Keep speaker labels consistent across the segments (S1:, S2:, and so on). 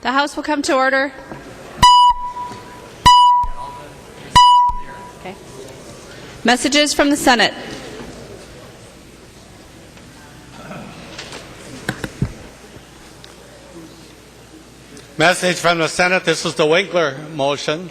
S1: The House will come to order. Okay. Messages from the Senate.
S2: Message from the Senate. This is the Winkler motion.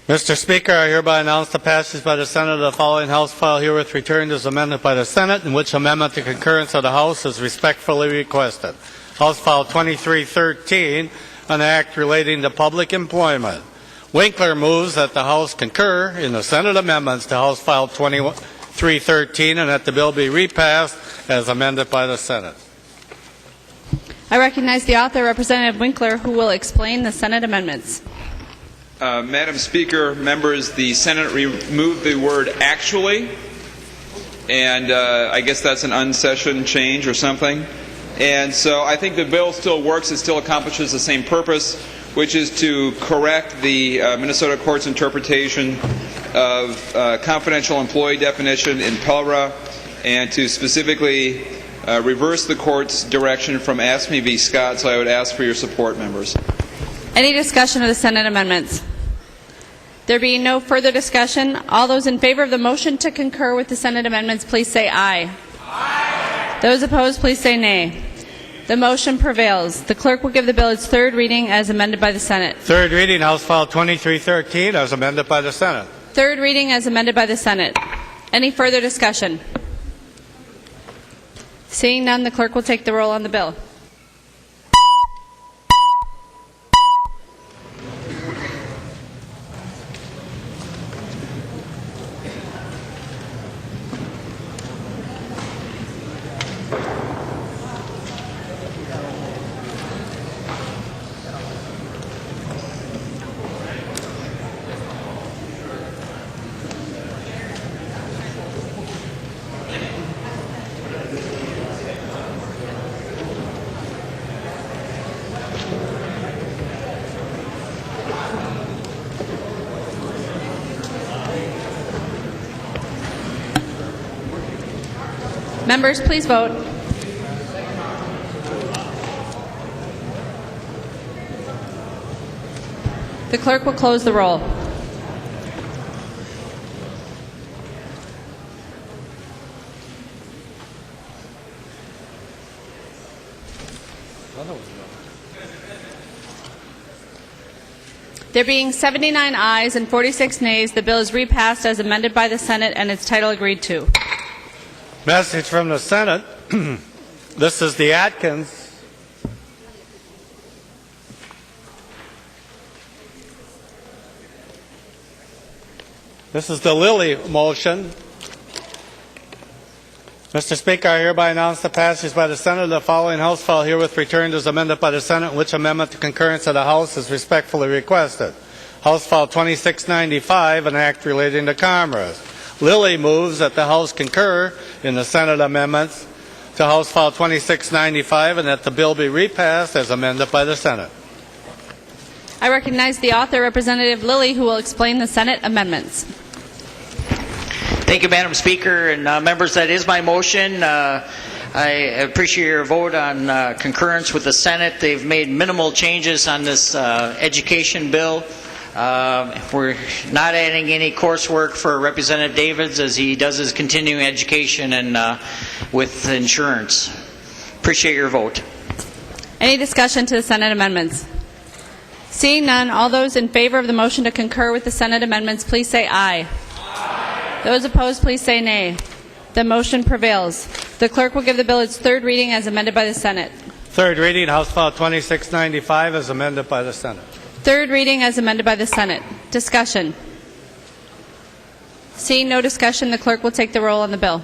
S2: Mr. Speaker, I hereby announce the passage by the Senate of the following House file herewith returned as amended by the Senate, in which amendment the concurrence of the House is respectfully requested. House File 2313, an act relating to public employment. Winkler moves that the House concur in the Senate amendments to House File 2313 and that the bill be repassed as amended by the Senate.
S1: I recognize the author, Representative Winkler, who will explain the Senate amendments.
S3: Madam Speaker, members, the Senate removed the word actually, and I guess that's an unsession change or something. And so I think the bill still works. It still accomplishes the same purpose, which is to correct the Minnesota court's interpretation of confidential employee definition in PELRA, and to specifically reverse the court's direction from AFSCME v. Scott. So I would ask for your support, members.
S1: Any discussion of the Senate amendments? There being no further discussion, all those in favor of the motion to concur with the Senate amendments, please say aye. Aye. Those opposed, please say nay. The motion prevails. The clerk will give the bill its third reading as amended by the Senate.
S2: Third reading, House File 2313, as amended by the Senate.
S1: Third reading as amended by the Senate. Any further discussion? Seeing none, the clerk will take the roll on the bill. Members, please vote. The clerk will close the roll. There being 79 ayes and 46 nays, the bill is repassed as amended by the Senate and its title agreed to.
S2: Message from the Senate. This is the Atkins. This is the Lillie motion. Mr. Speaker, I hereby announce the passage by the Senate of the following House file herewith returned as amended by the Senate, in which amendment to concurrence of the House is respectfully requested. House File 2695, an act relating to commerce. Lillie moves that the House concur in the Senate amendments to House File 2695 and that the bill be repassed as amended by the Senate.
S1: I recognize the author, Representative Lillie, who will explain the Senate amendments.
S4: Thank you, Madam Speaker. And members, that is my motion. I appreciate your vote on concurrence with the Senate. They've made minimal changes on this education bill. We're not adding any coursework for Representative Davids as he does his continuing education and with insurance. Appreciate your vote.
S1: Any discussion to the Senate amendments? Seeing none, all those in favor of the motion to concur with the Senate amendments, please say aye. Aye. Those opposed, please say nay. The motion prevails. The clerk will give the bill its third reading as amended by the Senate.
S2: Third reading, House File 2695, as amended by the Senate.
S1: Third reading as amended by the Senate. Discussion. Seeing no discussion, the clerk will take the roll on the bill.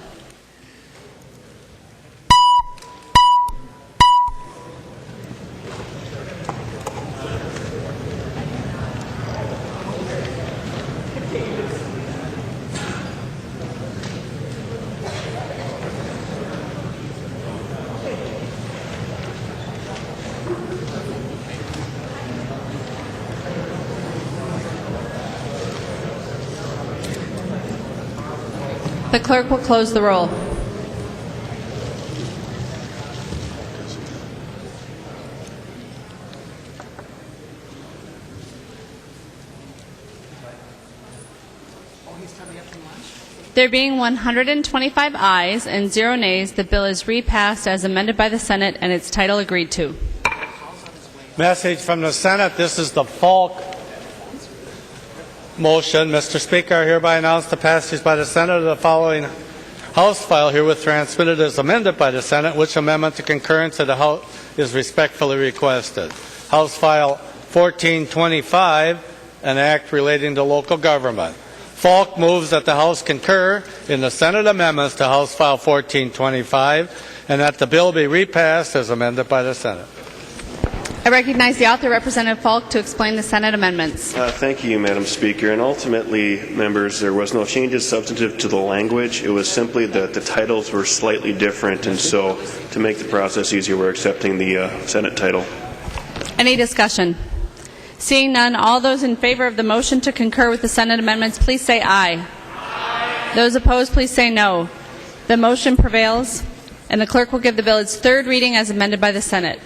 S1: The clerk will close the roll. There being 125 ayes and 0 nays, the bill is repassed as amended by the Senate and its title agreed to.
S2: Message from the Senate. This is the Falk motion. Mr. Speaker, I hereby announce the passage by the Senate of the following House file herewith transmitted as amended by the Senate, which amendment to concurrence of the House is respectfully requested. House File 1425, an act relating to local government. Falk moves that the House concur in the Senate amendments to House File 1425 and that the bill be repassed as amended by the Senate.
S1: I recognize the author, Representative Falk, to explain the Senate amendments.
S5: Thank you, Madam Speaker. And ultimately, members, there was no changes substantive to the language. It was simply that the titles were slightly different, and so to make the process easier, we're accepting the Senate title.
S1: Any discussion? Seeing none, all those in favor of the motion to concur with the Senate amendments, please say aye. Aye. Those opposed, please say no. The motion prevails, and the clerk will give the bill its third reading as amended by the Senate.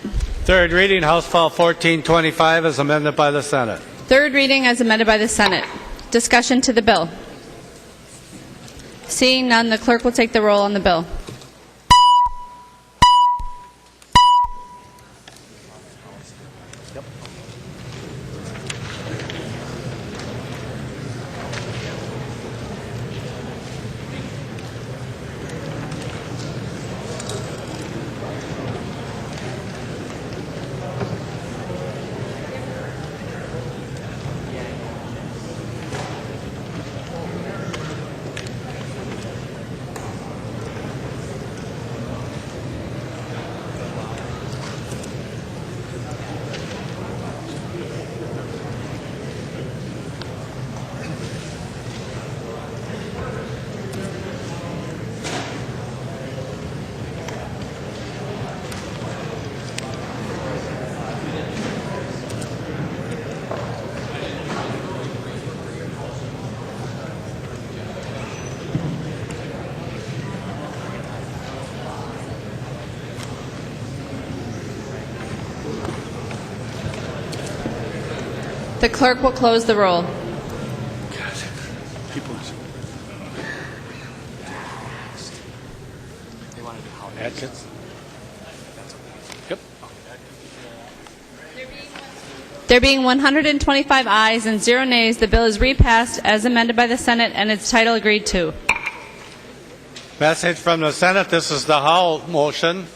S2: Third reading, House File 1425 as amended by the Senate.
S1: Third reading as amended by the Senate. Discussion to the bill. Seeing none, the clerk will take the roll on the bill. The clerk will close the roll.
S2: Atkins. Yep.
S1: There being 125 ayes and 0 nays, the bill is repassed as amended by the Senate and its title agreed to.
S2: Message from the Senate. This is the Howe motion.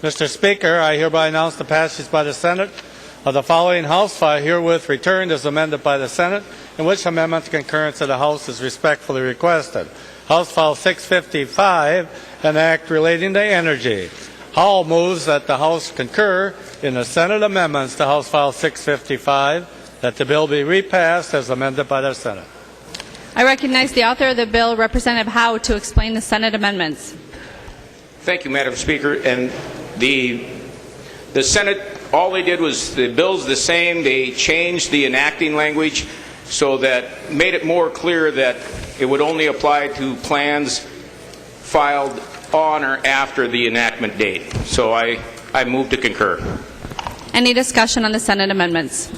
S2: Mr. Speaker, I hereby announce the passage by the Senate of the following House file herewith returned as amended by the Senate, in which amendment to concurrence of the House is respectfully requested. House File 655, an act relating to energy. Howe moves that the House concur in the Senate amendments to House File 655, that the bill be repassed as amended by the Senate.
S1: I recognize the author of the bill, Representative Howe, to explain the Senate amendments.
S6: Thank you, Madam Speaker. And the Senate, all they did was, the bill's the same. They changed the enacting language so that made it more clear that it would only apply to plans filed on or after the enactment date. So I move to concur.
S1: Any discussion on the Senate amendments?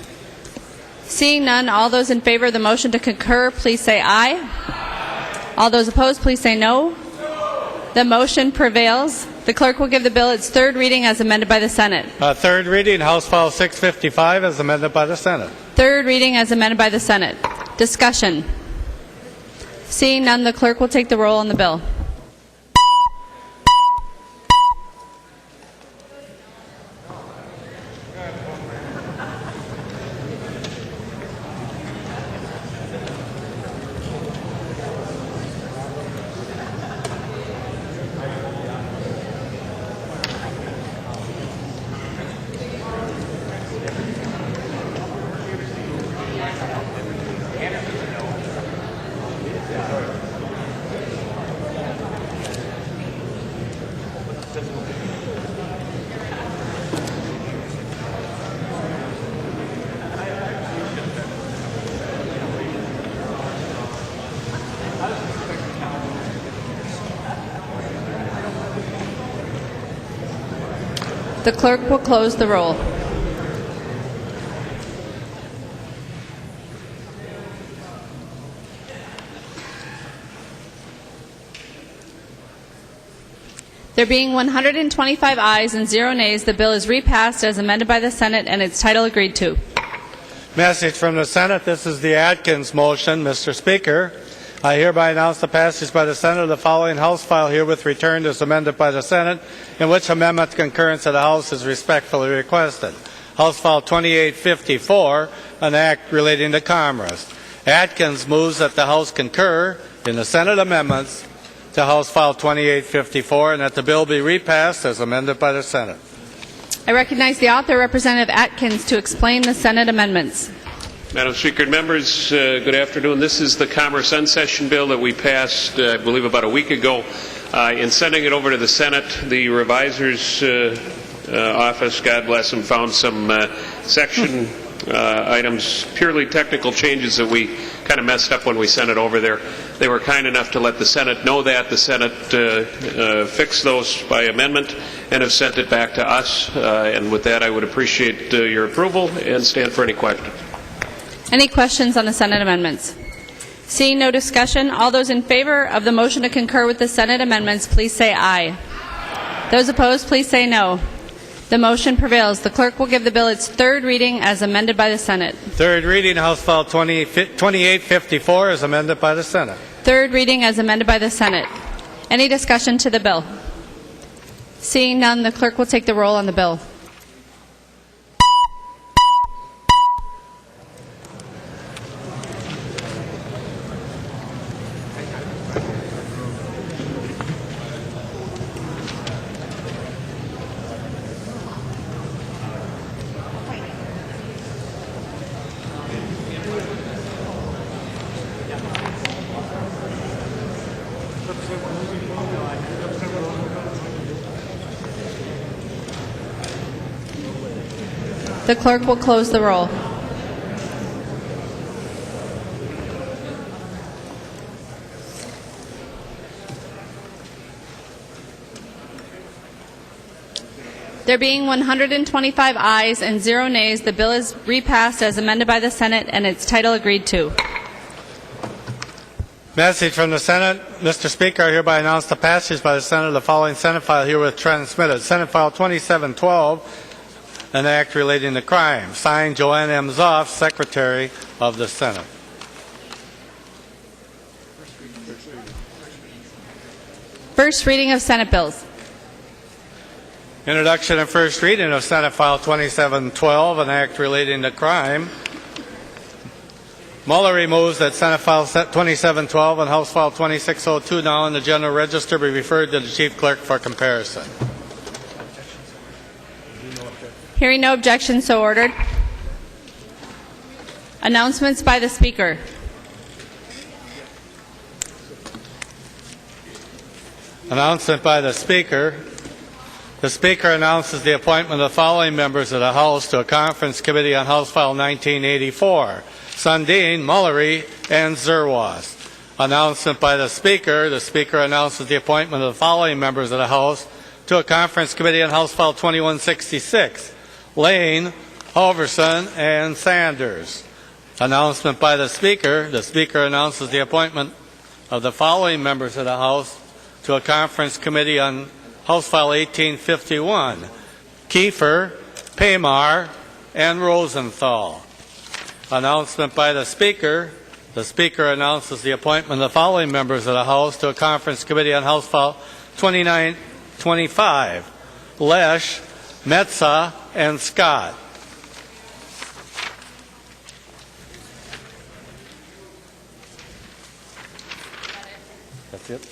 S1: Seeing none, all those in favor of the motion to concur, please say aye. Aye. All those opposed, please say no. No. The motion prevails. The clerk will give the bill its third reading as amended by the Senate.
S2: Third reading, House File 655 as amended by the Senate.
S1: Third reading as amended by the Senate. Discussion. Seeing none, the clerk will take the roll on the bill. The clerk will close the roll. There being 125 ayes and 0 nays, the bill is repassed as amended by the Senate and its title agreed to.
S2: Message from the Senate. This is the Atkins motion. Mr. Speaker, I hereby announce the passage by the Senate of the following House file herewith returned as amended by the Senate, in which amendment concurrence of the House is respectfully requested. House File 2854, an act relating to commerce. Atkins moves that the House concur in the Senate amendments to House File 2854 and that the bill be repassed as amended by the Senate.
S1: I recognize the author, Representative Atkins, to explain the Senate amendments.
S7: Madam Speaker and members, good afternoon. This is the Commerce Unsession bill that we passed, I believe, about a week ago. In sending it over to the Senate, the reviser's office, God bless him, found some section items, purely technical changes that we kind of messed up when we sent it over there. They were kind enough to let the Senate know that. The Senate fixed those by amendment and have sent it back to us. And with that, I would appreciate your approval and stand for any questions.
S1: Any questions on the Senate amendments? Seeing no discussion, all those in favor of the motion to concur with the Senate amendments, please say aye. Those opposed, please say no. The motion prevails. The clerk will give the bill its third reading as amended by the Senate.
S2: Third reading, House File 2854 is amended by the Senate.
S1: Third reading as amended by the Senate. Any discussion to the bill? Seeing none, the clerk will take the roll on the bill. The clerk will close the roll. There being 125 ayes and 0 nays, the bill is repassed as amended by the Senate and its title agreed to.
S2: Message from the Senate. Mr. Speaker, I hereby announce the passage by the Senate of the following Senate file herewith transmitted. Senate File 2712, an act relating to crime. Signed, Joanne M. Zoff, Secretary of the Senate.
S1: First reading of Senate bills.
S2: Introduction and first reading of Senate File 2712, an act relating to crime. Mullery moves that Senate File 2712 and House File 2602 now in the General Register be referred to the Chief Clerk for comparison.
S1: Hearing no objection, so ordered. Announcements by the Speaker.
S2: Announcement by the Speaker. The Speaker announces the appointment of the following members of the House to a conference committee on House File 1984. Sundin, Mullery, and Zerwas. Announcement by the Speaker. The Speaker announces the appointment of the following members of the House to a conference committee on House File 2166. Lane, Hoverson, and Sanders. Announcement by the Speaker. The Speaker announces the appointment of the following members of the House to a conference committee on House File 1851. Kiefer, Paymar, and Rosenthal. Announcement by the Speaker. The Speaker announces the appointment of the following members of the House to a conference committee on House File 2925. Lesh, Metza, and Scott. That's it.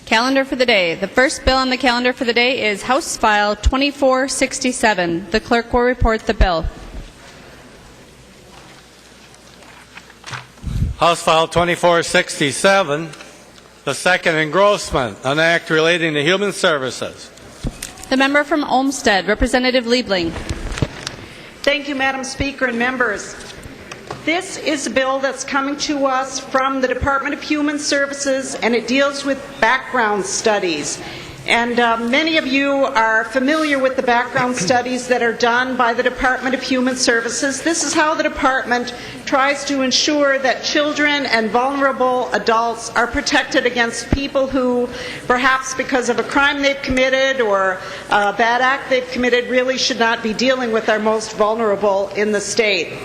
S1: Calendar for the day. The first bill on the calendar for the day is House File 2467. The clerk will report the bill.
S2: House File 2467, the second engrossment, an act relating to human services.
S1: The member from Olmsted, Representative Liebling.
S8: Thank you, Madam Speaker and members. This is a bill that's coming to us from the Department of Human Services, and it deals with background studies. And many of you are familiar with the background studies that are done by the Department of Human Services. This is how the department tries to ensure that children and vulnerable adults are protected against people who, perhaps because of a crime they've committed or a bad act they've committed, really should not be dealing with our most vulnerable in the state.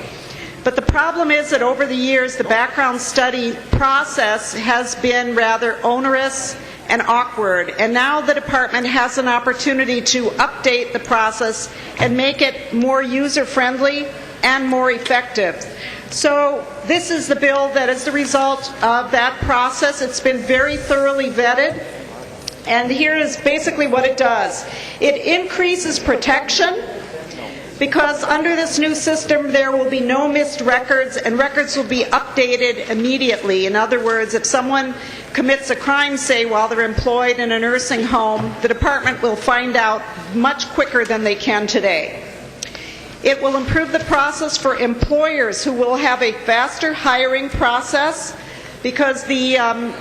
S8: But the problem is that over the years, the background study process has been rather onerous and awkward, and now the department has an opportunity to update the process and make it more user-friendly and more effective. So this is the bill that is the result of that process. It's been very thoroughly vetted, and here is basically what it does. It increases protection, because under this new system there will be no missed records, and records will be updated immediately. In other words, if someone commits a crime, say, while they're employed in a nursing home, the department will find out much quicker than they can today. It will improve the process for employers, who will have a faster hiring process because the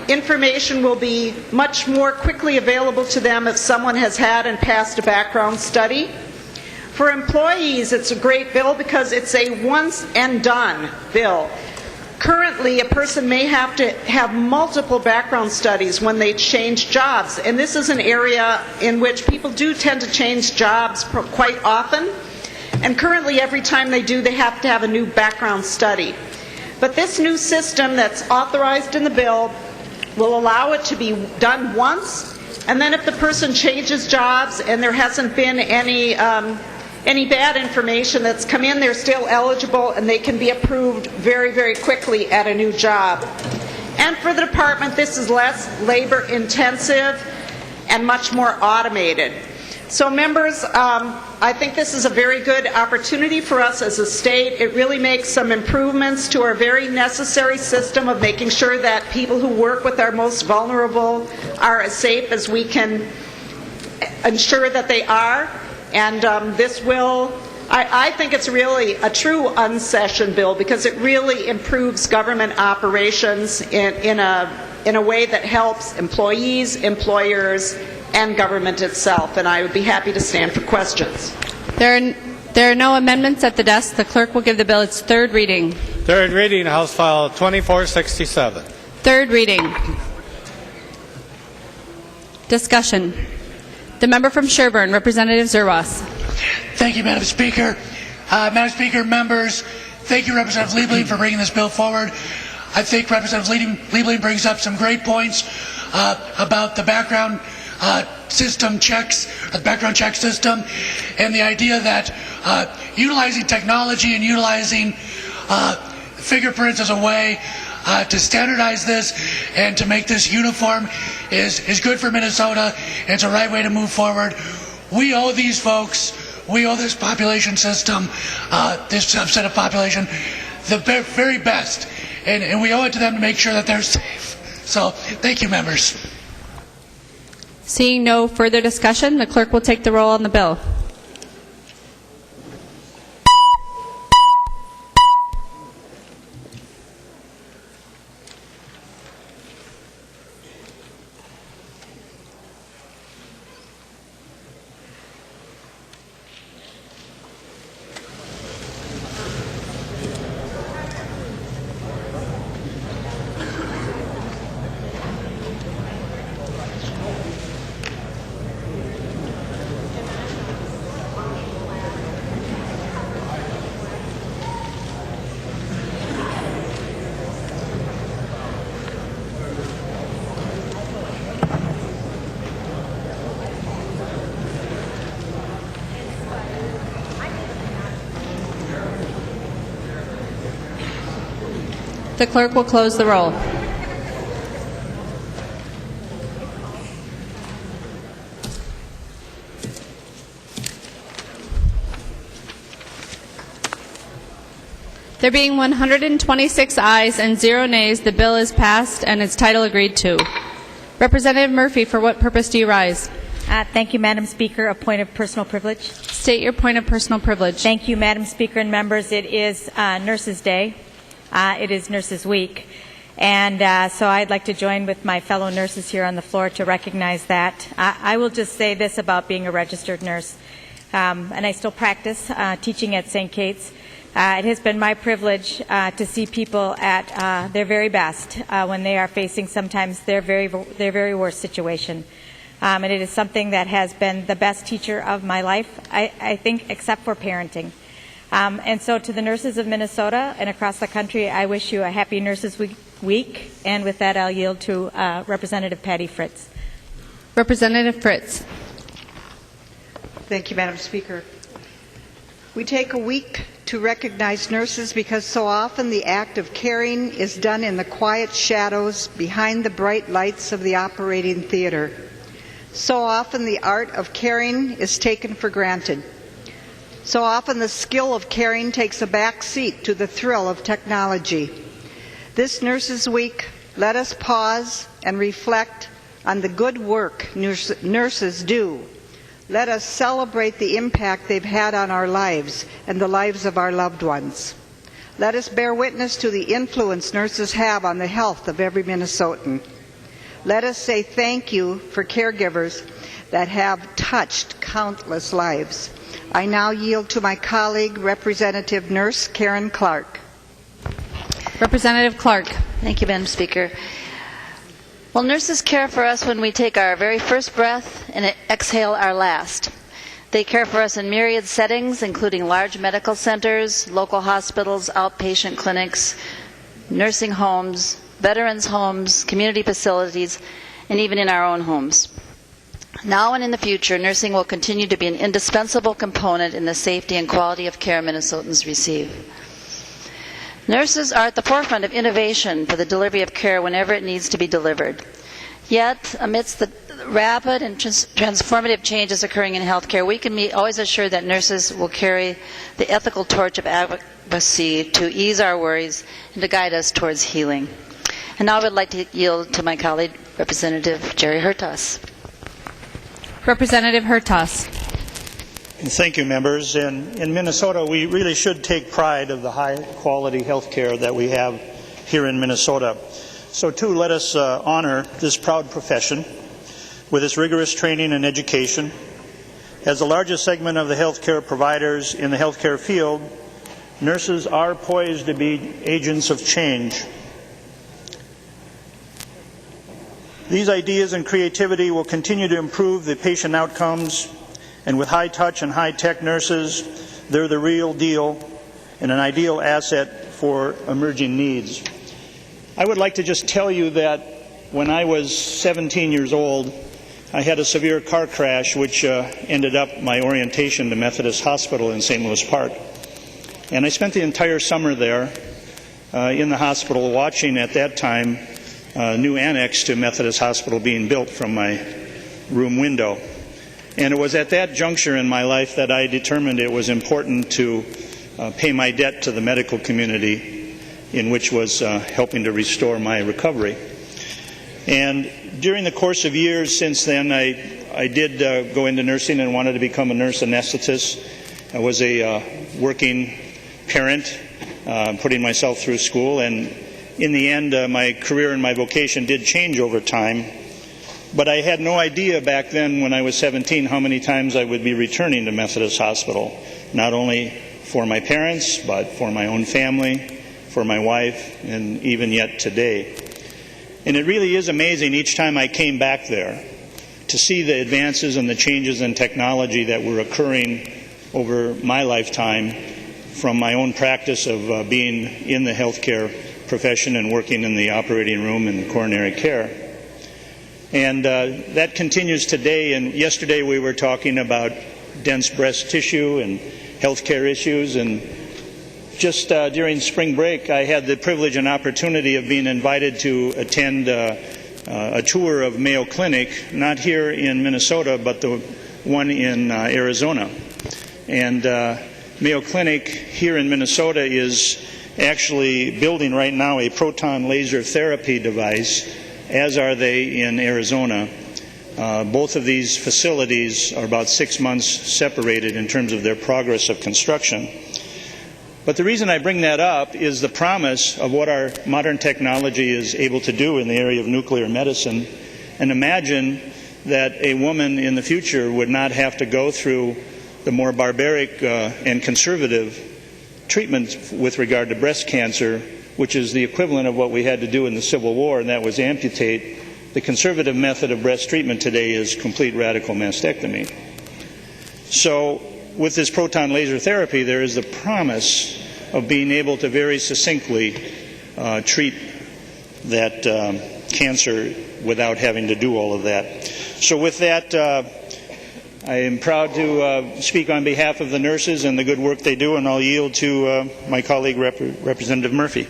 S8: information will be much more quickly available to them if someone has had and passed a background study. For employees, it's a great bill because it's a once and done bill. Currently, a person may have to have multiple background studies when they change jobs, and this is an area in which people do tend to change jobs quite often, and currently every time they do, they have to have a new background study. But this new system that's authorized in the bill will allow it to be done once, and then if the person changes jobs and there hasn't been any bad information that's come in, they're still eligible and they can be approved very, very quickly at a new job. And for the department, this is less labor intensive and much more automated. So members, I think this is a very good opportunity for us as a state. It really makes some improvements to our very necessary system of making sure that people who work with our most vulnerable are as safe as we can ensure that they are. And this will, I think it's really a true unsession bill because it really improves government operations in a way that helps employees, employers, and government itself. And I would be happy to stand for questions.
S1: There are no amendments at the desk. The clerk will give the bill its third reading.
S2: Third reading, House File 2467.
S1: Third reading. Discussion. The member from Sherburne, Representative Zerwas.
S9: Thank you, Madam Speaker. Madam Speaker, members, thank you, Representative Liebling, for bringing this bill forward. I think Representative Liebling brings up some great points about the background system checks, the background check system, and the idea that utilizing technology and utilizing fingerprints as a way to standardize this and to make this uniform is good for Minnesota, and it's the right way to move forward. We owe these folks, we owe this population system, this subset of population, the very best, and we owe it to them to make sure that they're safe. So, thank you, members.
S1: Seeing no further discussion, the clerk will take the roll on the bill. The clerk will close the roll. There being 126 ayes and 0 nays, the bill is passed and its title agreed to. Representative Murphy, for what purpose do you rise?
S10: Thank you, Madam Speaker. A point of personal privilege.
S1: State your point of personal privilege.
S10: Thank you, Madam Speaker and members. It is Nurses Day. It is Nurses Week. And so I'd like to join with my fellow nurses here on the floor to recognize that. I will just say this about being a registered nurse, and I still practice teaching at St. Kate's. It has been my privilege to see people at their very best when they are facing sometimes their very worst situation. And it is something that has been the best teacher of my life, I think, except for parenting. And so to the nurses of Minnesota and across the country, I wish you a happy Nurses Week. And with that, I'll yield to Representative Patty Fritz.
S1: Representative Fritz.
S8: Thank you, Madam Speaker. We take a week to recognize nurses because so often the act of caring is done in the quiet shadows behind the bright lights of the operating theater. So often the art of caring is taken for granted. So often the skill of caring takes a back seat to the thrill of technology. This Nurses Week, let us pause and reflect on the good work nurses do. Let us celebrate the impact they've had on our lives and the lives of our loved ones. Let us bear witness to the influence nurses have on the health of every Minnesotan. Let us say thank you for caregivers that have touched countless lives. I now yield to my colleague, Representative Nurse Karen Clark.
S1: Representative Clark.
S11: Thank you, Madam Speaker. Well, nurses care for us when we take our very first breath and exhale our last. They care for us in myriad settings, including large medical centers, local hospitals, outpatient clinics, nursing homes, veterans' homes, community facilities, and even in our own homes. Now and in the future, nursing will continue to be an indispensable component in the safety and quality of care Minnesotans receive. Nurses are at the forefront of innovation for the delivery of care whenever it needs to be delivered. Yet, amidst the rapid and transformative changes occurring in healthcare, we can be always assured that nurses will carry the ethical torch of advocacy to ease our worries and to guide us towards healing. And now I would like to yield to my colleague, Representative Jerry Hertas.
S1: Representative Hertas.
S12: Thank you, members. In Minnesota, we really should take pride of the high-quality health care that we have here in Minnesota. So, too, let us honor this proud profession with its rigorous training and education. As the largest segment of the health care providers in the health care field, nurses are poised to be agents of change. These ideas and creativity will continue to improve the patient outcomes. And with high-touch and high-tech nurses, they're the real deal and an ideal asset for emerging needs. I would like to just tell you that when I was 17 years old, I had a severe car crash which ended up my orientation to Methodist Hospital in St. Louis Park. And I spent the entire summer there in the hospital watching, at that time, a new annex to Methodist Hospital being built from my room window. And it was at that juncture in my life that I determined it was important to pay my debt to the medical community, in which was helping to restore my recovery. And during the course of years since then, I did go into nursing and wanted to become a nurse anesthetist. I was a working parent, putting myself through school, and in the end, my career and my vocation did change over time. But I had no idea back then when I was 17 how many times I would be returning to Methodist Hospital, not only for my parents, but for my own family, for my wife, and even yet today. And it really is amazing each time I came back there to see the advances and the changes in technology that were occurring over my lifetime from my own practice of being in the healthcare profession and working in the operating room and coronary care. And that continues today, and yesterday we were talking about dense breast tissue and healthcare issues, and just during spring break I had the privilege and opportunity of being invited to attend a tour of Mayo Clinic, not here in Minnesota, but the one in Arizona. And Mayo Clinic here in Minnesota is actually building right now a proton laser therapy device, as are they in Arizona. Both of these facilities are about 6 months separated in terms of their progress of construction. But the reason I bring that up is the promise of what our modern technology is able to do in the area of nuclear medicine. And imagine that a woman in the future would not have to go through the more barbaric and conservative treatments with regard to breast cancer, which is the equivalent of what we had to do in the Civil War, and that was amputate. The conservative method of breast treatment today is complete radical mastectomy. So with this proton laser therapy, there is the promise of being able to very succinctly treat that cancer without having to do all of that. So with that, I am proud to speak on behalf of the nurses and the good work they do, and I'll yield to my colleague, Representative Murphy.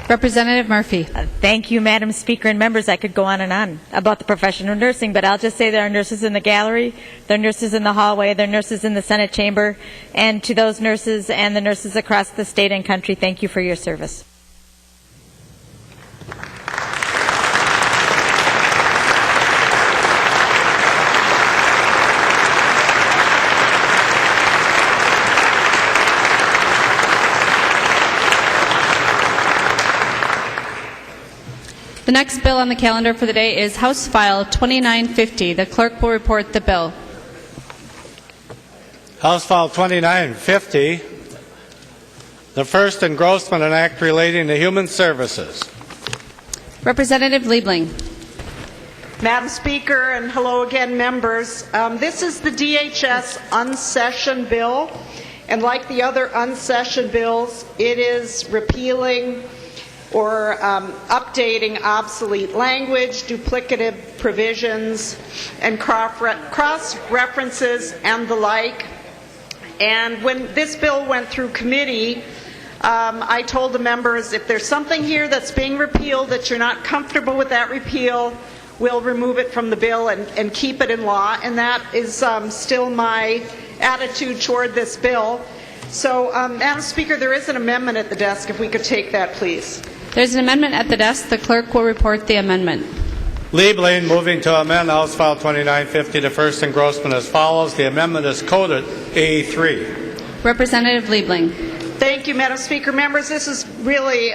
S1: Representative Murphy.
S10: Thank you, Madam Speaker and members. I could go on and on about the profession of nursing, but I'll just say there are nurses in the gallery, there are nurses in the hallway, there are nurses in the Senate chamber, and to those nurses and the nurses across the state and country, thank you for your service.
S1: The next bill on the calendar for the day is House File 2950. The clerk will report the bill.
S2: House File 2950, the first engrossment and act relating to human services.
S1: Representative Liebling.
S8: Madam Speaker, and hello again, members. This is the DHS unsession bill, and like the other unsession bills, it is repealing or updating obsolete language, duplicative provisions, and cross-references and the like. And when this bill went through committee, I told the members, if there's something here that's being repealed that you're not comfortable with that repeal, we'll remove it from the bill and keep it in law. And that is still my attitude toward this bill. So, Madam Speaker, there is an amendment at the desk. If we could take that, please.
S1: There's an amendment at the desk. The clerk will report the amendment.
S2: Liebling moving to amend House File 2950 to first engrossment as follows. The amendment is coded A3.
S1: Representative Liebling.
S8: Thank you, Madam Speaker. Members, this is really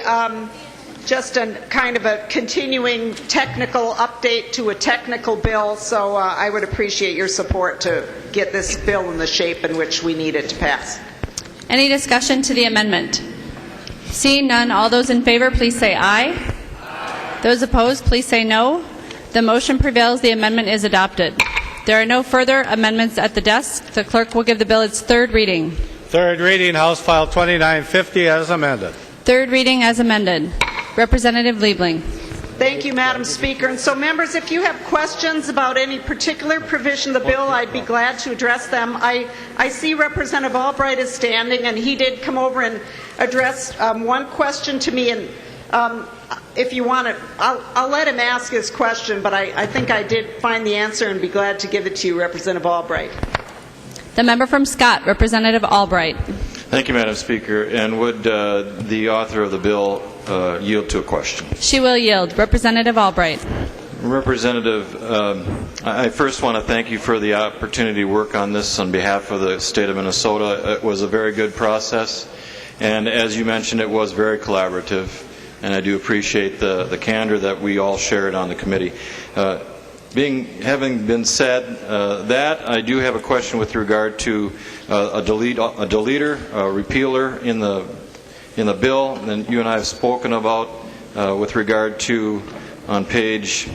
S8: just a kind of a continuing technical update to a technical bill, so I would appreciate your support to get this bill in the shape in which we need it to pass.
S1: Any discussion to the amendment? Seeing none, all those in favor, please say aye. Aye. Those opposed, please say no. The motion prevails. The amendment is adopted. There are no further amendments at the desk. The clerk will give the bill its third reading.
S2: Third reading, House File 2950 as amended.
S1: Third reading as amended. Representative Liebling.
S8: Thank you, Madam Speaker. And so, members, if you have questions about any particular provision of the bill, I'd be glad to address them. I see Representative Albright is standing, and he did come over and address one question to me. And if you want to, I'll let him ask his question, but I think I did find the answer and be glad to give it to you, Representative Albright.
S1: The member from Scott, Representative Albright.
S13: Thank you, Madam Speaker. And would the author of the bill yield to a question?
S1: She will yield. Representative Albright.
S13: Representative, I first want to thank you for the opportunity to work on this on behalf of the state of Minnesota. It was a very good process, and as you mentioned, it was very collaborative, and I do appreciate the candor that we all shared on the committee. Having been said that, I do have a question with regard to a deleter, a repealer in the bill, and you and I have spoken about with regard to on page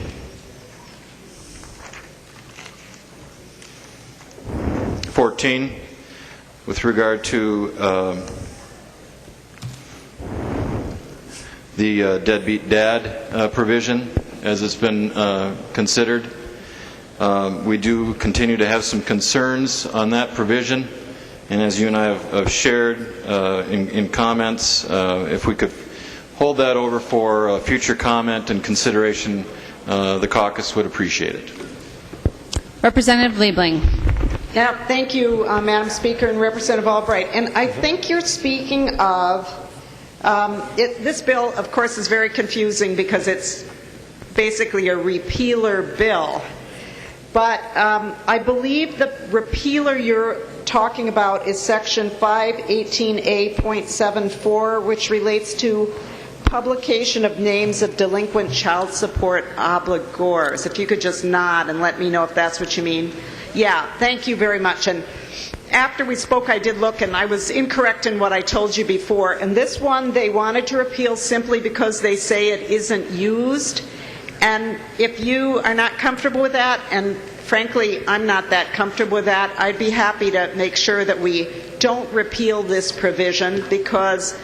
S13: 14 with regard to the deadbeat dad provision as it's been considered. We do continue to have some concerns on that provision, and as you and I have shared in comments, if we could hold that over for future comment and consideration, the caucus would appreciate it.
S1: Representative Liebling.
S8: Yeah, thank you, Madam Speaker and Representative Albright. And I think you're speaking of, this bill, of course, is very confusing because it's basically a repealer bill. But I believe the repealer you're talking about is section 518A.74, which relates to publication of names of delinquent child support obligors. If you could just nod and let me know if that's what you mean. Yeah, thank you very much. And after we spoke, I did look, and I was incorrect in what I told you before. And this one, they wanted to repeal simply because they say it isn't used. And if you are not comfortable with that, and frankly, I'm not that comfortable with that, I'd be happy to make sure that we don't repeal this provision because,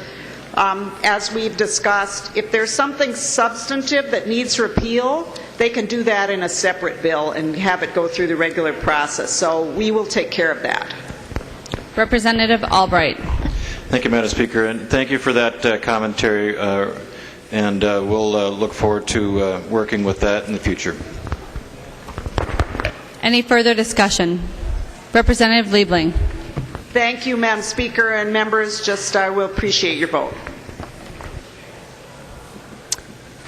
S8: as we've discussed, if there's something substantive that needs repeal, they can do that in a separate bill and have it go through the regular process. So we will take care of that.
S1: Representative Albright.
S13: Thank you, Madam Speaker, and thank you for that commentary, and we'll look forward to working with that in the future.
S1: Any further discussion? Representative Liebling.
S8: Thank you, Madam Speaker, and members, just I will appreciate your vote.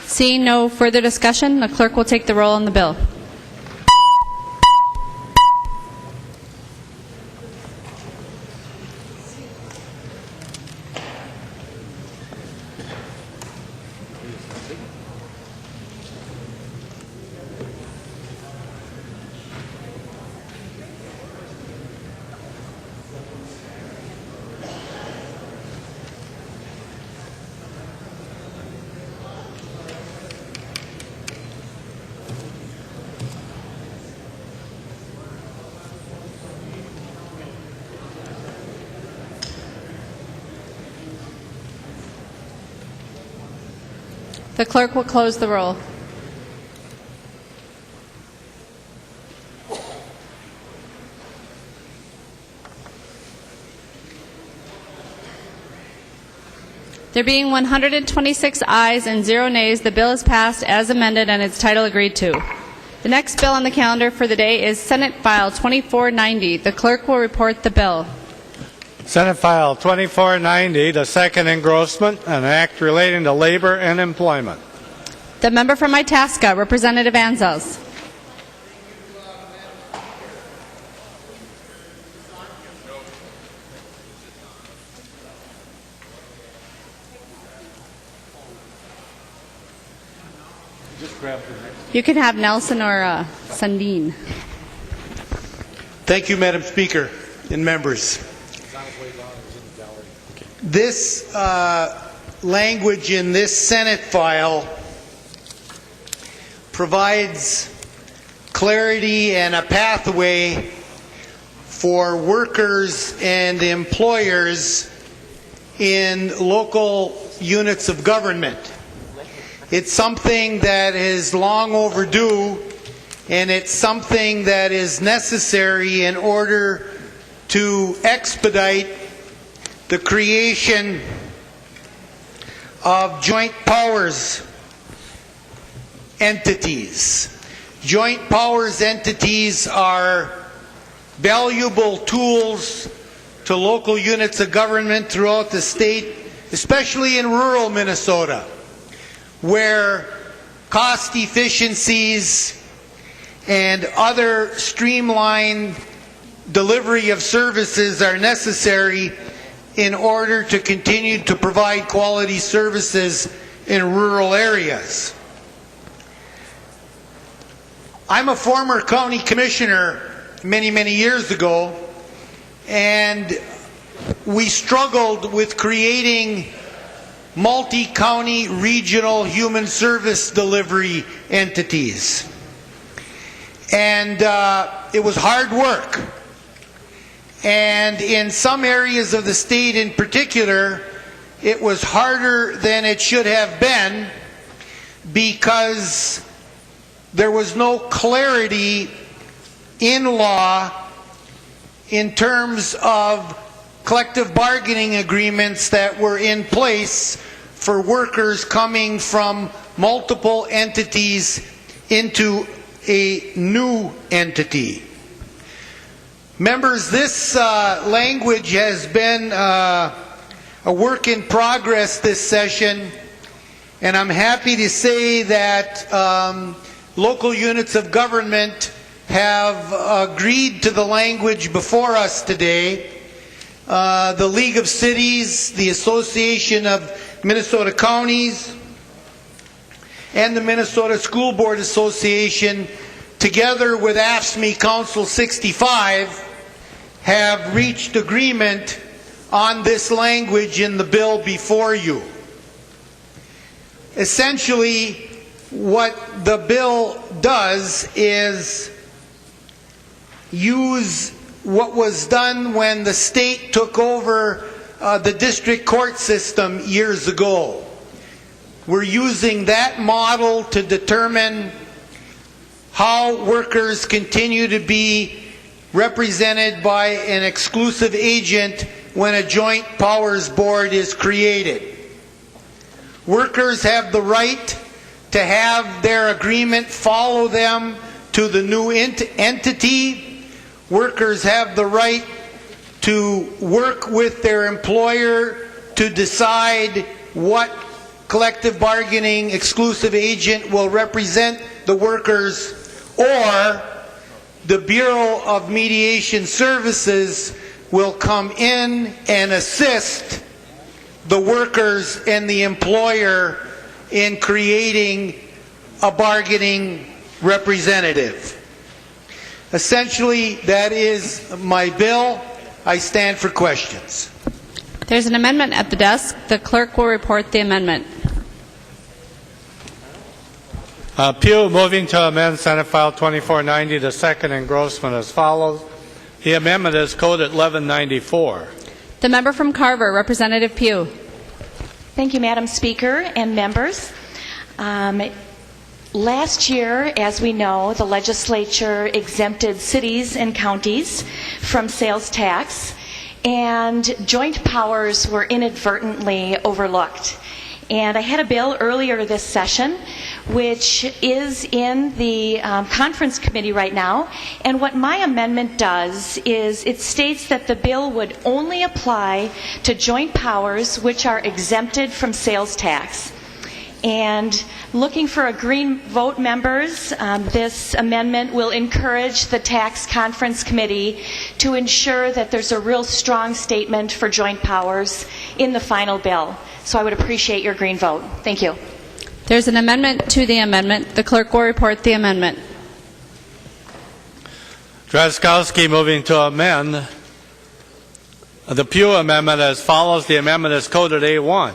S1: Seeing no further discussion, the clerk will take the roll on the bill. The clerk will close the roll. There being 126 ayes and 0 nays, the bill is passed as amended and its title agreed to. The next bill on the calendar for the day is Senate File 2490. The clerk will report the bill.
S2: Senate File 2490, the second engrossment, an act relating to labor and employment.
S1: The member from Itasca, Representative Anzelc. You can have Nelson or Sundin.
S14: Thank you, Madam Speaker and members. This language in this Senate file provides clarity and a pathway for workers and employers in local units of government. It's something that is long overdue, and it's something that is necessary in order to expedite the creation of joint powers entities. Joint powers entities are valuable tools to local units of government throughout the state, especially in rural Minnesota, where cost efficiencies and other streamlined delivery of services are necessary in order to continue to provide quality services in rural areas. I'm a former county commissioner many, many years ago, and we struggled with creating multi-county regional human service delivery entities. And it was hard work. And in some areas of the state in particular, it was harder than it should have been because there was no clarity in law in terms of collective bargaining agreements that were in place for workers coming from multiple entities into a new entity. Members, this language has been a work in progress this session, and I'm happy to say that local units of government have agreed to the language before us today. The League of Cities, the Association of Minnesota Counties, and the Minnesota School Board Association, together with AFSCME Council 65, have reached agreement on this language in the bill before you. Essentially, what the bill does is use what was done when the state took over the district court system years ago. We're using that model to determine how workers continue to be represented by an exclusive agent when a joint powers board is created. Workers have the right to have their agreement follow them to the new entity. Workers have the right to work with their employer to decide what collective bargaining exclusive agent will represent the workers, or the Bureau of Mediation Services will come in and assist the workers and the employer in creating a bargaining representative. Essentially, that is my bill. I stand for questions.
S1: There's an amendment at the desk. The clerk will report the amendment.
S2: Pugh moving to amend Senate File 2490, the second engrossment as follows. The amendment is coded 1194.
S1: The member from Carver, Representative Pugh.
S15: Thank you, Madam Speaker and members. Last year, as we know, the legislature exempted cities and counties from sales tax, and joint powers were inadvertently overlooked. And I had a bill earlier this session which is in the conference committee right now, and what my amendment does is it states that the bill would only apply to joint powers which are exempted from sales tax. And looking for a green vote, members, this amendment will encourage the tax conference committee to ensure that there's a real strong statement for joint powers in the final bill. So I would appreciate your green vote. Thank you.
S1: There's an amendment to the amendment. The clerk will report the amendment.
S2: Drazkowski moving to amend the Pugh amendment as follows. The amendment is coded A1.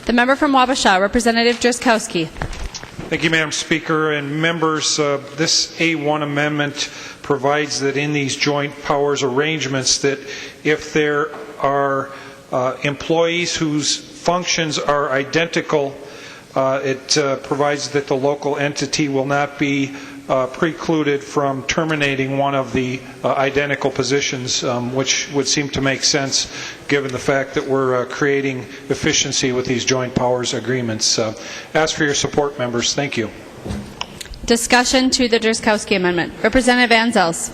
S1: The member from Wabasha, Representative Drazkowski.
S16: Thank you, Madam Speaker and members. This A1 amendment provides that in these joint powers arrangements that if there are employees whose functions are identical, it provides that the local entity will not be precluded from terminating one of the identical positions, which would seem to make sense given the fact that we're creating efficiency with these joint powers agreements. Ask for your support, members. Thank you.
S1: Discussion to the Drazkowski amendment. Representative Anzelc.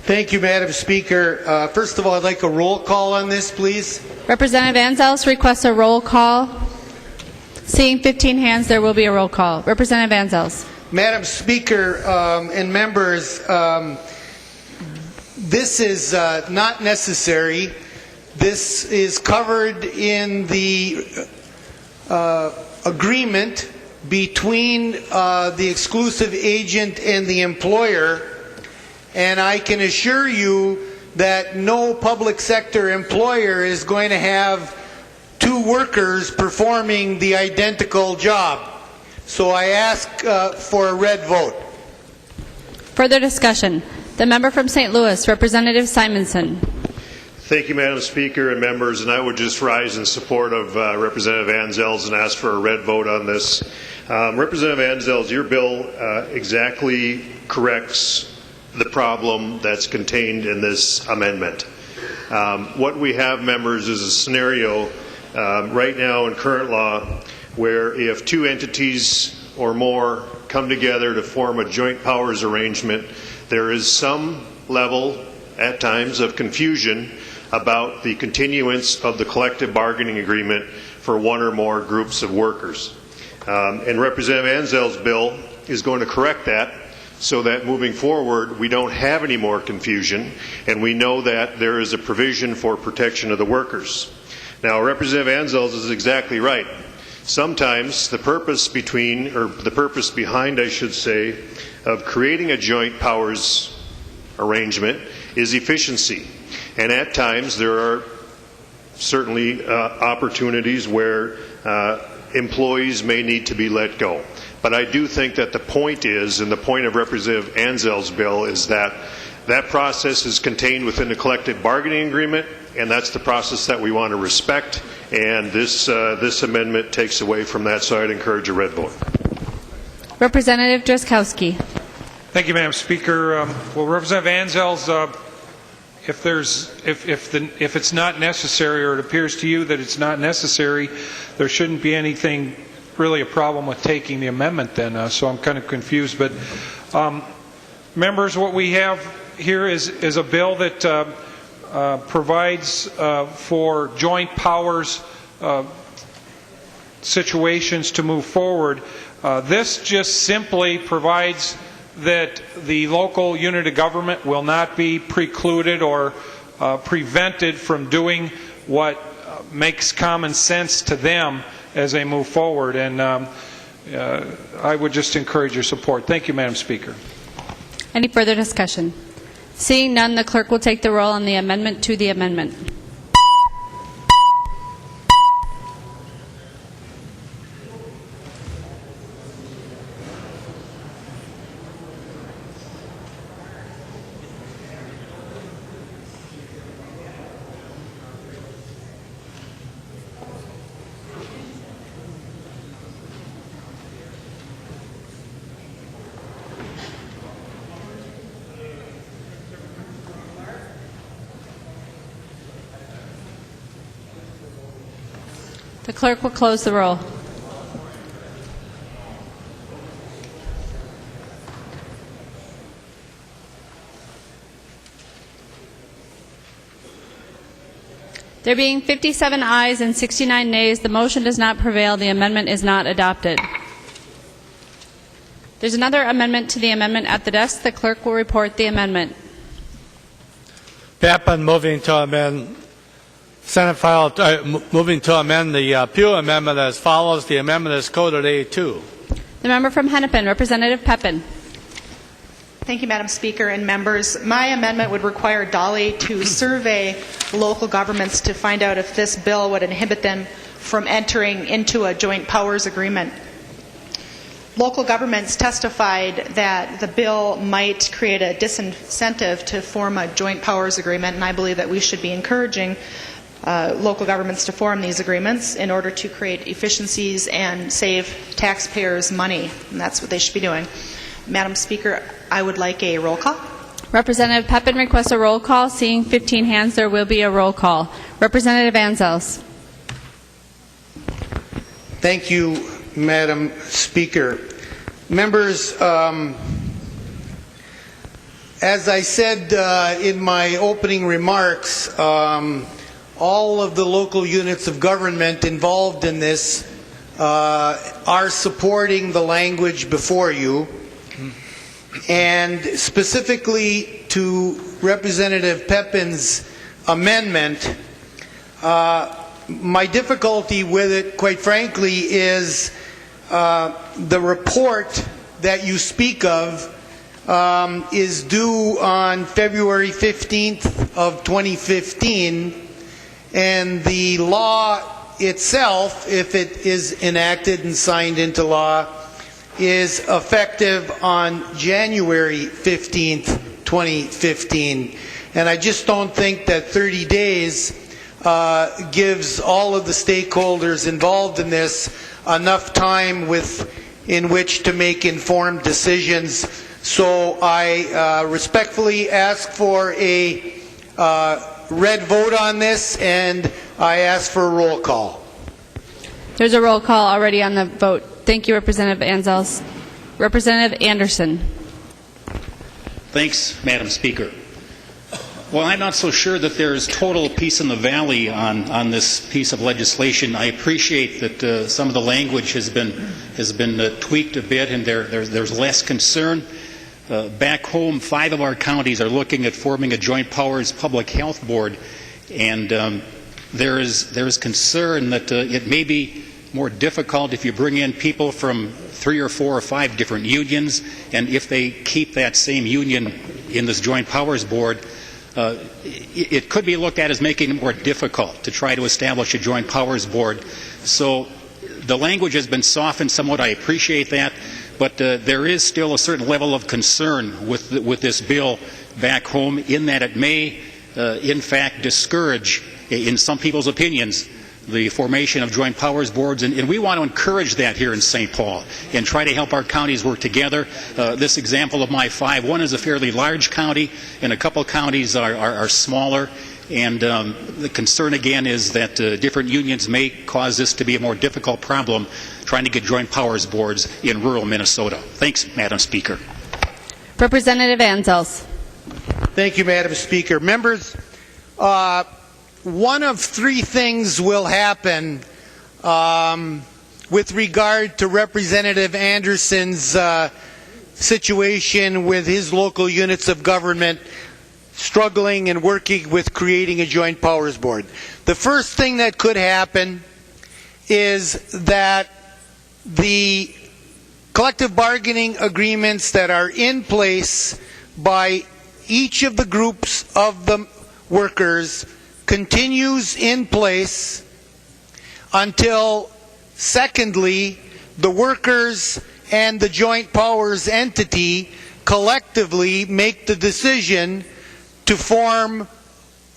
S14: Thank you, Madam Speaker. First of all, I'd like a roll call on this, please.
S1: Representative Anzelc requests a roll call. Seeing 15 hands, there will be a roll call. Representative Anzelc.
S14: Madam Speaker and members, this is not necessary. This is covered in the agreement between the exclusive agent and the employer, and I can assure you that no public sector employer is going to have two workers performing the identical job. So I ask for a red vote.
S1: Further discussion. The member from St. Louis, Representative Simonson.
S5: Thank you, Madam Speaker and members, and I would just rise in support of Representative Anzelc and ask for a red vote on this. Representative Anzelc, your bill exactly corrects the problem that's contained in this amendment. What we have, members, is a scenario right now in current law where if two entities or more come together to form a joint powers arrangement, there is some level at times of confusion about the continuance of the collective bargaining agreement for one or more groups of workers. And Representative Anzelc's bill is going to correct that
S17: so that moving forward we don't have any more confusion, and we know that there is a provision for protection of the workers. Now, Representative Anzelc is exactly right. Sometimes the purpose behind, I should say, of creating a joint powers arrangement is efficiency. And at times there are certainly opportunities where employees may need to be let go. But I do think that the point is, and the point of Representative Anzelc's bill, is that that process is contained within the collective bargaining agreement, and that's the process that we want to respect, and this amendment takes away from that, so I'd encourage a red vote.
S1: Representative Drazkowski.
S16: Thank you, Madam Speaker. Well, Representative Anzelc, if it's not necessary, or it appears to you that it's not necessary, there shouldn't be anything really a problem with taking the amendment then, so I'm kind of confused. But members, what we have here is a bill that provides for joint powers situations to move forward. This just simply provides that the local unit of government will not be precluded or prevented from doing what makes common sense to them as they move forward. And I would just encourage your support. Thank you, Madam Speaker.
S1: Any further discussion? Seeing none, the clerk will take the roll on the amendment to the amendment. The clerk will close the roll. There being 57 ayes and 69 nays, the motion does not prevail. The amendment is not adopted. There's another amendment to the amendment at the desk. The clerk will report the amendment.
S2: Pepin moving to amend Senate file, moving to amend the Pugh amendment as follows. The amendment is coded A2.
S1: The member from Hennepin, Representative Pepin.
S18: Thank you, Madam Speaker and members. My amendment would require Dolly to survey local governments to find out if this bill would inhibit them from entering into a joint powers agreement. Local governments testified that the bill might create a disincentive to form a joint powers agreement, and I believe that we should be encouraging local governments to form these agreements in order to create efficiencies and save taxpayers money, and that's what they should be doing. Madam Speaker, I would like a roll call.
S1: Representative Pepin requests a roll call. Seeing 15 hands, there will be a roll call. Representative Anzelc.
S14: Thank you, Madam Speaker. Members, as I said in my opening remarks, all of the local units of government involved in this are supporting the language before you. And specifically to Representative Pepin's amendment, my difficulty with it, quite frankly, is the report that you speak of is due on February 15th of 2015, and the law itself, if it is enacted and signed into law, is effective on January 15th, 2015. And I just don't think that 30 days gives all of the stakeholders involved in this enough time in which to make informed decisions. So I respectfully ask for a red vote on this, and I ask for a roll call.
S1: There's a roll call already on the vote. Thank you, Representative Anzelc. Representative Anderson.
S19: Thanks, Madam Speaker. Well, I'm not so sure that there is total peace in the valley on this piece of legislation. I appreciate that some of the language has been tweaked a bit, and there's less concern. Back home, 5 of our counties are looking at forming a joint powers public health board, and there is concern that it may be more difficult if you bring in people from 3 or 4 or 5 different unions, and if they keep that same union in this joint powers board, it could be looked at as making it more difficult to try to establish a joint powers board. So the language has been softened somewhat. I appreciate that, but there is still a certain level of concern with this bill back home, in that it may in fact discourage, in some people's opinions, the formation of joint powers boards, and we want to encourage that here in St. Paul and try to help our counties work together. This example of my 5, one is a fairly large county and a couple counties are smaller, and the concern again is that different unions may cause this to be a more difficult problem trying to get joint powers boards in rural Minnesota. Thanks, Madam Speaker.
S1: Representative Anzelc.
S14: Thank you, Madam Speaker. Members, one of 3 things will happen with regard to Representative Anderson's situation with his local units of government struggling and working with creating a joint powers board. The first thing that could happen is that the collective bargaining agreements that are in place by each of the groups of the workers continues in place until, secondly, the workers and the joint powers entity collectively make the decision to form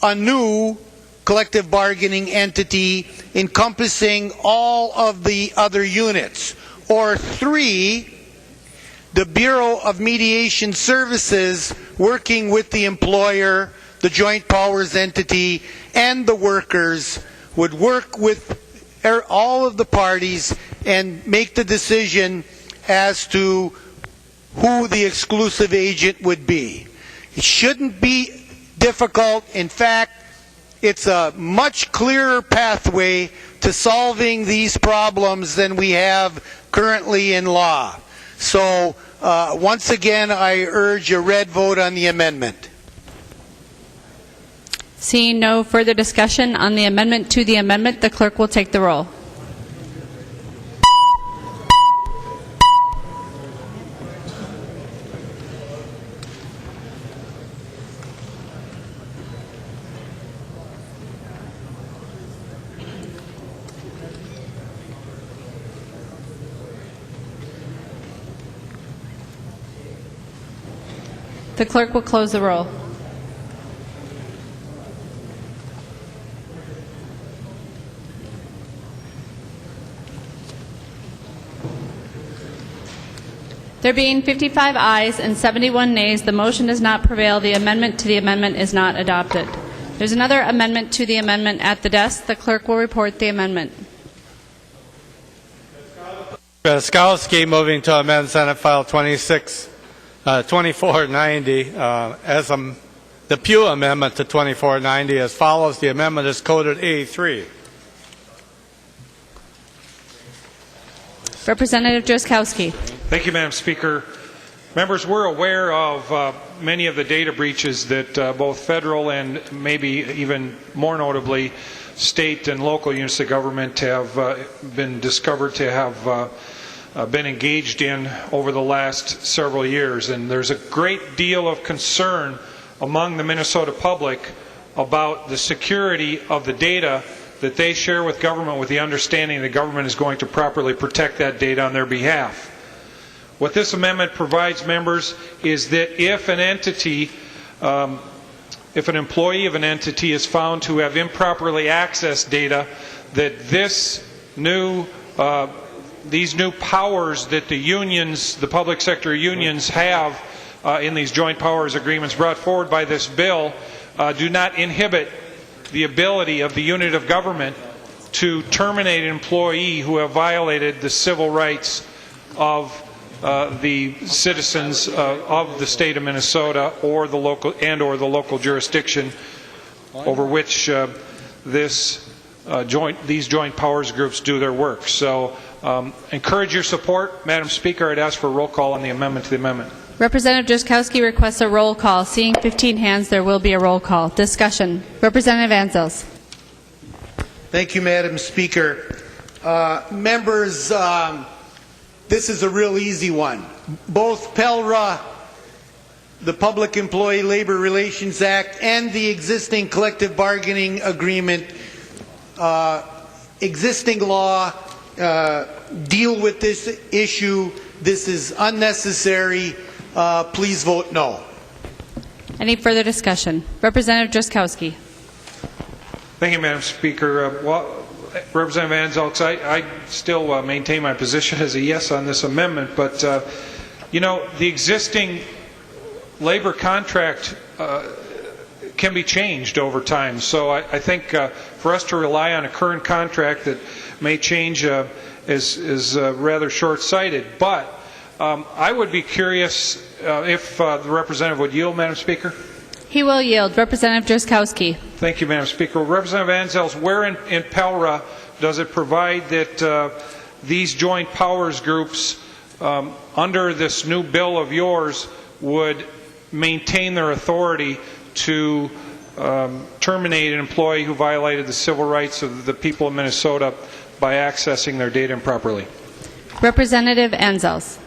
S14: a new collective bargaining entity encompassing all of the other units. Or 3, the Bureau of Mediation Services, working with the employer, the joint powers entity, and the workers, would work with all of the parties and make the decision as to who the exclusive agent would be. It shouldn't be difficult. In fact, it's a much clearer pathway to solving these problems than we have currently in law. So, once again, I urge a red vote on the amendment.
S1: Seeing no further discussion on the amendment to the amendment, the clerk will take the roll. The clerk will close the roll. There being 55 ayes and 71 nays, the motion does not prevail. The amendment to the amendment is not adopted. There's another amendment to the amendment at the desk. The clerk will report the amendment.
S2: Drazkowski moving to amend Senate File 2490 as the Pugh Amendment to 2490 as follows. The amendment is coded A3.
S1: Representative Drazkowski.
S16: Thank you, Madam Speaker. Members, we're aware of many of the data breaches that both federal and maybe even more notably state and local units of government have been discovered to have been engaged in over the last several years. And there's a great deal of concern among the Minnesota public about the security of the data that they share with government, with the understanding that government is going to properly protect that data on their behalf. What this amendment provides, members, is that if an entity, if an employee of an entity is found to have improperly accessed data, that these new powers that the unions, the public sector unions have in these joint powers agreements brought forward by this bill do not inhibit the ability of the unit of government to terminate an employee who have violated the civil rights of the citizens of the state of Minnesota or the local jurisdiction over which these joint powers groups do their work. So encourage your support. Madam Speaker, I'd ask for a roll call on the amendment to the amendment.
S1: Representative Drazkowski requests a roll call. Seeing 15 hands, there will be a roll call. Discussion. Representative Anzelc.
S14: Thank you, Madam Speaker. Members, this is a real easy one. Both PELRA, the Public Employee Labor Relations Act, and the existing collective bargaining agreement, existing law, deal with this issue. This is unnecessary. Please vote no.
S1: Any further discussion? Representative Drazkowski.
S16: Thank you, Madam Speaker. Representative Anzelc, I still maintain my position as a yes on this amendment, but you know, the existing labor contract can be changed over time. So I think for us to rely on a current contract that may change is rather short-sighted. But I would be curious if the representative would yield, Madam Speaker.
S1: He will yield. Representative Drazkowski.
S16: Thank you, Madam Speaker. Representative Anzelc, where in PELRA does it provide that these joint powers groups under this new bill of yours would maintain their authority to terminate an employee who violated the civil rights of the people of Minnesota by accessing their data improperly?
S1: Representative Anzelc.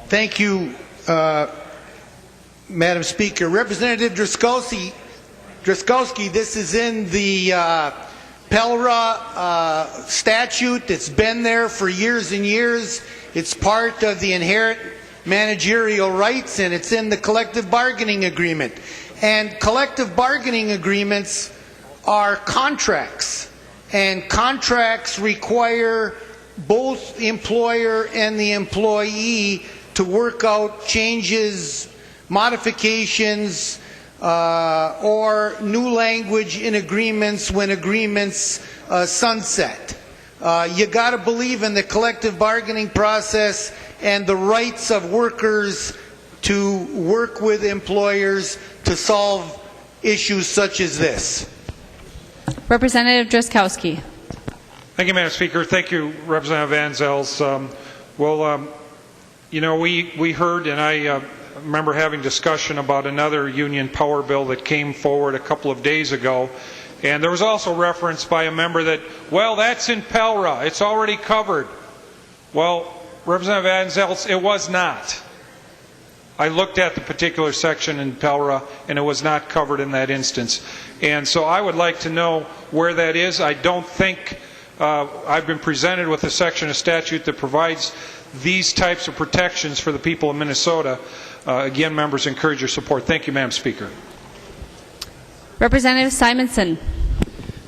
S14: Thank you, Madam Speaker. Representative Drazkowski, this is in the PELRA statute. It's been there for years and years. It's part of the inherent managerial rights, and it's in the collective bargaining agreement. And collective bargaining agreements are contracts, and contracts require both the employer and the employee to work out changes, modifications, or new language in agreements when agreements sunset. You got to believe in the collective bargaining process and the rights of workers to work with employers to solve issues such as this.
S1: Representative Drazkowski.
S16: Thank you, Madam Speaker. Thank you, Representative Anzelc. You know, we heard, and I remember having discussion about another union power bill that came forward a couple of days ago, and there was also reference by a member that, well, that's in PELRA, it's already covered. Well, Representative Anzelc, it was not. I looked at the particular section in PELRA, and it was not covered in that instance. And so I would like to know where that is. I don't think I've been presented with a section of statute that provides these types of protections for the people of Minnesota. Again, members, encourage your support. Thank you, Madam Speaker.
S1: Representative Simonson.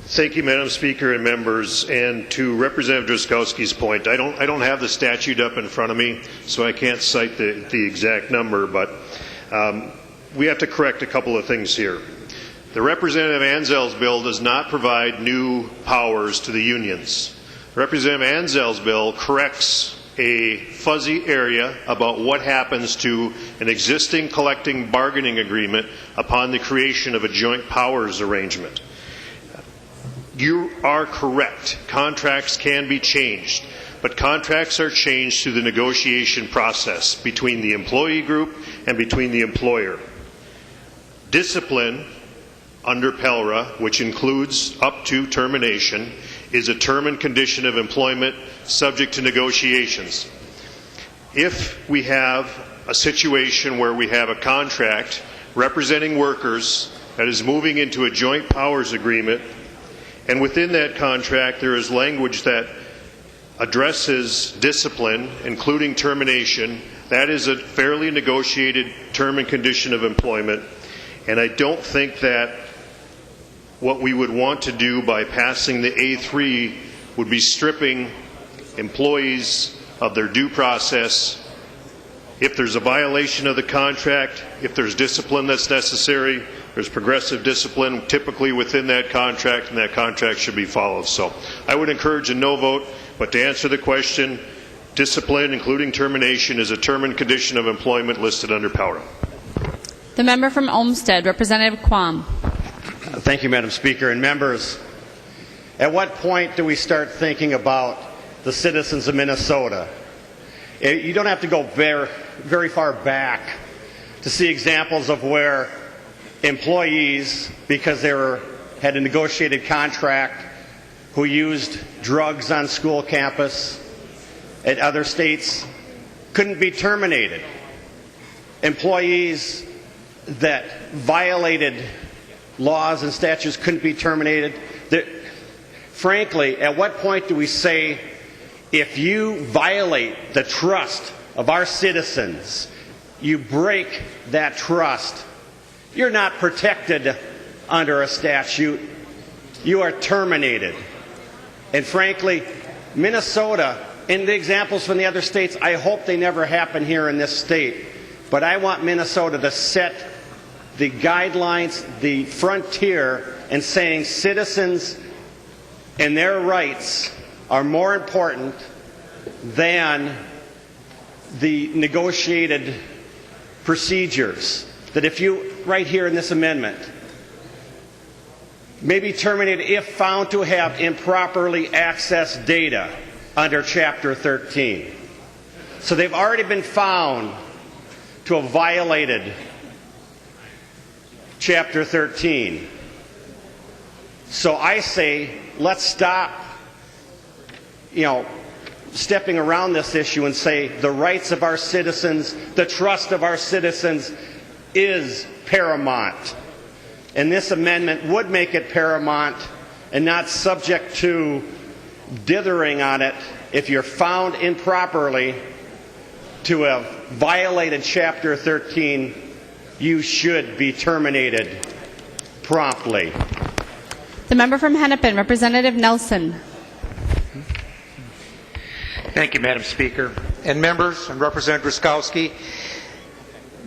S17: Thank you, Madam Speaker and members. And to Representative Drazkowski's point, I don't have the statute up in front of me, so I can't cite the exact number, but we have to correct a couple of things here. The Representative Anzelc's bill does not provide new powers to the unions. Representative Anzelc's bill corrects a fuzzy area about what happens to an existing collective bargaining agreement upon the creation of a joint powers arrangement. You are correct. Contracts can be changed, but contracts are changed through the negotiation process between the employee group and between the employer. Discipline under PELRA, which includes up to termination, is a term and condition of employment subject to negotiations. If we have a situation where we have a contract representing workers that is moving into a joint powers agreement, and within that contract there is language that addresses discipline, including termination, that is a fairly negotiated term and condition of employment. And I don't think that what we would want to do by passing the A3 would be stripping employees of their due process. If there's a violation of the contract, if there's discipline that's necessary, there's progressive discipline typically within that contract, and that contract should be followed. So I would encourage a no vote, but to answer the question, discipline, including termination, is a term and condition of employment listed under PELRA.
S1: The member from Olmsted, Representative Quam.
S20: Thank you, Madam Speaker. And members, at what point do we start thinking about the citizens of Minnesota? You don't have to go very far back to see examples of where employees, because they had a negotiated contract, who used drugs on school campus at other states couldn't be terminated. Employees that violated laws and statutes couldn't be terminated. Frankly, at what point do we say, if you violate the trust of our citizens, you break that trust, you're not protected under a statute, you are terminated. And frankly, Minnesota, and the examples from the other states, I hope they never happen here in this state, but I want Minnesota to set the guidelines, the frontier, in saying citizens and their rights are more important than the negotiated procedures. That if you, right here in this amendment, may be terminated if found to have improperly accessed data under Chapter 13. So they've already been found to have violated Chapter 13. So I say, let's stop, stepping around this issue and say the rights of our citizens, the trust of our citizens is paramount. And this amendment would make it paramount and not subject to dithering on it if you're found improperly to have violated Chapter 13. You should be terminated promptly.
S1: The member from Hennepin, Representative Nelson.
S21: Thank you, Madam Speaker. And members, and Representative Drazkowski,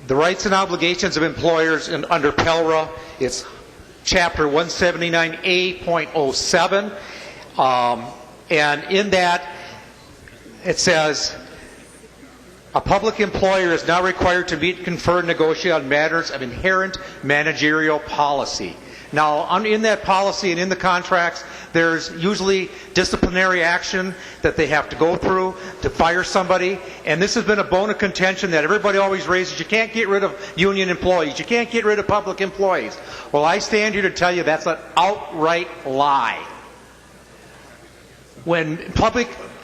S21: the rights and obligations of employers under PELRA, it's Chapter 179A.07, and in that it says, a public employer is now required to meet, confer, and negotiate on matters of inherent managerial policy. Now, in that policy and in the contracts, there's usually disciplinary action that they have to go through to fire somebody, and this has been a bone of contention that everybody always raises. You can't get rid of union employees. You can't get rid of public employees. Well, I stand here to tell you that's an outright lie. When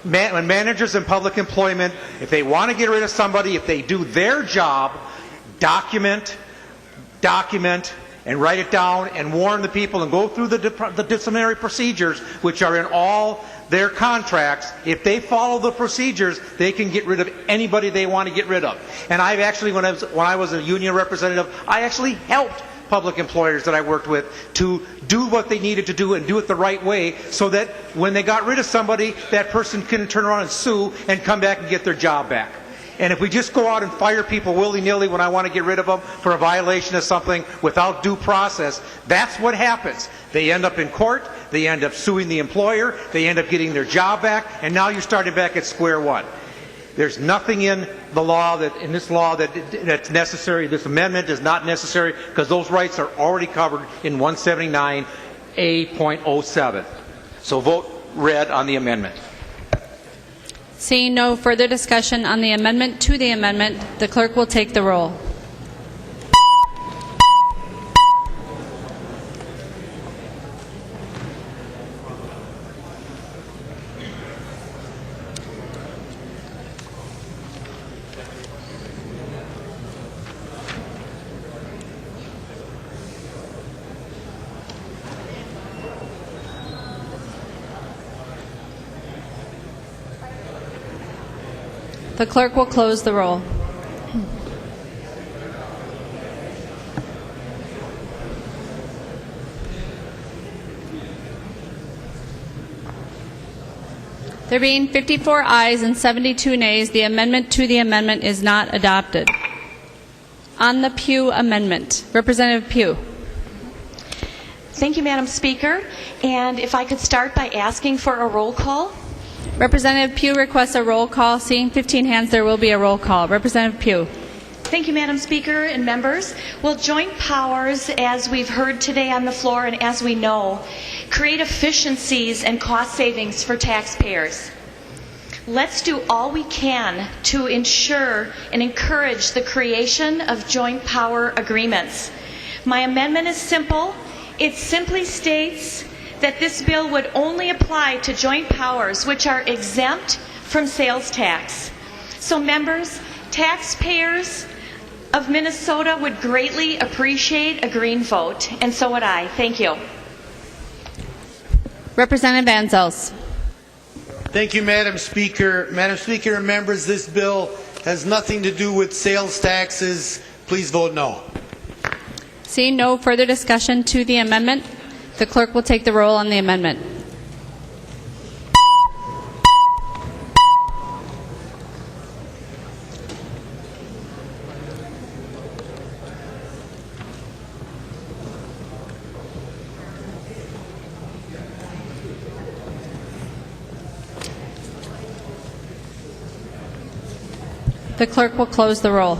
S21: managers in public employment, if they want to get rid of somebody, if they do their job, document, and write it down and warn the people and go through the disciplinary procedures, which are in all their contracts. If they follow the procedures, they can get rid of anybody they want to get rid of. And I've actually, when I was a union representative, I actually helped public employers that I worked with to do what they needed to do and do it the right way, so that when they got rid of somebody, that person can turn around and sue and come back and get their job back. And if we just go out and fire people willy-nilly when I want to get rid of them for a violation of something without due process, that's what happens. They end up in court, they end up suing the employer, they end up getting their job back, and now you're starting back at square one. There's nothing in the law that's necessary. This amendment is not necessary because those rights are already covered in 179A.07. So vote red on the amendment.
S1: Seeing no further discussion on the amendment to the amendment, the clerk will take the roll. The clerk will close the roll. There being 54 ayes and 72 nays, the amendment to the amendment is not adopted. On the Pugh amendment, Representative Pugh.
S15: Thank you, Madam Speaker. And if I could start by asking for a roll call.
S1: Representative Pugh requests a roll call. Seeing 15 hands, there will be a roll call. Representative Pugh.
S15: Thank you, Madam Speaker and members. Well, joint powers, as we've heard today on the floor and as we know, create efficiencies and cost savings for taxpayers. Let's do all we can to ensure and encourage the creation of joint power agreements. My amendment is simple. It simply states that this bill would only apply to joint powers which are exempt from sales tax. So members, taxpayers of Minnesota would greatly appreciate a green vote, and so would I. Thank you.
S1: Representative Anzelc.
S14: Thank you, Madam Speaker. Madam Speaker and members, this bill has nothing to do with sales taxes. Please vote no.
S1: Seeing no further discussion to the amendment, the clerk will take the roll on the amendment. The clerk will close the roll.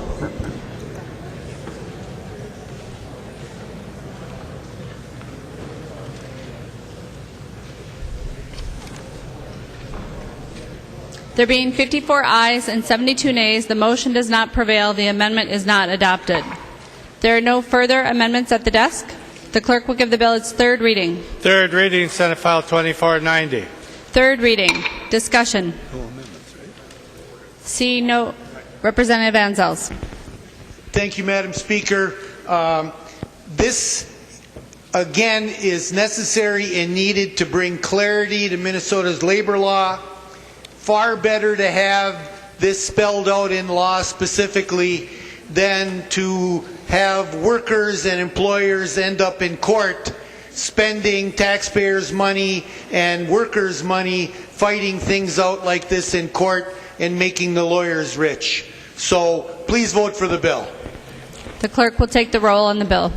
S1: There being 54 ayes and 72 nays, the motion does not prevail. The amendment is not adopted. There are no further amendments at the desk. The clerk will give the bill its third reading.
S2: Third reading, Senate File 2490.
S1: Third reading. Discussion. See no. Representative Anzelc.
S14: Thank you, Madam Speaker. This, again, is necessary and needed to bring clarity to Minnesota's labor law. Far better to have this spelled out in law specifically than to have workers and employers end up in court spending taxpayers' money and workers' money fighting things out like this in court and making the lawyers rich. So please vote for the bill.
S1: The clerk will take the roll on the bill.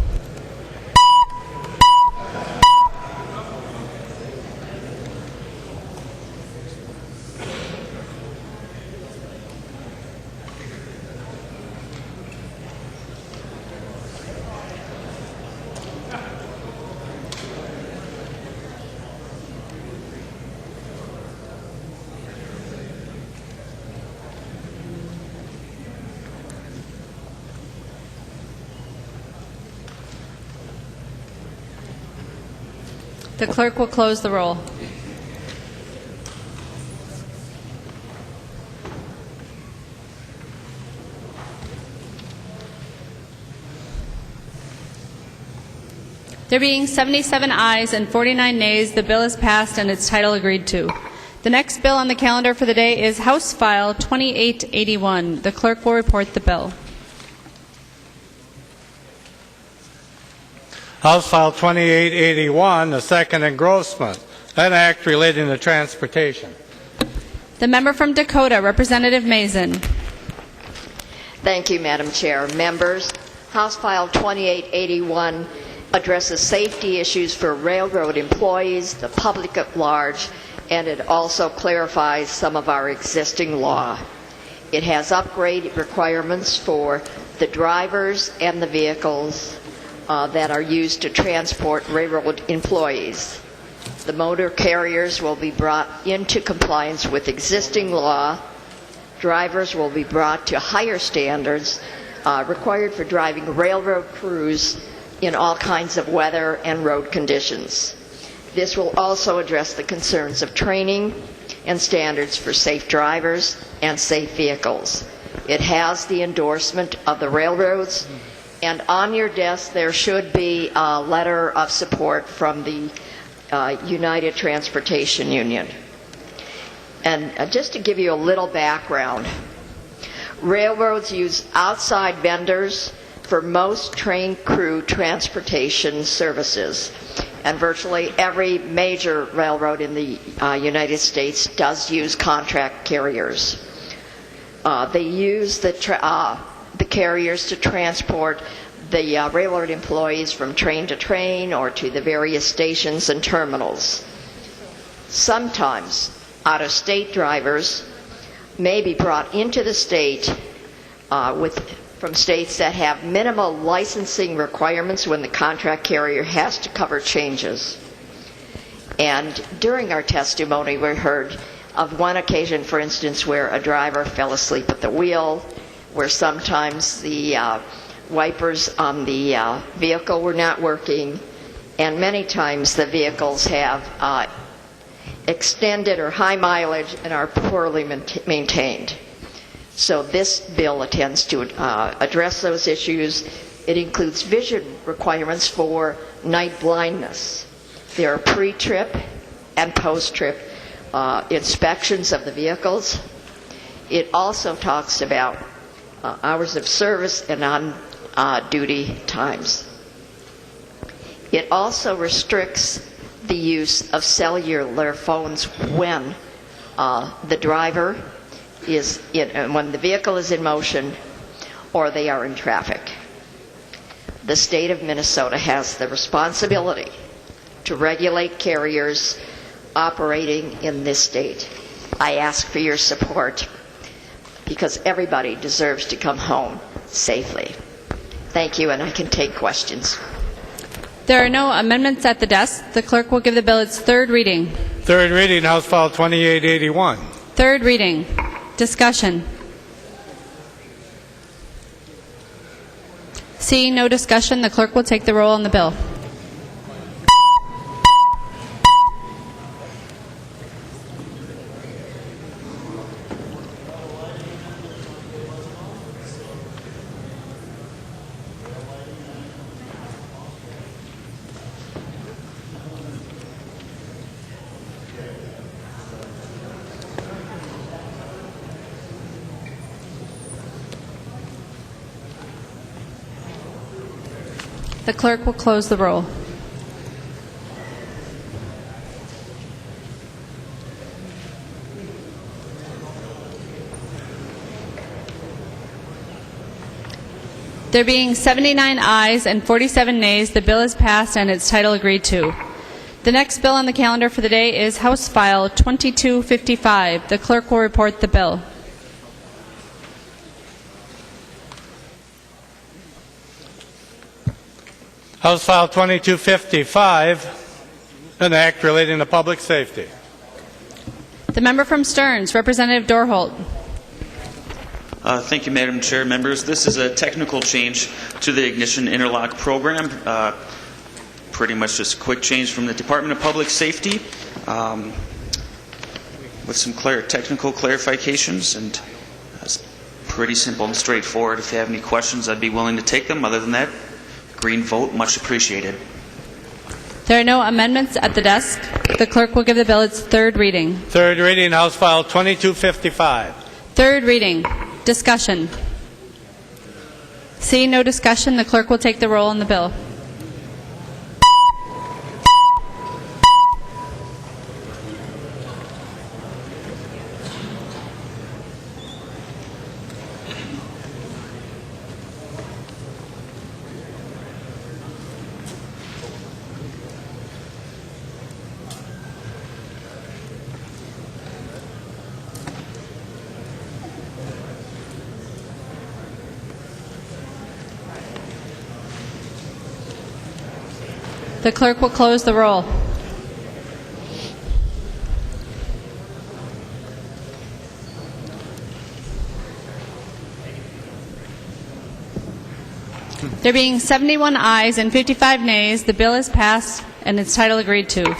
S1: The clerk will close the roll. There being 77 ayes and 49 nays, the bill is passed and its title agreed to. The next bill on the calendar for the day is House File 2881. The clerk will report the bill.
S2: House File 2881, the second engrossment, an act relating to transportation.
S1: The member from Dakota, Representative Masin.
S3: Thank you, Madam Chair. Members, House File 2881 addresses safety issues for railroad employees, the public at large, and it also clarifies some of our existing law. It has upgrade requirements for the drivers and the vehicles that are used to transport railroad employees. The motor carriers will be brought into compliance with existing law. Drivers will be brought to higher standards required for driving railroad crews in all kinds of weather and road conditions. This will also address the concerns of training and standards for safe drivers and safe vehicles. It has the endorsement of the railroads, and on your desk there should be a letter of support from the United Transportation Union. And just to give you a little background, railroads use outside vendors for most train crew transportation services. And virtually every major railroad in the United States does use contract carriers. They use the carriers to transport the railroad employees from train to train or to the various stations and terminals. Sometimes out-of-state drivers may be brought into the state from states that have minimal licensing requirements when the contract carrier has to cover changes. And during our testimony we heard of one occasion, for instance, where a driver fell asleep at the wheel, where sometimes the wipers on the vehicle were not working, and many times the vehicles have extended or high mileage and are poorly maintained. So this bill attempts to address those issues. It includes vision requirements for night blindness. There are pre-trip and post-trip inspections of the vehicles. It also talks about hours of service and on-duty times. It also restricts the use of cellular phones when the driver is when the vehicle is in motion or they are in traffic. The state of Minnesota has the responsibility to regulate carriers operating in this state. I ask for your support because everybody deserves to come home safely. Thank you, and I can take questions.
S1: There are no amendments at the desk. The clerk will give the bill its third reading.
S2: Third reading, House File 2881.
S1: Third reading. Discussion. Seeing no discussion, the clerk will take the roll on the bill. The clerk will close the roll. There being 79 ayes and 47 nays, the bill is passed and its title agreed to. The next bill on the calendar for the day is House File 2255. The clerk will report the bill.
S2: House File 2255, an act relating to public safety.
S1: The member from Stearns, Representative Dorholt.
S4: Thank you, Madam Chair. Members, this is a technical change to the ignition interlock program. Pretty much just a quick change from the Department of Public Safety with some technical clarifications, and it's pretty simple and straightforward. If you have any questions, I'd be willing to take them. Other than that, green vote, much appreciated.
S1: There are no amendments at the desk. The clerk will give the bill its third reading.
S2: Third reading, House File 2255.
S1: Third reading. Discussion. Seeing no discussion, the clerk will take the roll on the bill. The clerk will close the roll. There being 71 ayes and 55 nays, the bill is passed and its title agreed to.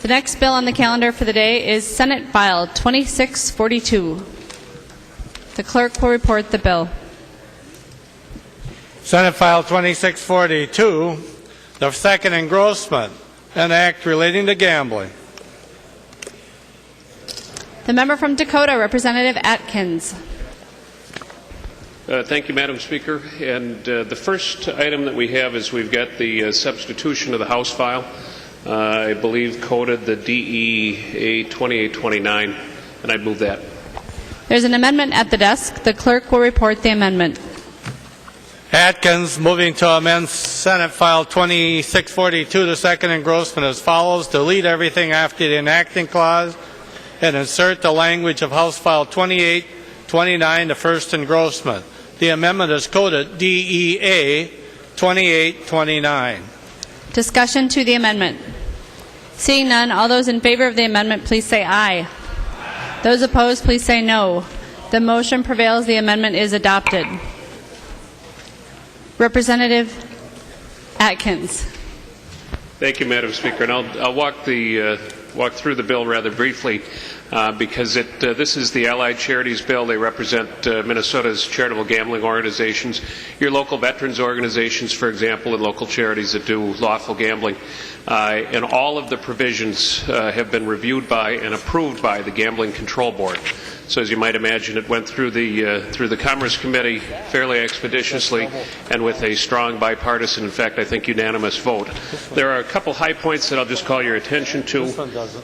S1: The next bill on the calendar for the day is Senate File 2642. The clerk will report the bill.
S2: Senate File 2642, the second engrossment, an act relating to gambling.
S1: The member from Dakota, Representative Atkins.
S7: Thank you, Madam Speaker. And the first item that we have is we've got the substitution of the House file. I believe coded the DEA 2829, and I move that.
S1: There's an amendment at the desk. The clerk will report the amendment.
S2: Atkins, moving to amend Senate File 2642, the second engrossment as follows. Delete everything after the enacting clause and insert the language of House File 2829, the first engrossment. The amendment is coded DEA 2829.
S1: Discussion to the amendment. Seeing none, all those in favor of the amendment, please say aye. Those opposed, please say no. The motion prevails. The amendment is adopted. Representative Atkins.
S7: Thank you, Madam Speaker. And I'll walk through the bill rather briefly because this is the Allied Charities Bill. They represent Minnesota's charitable gambling organizations, your local veterans organizations, for example, and local charities that do lawful gambling. And all of the provisions have been reviewed by and approved by the Gambling Control Board. So as you might imagine, it went through the Commerce Committee fairly expeditiously and with a strong bipartisan, in fact, I think unanimous vote. There are a couple high points that I'll just call your attention to,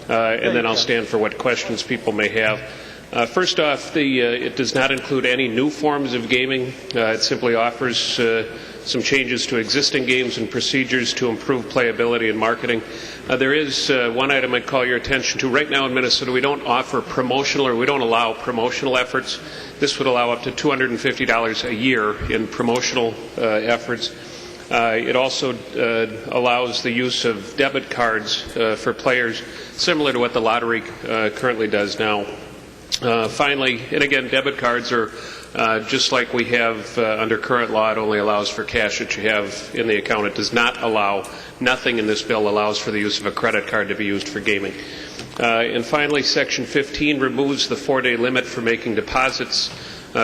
S7: and then I'll stand for what questions people may have. First off, it does not include any new forms of gaming. It simply offers some changes to existing games and procedures to improve playability and marketing. There is one item I'd call your attention to. Right now in Minnesota, we don't offer promotional, or we don't allow promotional efforts. This would allow up to $250 a year in promotional efforts. It also allows the use of debit cards for players, similar to what the lottery currently does now. Finally, and again, debit cards are just like we have under current law. It only allows for cash that you have in the account. It does not allow, nothing in this bill allows for the use of a credit card to be used for gaming. And finally, Section 15 removes the 4-day limit for making deposits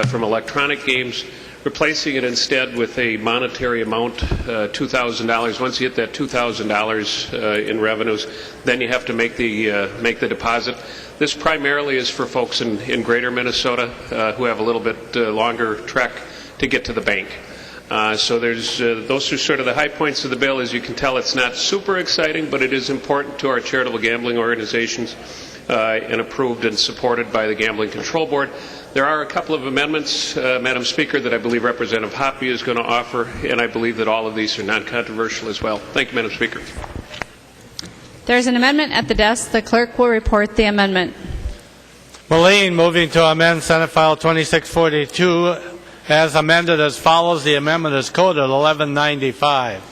S7: from electronic games, replacing it instead with a monetary amount, $2,000. Once you hit that $2,000 in revenues, then you have to make the deposit. This primarily is for folks in greater Minnesota who have a little bit longer trek to get to the bank. So those are sort of the high points of the bill. As you can tell, it's not super exciting, but it is important to our charitable gambling organizations and approved and supported by the Gambling Control Board. There are a couple of amendments, Madam Speaker, that I believe Representative Hoppe is going to offer, and I believe that all of these are non-controversial as well. Thank you, Madam Speaker.
S1: There is an amendment at the desk. The clerk will report the amendment.
S2: Masin moving to amend Senate File 2642 as amended as follows. The amendment is coded 1195.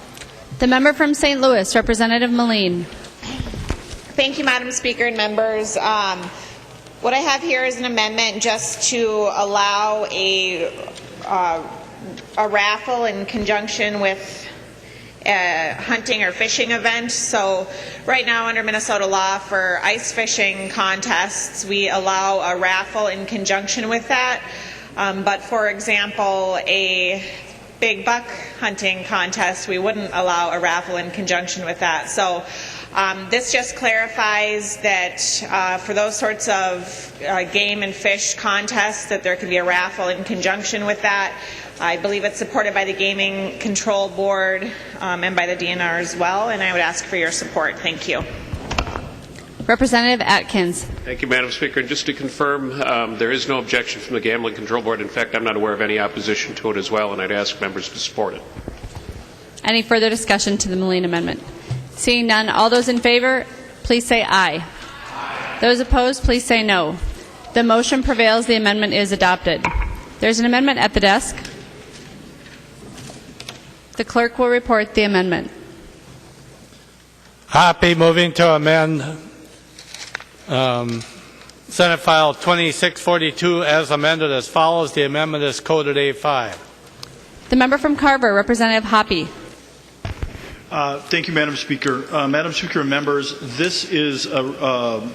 S1: The member from St. Louis, Representative Masin.
S6: Thank you, Madam Speaker and members. What I have here is an amendment just to allow a raffle in conjunction with a hunting or fishing event. So right now under Minnesota law for ice fishing contests, we allow a raffle in conjunction with that. But for example, a big buck hunting contest, we wouldn't allow a raffle in conjunction with that. So this just clarifies that for those sorts of game and fish contests that there can be a raffle in conjunction with that. I believe it's supported by the Gaming Control Board and by the DNR as well, and I would ask for your support. Thank you.
S1: Representative Atkins.
S7: Thank you, Madam Speaker. And just to confirm, there is no objection from the Gambling Control Board. In fact, I'm not aware of any opposition to it as well, and I'd ask members to support it.
S1: Any further discussion to the Masin amendment? Seeing none, all those in favor, please say aye. Aye. Those opposed, please say no. The motion prevails. The amendment is adopted. There's an amendment at the desk. The clerk will report the amendment.
S2: Hoppe moving to amend Senate File 2642 as amended as follows. The amendment is coded A5.
S1: The member from Carver, Representative Hoppe.
S12: Thank you, Madam Speaker. Madam Speaker and members, this is an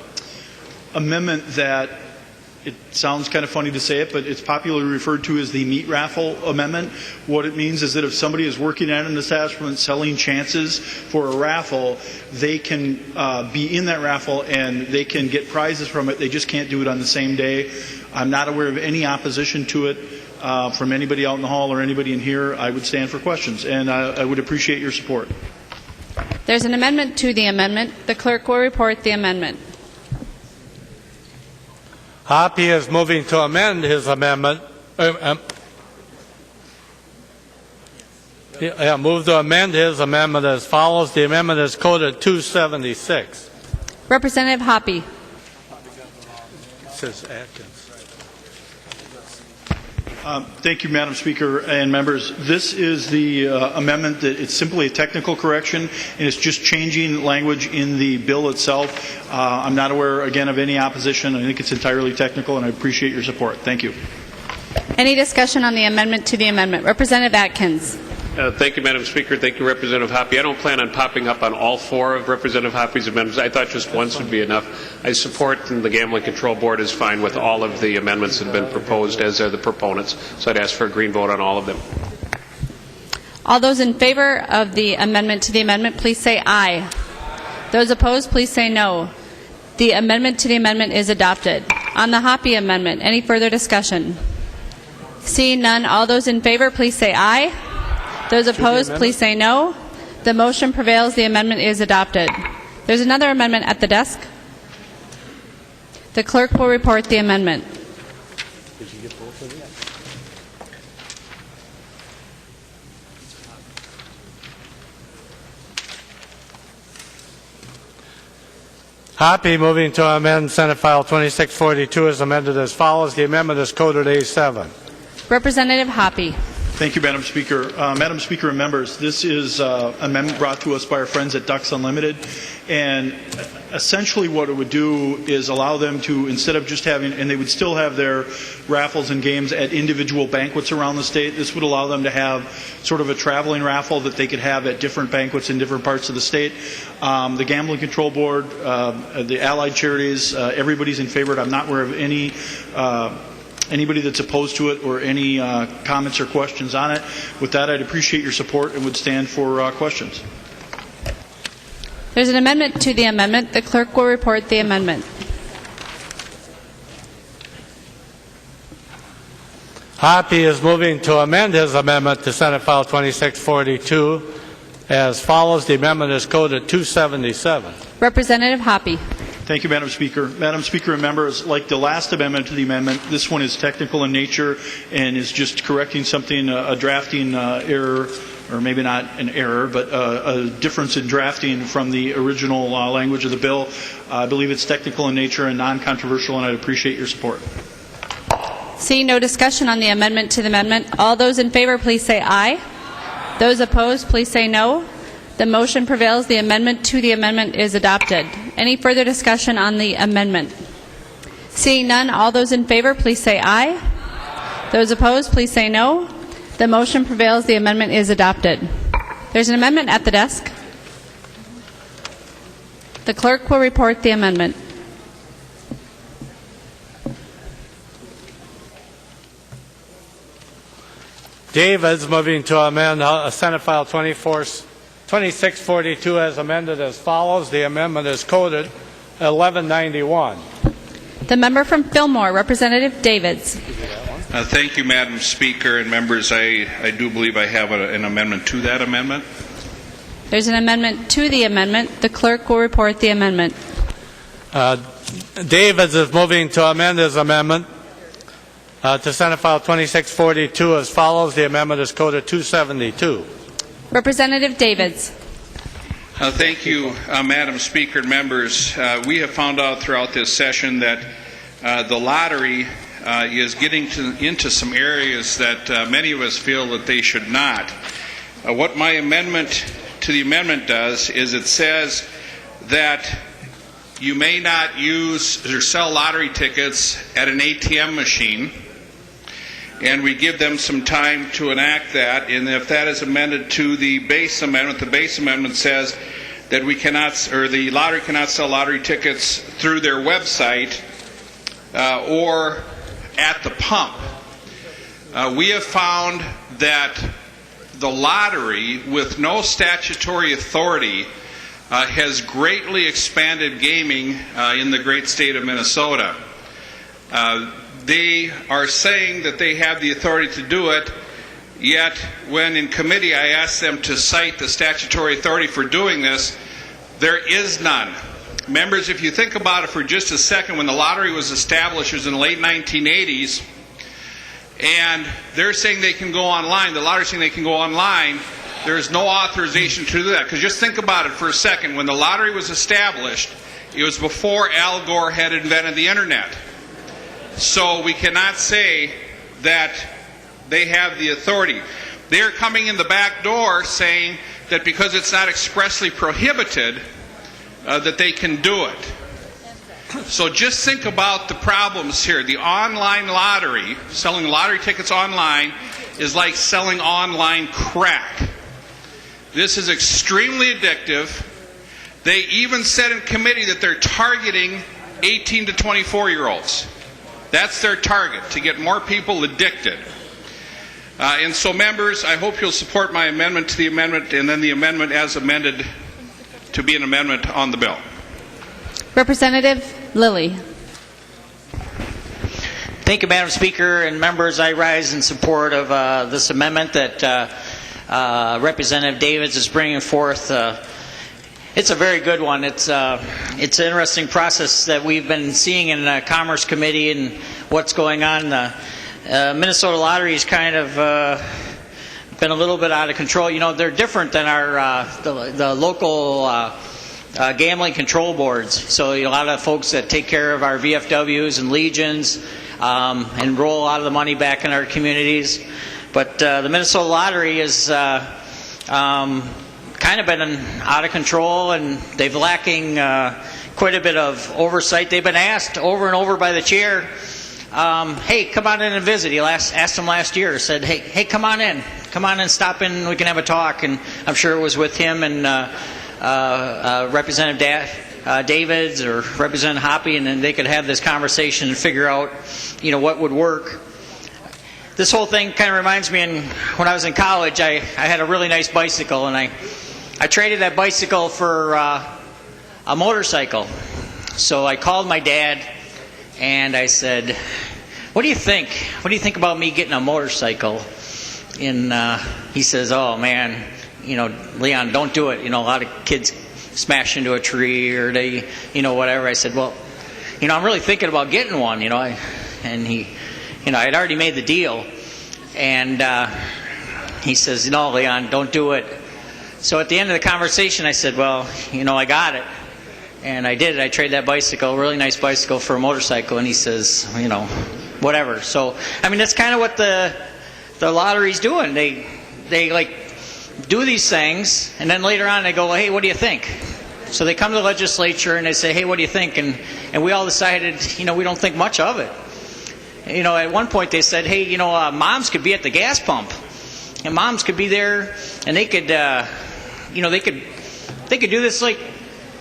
S12: amendment that, it sounds kind of funny to say it, but it's popularly referred to as the meat raffle amendment. What it means is that if somebody is working at an establishment selling chances for a raffle, they can be in that raffle and they can get prizes from it. They just can't do it on the same day. I'm not aware of any opposition to it from anybody out in the hall or anybody in here. I would stand for questions, and I would appreciate your support.
S1: There's an amendment to the amendment. The clerk will report the amendment.
S2: Hoppe is moving to amend his amendment. Move to amend his amendment as follows. The amendment is coded 276.
S1: Representative Hoppe.
S2: It says Atkins.
S12: Thank you, Madam Speaker and members. This is the amendment that it's simply a technical correction, and it's just changing language in the bill itself. I'm not aware, again, of any opposition. I think it's entirely technical, and I appreciate your support. Thank you.
S1: Any discussion on the amendment to the amendment? Representative Atkins.
S7: Thank you, Madam Speaker. Thank you, Representative Hoppe. I don't plan on popping up on all four of Representative Hoppe's amendments. I thought just once would be enough. I support, and the Gambling Control Board is fine with all of the amendments that have been proposed, as are the proponents. So I'd ask for a green vote on all of them.
S1: All those in favor of the amendment to the amendment, please say aye. Those opposed, please say no. The amendment to the amendment is adopted. On the Hoppe amendment, any further discussion? Seeing none, all those in favor, please say aye. Those opposed, please say no. The motion prevails. The amendment is adopted. There's another amendment at the desk. The clerk will report the amendment.
S2: Hoppe moving to amend Senate File 2642 is amended as follows. The amendment is coded A7.
S1: Representative Hoppe.
S12: Thank you, Madam Speaker. Madam Speaker and members, this is an amendment brought to us by our friends at Ducks Unlimited, and essentially what it would do is allow them to, instead of just having, and they would still have their raffles and games at individual banquets around the state, this would allow them to have sort of a traveling raffle that they could have at different banquets in different parts of the state. The Gambling Control Board, the allied charities, everybody's in favor. I'm not aware of anybody that's opposed to it or any comments or questions on it. With that, I'd appreciate your support and would stand for questions.
S1: There's an amendment to the amendment. The clerk will report the amendment.
S2: Hoppe is moving to amend his amendment to Senate File 2642 as follows. The amendment is coded 277.
S1: Representative Hoppe.
S12: Thank you, Madam Speaker. Madam Speaker and members, like the last amendment to the amendment, this one is technical in nature and is just correcting something, a drafting error, or maybe not an error, but a difference in drafting from the original language of the bill. I believe it's technical in nature and non-controversial, and I'd appreciate your support.
S1: Seeing no discussion on the amendment to the amendment, all those in favor, please say aye. Those opposed, please say no. The motion prevails. The amendment to the amendment is adopted. Any further discussion on the amendment? Seeing none, all those in favor, please say aye. Those opposed, please say no. The motion prevails. The amendment is adopted. There's an amendment at the desk. The clerk will report the amendment.
S2: David's moving to amend Senate File 2642 as amended as follows. The amendment is coded 1191.
S1: The member from Fillmore, Representative Davids.
S9: Thank you, Madam Speaker and members. I do believe I have an amendment to that amendment.
S1: There's an amendment to the amendment. The clerk will report the amendment.
S2: Davids is moving to amend his amendment to Senate File 2642 as follows. The amendment is coded 272.
S1: Representative Davids.
S9: Thank you, Madam Speaker and members. We have found out throughout this session that the lottery is getting into some areas that many of us feel that they should not. What my amendment to the amendment does is it says that you may not use or sell lottery tickets at an ATM machine, and we give them some time to enact that. And if that is amended to the base amendment says that we cannot, or the lottery cannot sell lottery tickets through their website or at the pump. We have found that the lottery, with no statutory authority, has greatly expanded gaming in the great state of Minnesota. They are saying that they have the authority to do it, yet when in committee I asked them to cite the statutory authority for doing this, there is none. Members, if you think about it for just a second, when the lottery was established, it was in the late 1980s, and they're saying they can go online, the lottery's saying they can go online, there is no authorization to do that. Because just think about it for a second. When the lottery was established, it was before Al Gore had invented the internet. So we cannot say that They have the authority. They're coming in the back door saying that because it's not expressly prohibited, that they can do it. So just think about the problems here. The online lottery, selling lottery tickets online, is like selling online crack. This is extremely addictive. They even said in committee that they're targeting 18 to 24-year-olds. That's their target, to get more people addicted. And so, members, I hope you'll support my amendment to the amendment, and then the amendment as amended to be an amendment on the bill.
S1: Representative Lillie.
S11: Thank you, Madam Speaker and members. I rise in support of this amendment that Representative Davids is bringing forth. It's a very good one. It's an interesting process that we've been seeing in the Commerce Committee and what's going on. Minnesota Lottery has kind of been a little bit out of control. You know, they're different than our the local gambling control boards. So a lot of folks that take care of our VFWs and legions and roll a lot of the money back in our communities. But the Minnesota Lottery is kind of been out of control, and they've lacking quite a bit of oversight. They've been asked over and over by the chair, hey, come on in and visit. He asked them last year, said, hey, come on in, stop in, we can have a talk. And I'm sure it was with him and Representative Davids or Representative Hoppe, and then they could have this conversation and figure out, you know, what would work. This whole thing kind of reminds me when I was in college, I had a really nice bicycle, and I traded that bicycle for a motorcycle. So I called my dad and I said, what do you think? What do you think about me getting a motorcycle? And he says, oh man, you know, Leon, don't do it. You know, a lot of kids smash into a tree or they, you know, whatever. I said, well, you know, I'm really thinking about getting one, you know. And he, you know, I'd already made the deal. And he says, no, Leon, don't do it. So at the end of the conversation, I said, well, you know, I got it. And I did it. I traded that bicycle, a really nice bicycle, for a motorcycle. And he says, you know, whatever. So, I mean, that's kind of what the lottery's doing. They like do these things, and then later on they go, well, hey, what do you think? So they come to the legislature and they say, hey, what do you think? And we all decided, you know, we don't think much of it. You know, at one point they said, hey, you know, moms could be at the gas pump, and moms could be there, and they could, you know, they could do this, like,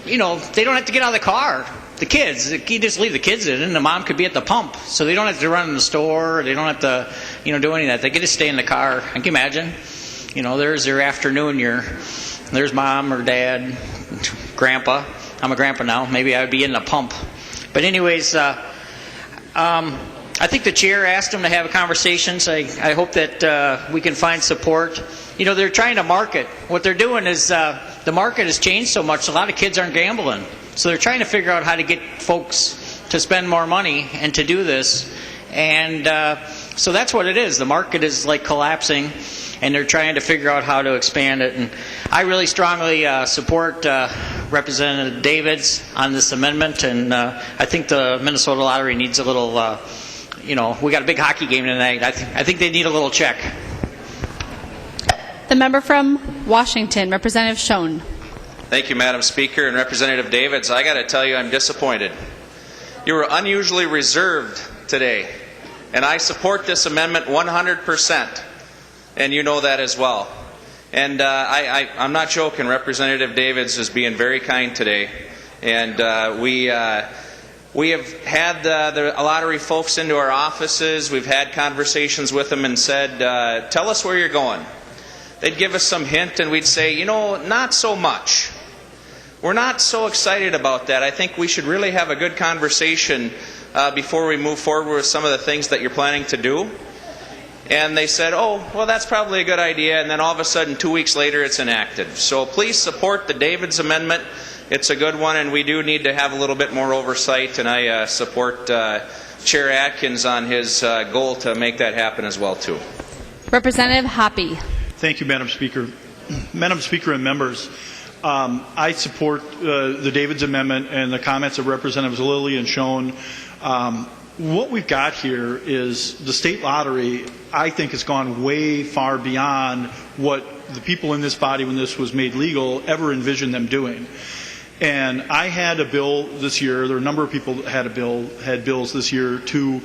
S11: you know, they don't have to get out of the car. The kids, you just leave the kids in, and the mom could be at the pump, so they don't have to run in the store. They don't have to, you know, do any of that. They can just stay in the car. Can you imagine? You know, there's their afternoon. There's mom or dad, grandpa. I'm a grandpa now. Maybe I would be in the pump. But anyways, I think the chair asked them to have a conversation, so I hope that we can find support. You know, they're trying to market. What they're doing is the market has changed so much, a lot of kids aren't gambling. So they're trying to figure out how to get folks to spend more money and to do this. And so that's what it is. The market is like collapsing, and they're trying to figure out how to expand it. And I really strongly support Representative Davids on this amendment, and I think the Minnesota Lottery needs a little, you know, we got a big hockey game tonight. I think they need a little check.
S1: The member from Washington, Representative Schoen.
S22: Thank you, Madam Speaker. And Representative Davids, I got to tell you, I'm disappointed. You were unusually reserved today, and I support this amendment 100%, and you know that as well. And I'm not joking. Representative Davids is being very kind today, and we have had the lottery folks into our offices. We've had conversations with them and said, tell us where you're going. They'd give us some hint, and we'd say, you know, not so much. We're not so excited about that. I think we should really have a good conversation before we move forward with some of the things that you're planning to do. And they said, oh, well, that's probably a good idea. And then all of a sudden, 2 weeks later, it's enacted. So please support the Davids amendment. It's a good one, and we do need to have a little bit more oversight. And I support Chair Atkins on his goal to make that happen as well, too.
S1: Representative Hoppe.
S12: Thank you, Madam Speaker. Madam Speaker and members, I support the Davids amendment and the comments of Representatives Lillie and Schoen.
S10: what we've got here is the state lottery, I think, has gone way far beyond what the people in this body, when this was made legal, ever envisioned them doing. And I had a bill this year, there are a number of people that had bills this year to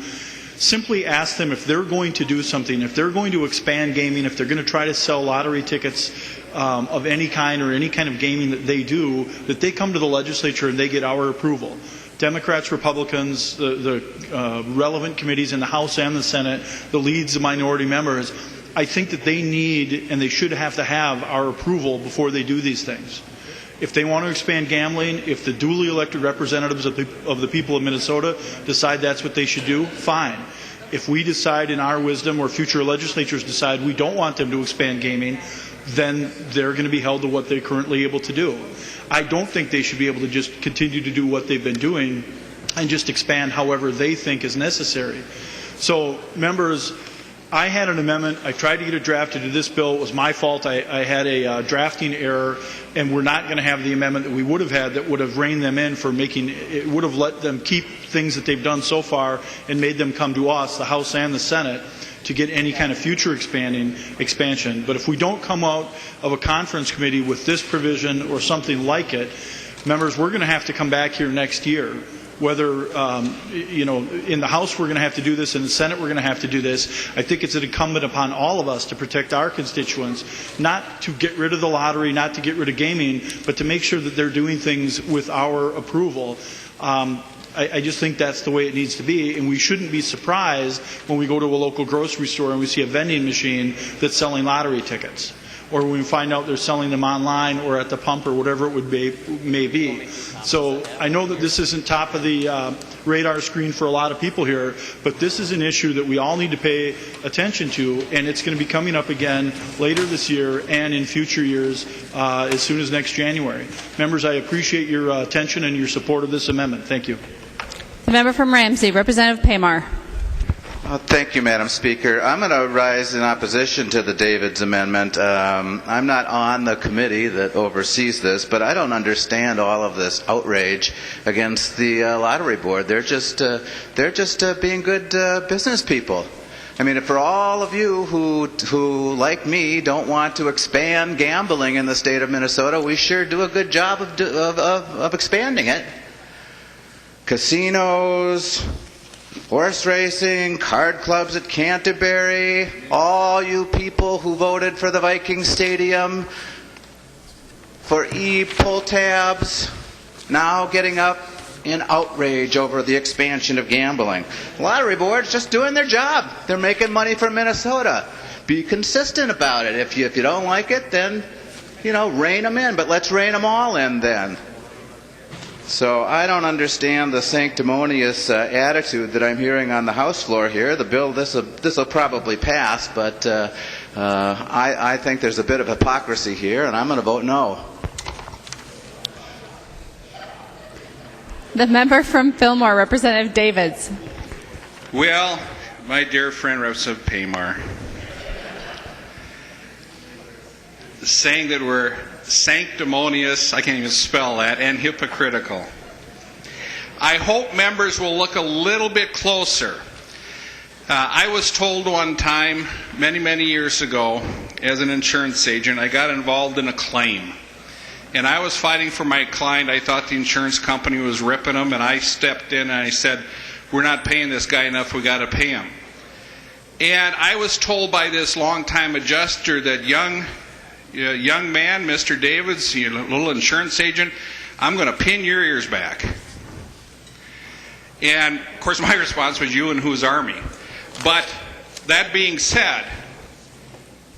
S10: simply ask them if they're going to do something, if they're going to expand gaming, if they're going to try to sell lottery tickets of any kind or any kind of gaming that they do, that they come to the legislature and they get our approval. Democrats, Republicans, the relevant committees in the House and the Senate, the leads, the minority members, I think that they need and they should have to have our approval before they do these things. If they want to expand gambling, if the duly elected representatives of the people of Minnesota decide that's what they should do, fine. If we decide in our wisdom or future legislatures decide we don't want them to expand gaming, then they're going to be held to what they're currently able to do. I don't think they should be able to just continue to do what they've been doing and just expand however they think is necessary. So, members, I had an amendment. I tried to get it drafted to this bill. It was my fault. I had a drafting error, and we're not going to have the amendment that we would have had that would have reined them in for making it, would have let them keep things that they've done so far and made them come to us, the House and the Senate, to get any kind of future expansion. But if we don't come out of a conference committee with this provision or something like it, members, we're going to have to come back here next year. Whether, in the House we're going to have to do this, in the Senate we're going to have to do this. I think it's incumbent upon all of us to protect our constituents, not to get rid of the lottery, not to get rid of gaming, but to make sure that they're doing things with our approval. I just think that's the way it needs to be, and we shouldn't be surprised when we go to a local grocery store and we see a vending machine that's selling lottery tickets, or when we find out they're selling them online or at the pump or whatever it may be. So I know that this isn't top of the radar screen for a lot of people here, but this is an issue that we all need to pay attention to, and it's going to be coming up again later this year and in future years as soon as next January. Members, I appreciate your attention and your support of this amendment. Thank you.
S1: The member from Ramsey, Representative Paymar.
S13: Thank you, Madam Speaker. I'm going to rise in opposition to the Davids amendment. I'm not on the committee that oversees this, but I don't understand all of this outrage against the lottery board. They're just being good business people. I mean, for all of you who, like me, don't want to expand gambling in the state of Minnesota, we sure do a good job of expanding it. Casinos, horse racing, card clubs at Canterbury, all you people who voted for the Viking Stadium, for e-pull tabs, now getting up in outrage over the expansion of gambling. The lottery board's just doing their job. They're making money for Minnesota. Be consistent about it. If you don't like it, then, rein them in. But let's rein them all in then. So I don't understand the sanctimonious attitude that I'm hearing on the House floor here. The bill, this will probably pass, but I think there's a bit of hypocrisy here, and I'm going to vote no.
S1: The member from Fillmore, Representative Davids.
S9: Well, my dear friend, Representative Paymar, saying that we're sanctimonious, I can't even spell that, and hypocritical. I hope members will look a little bit closer. I was told one time, many years ago, as an insurance agent, I got involved in a claim. And I was fighting for my client. I thought the insurance company was ripping them, and I stepped in and I said, we're not paying this guy enough, we got to pay him. And I was told by this longtime adjuster that young man, Mr. Davids, you little insurance agent, I'm going to pin your ears back. And, of course, my response was, you and whose army? But that being said,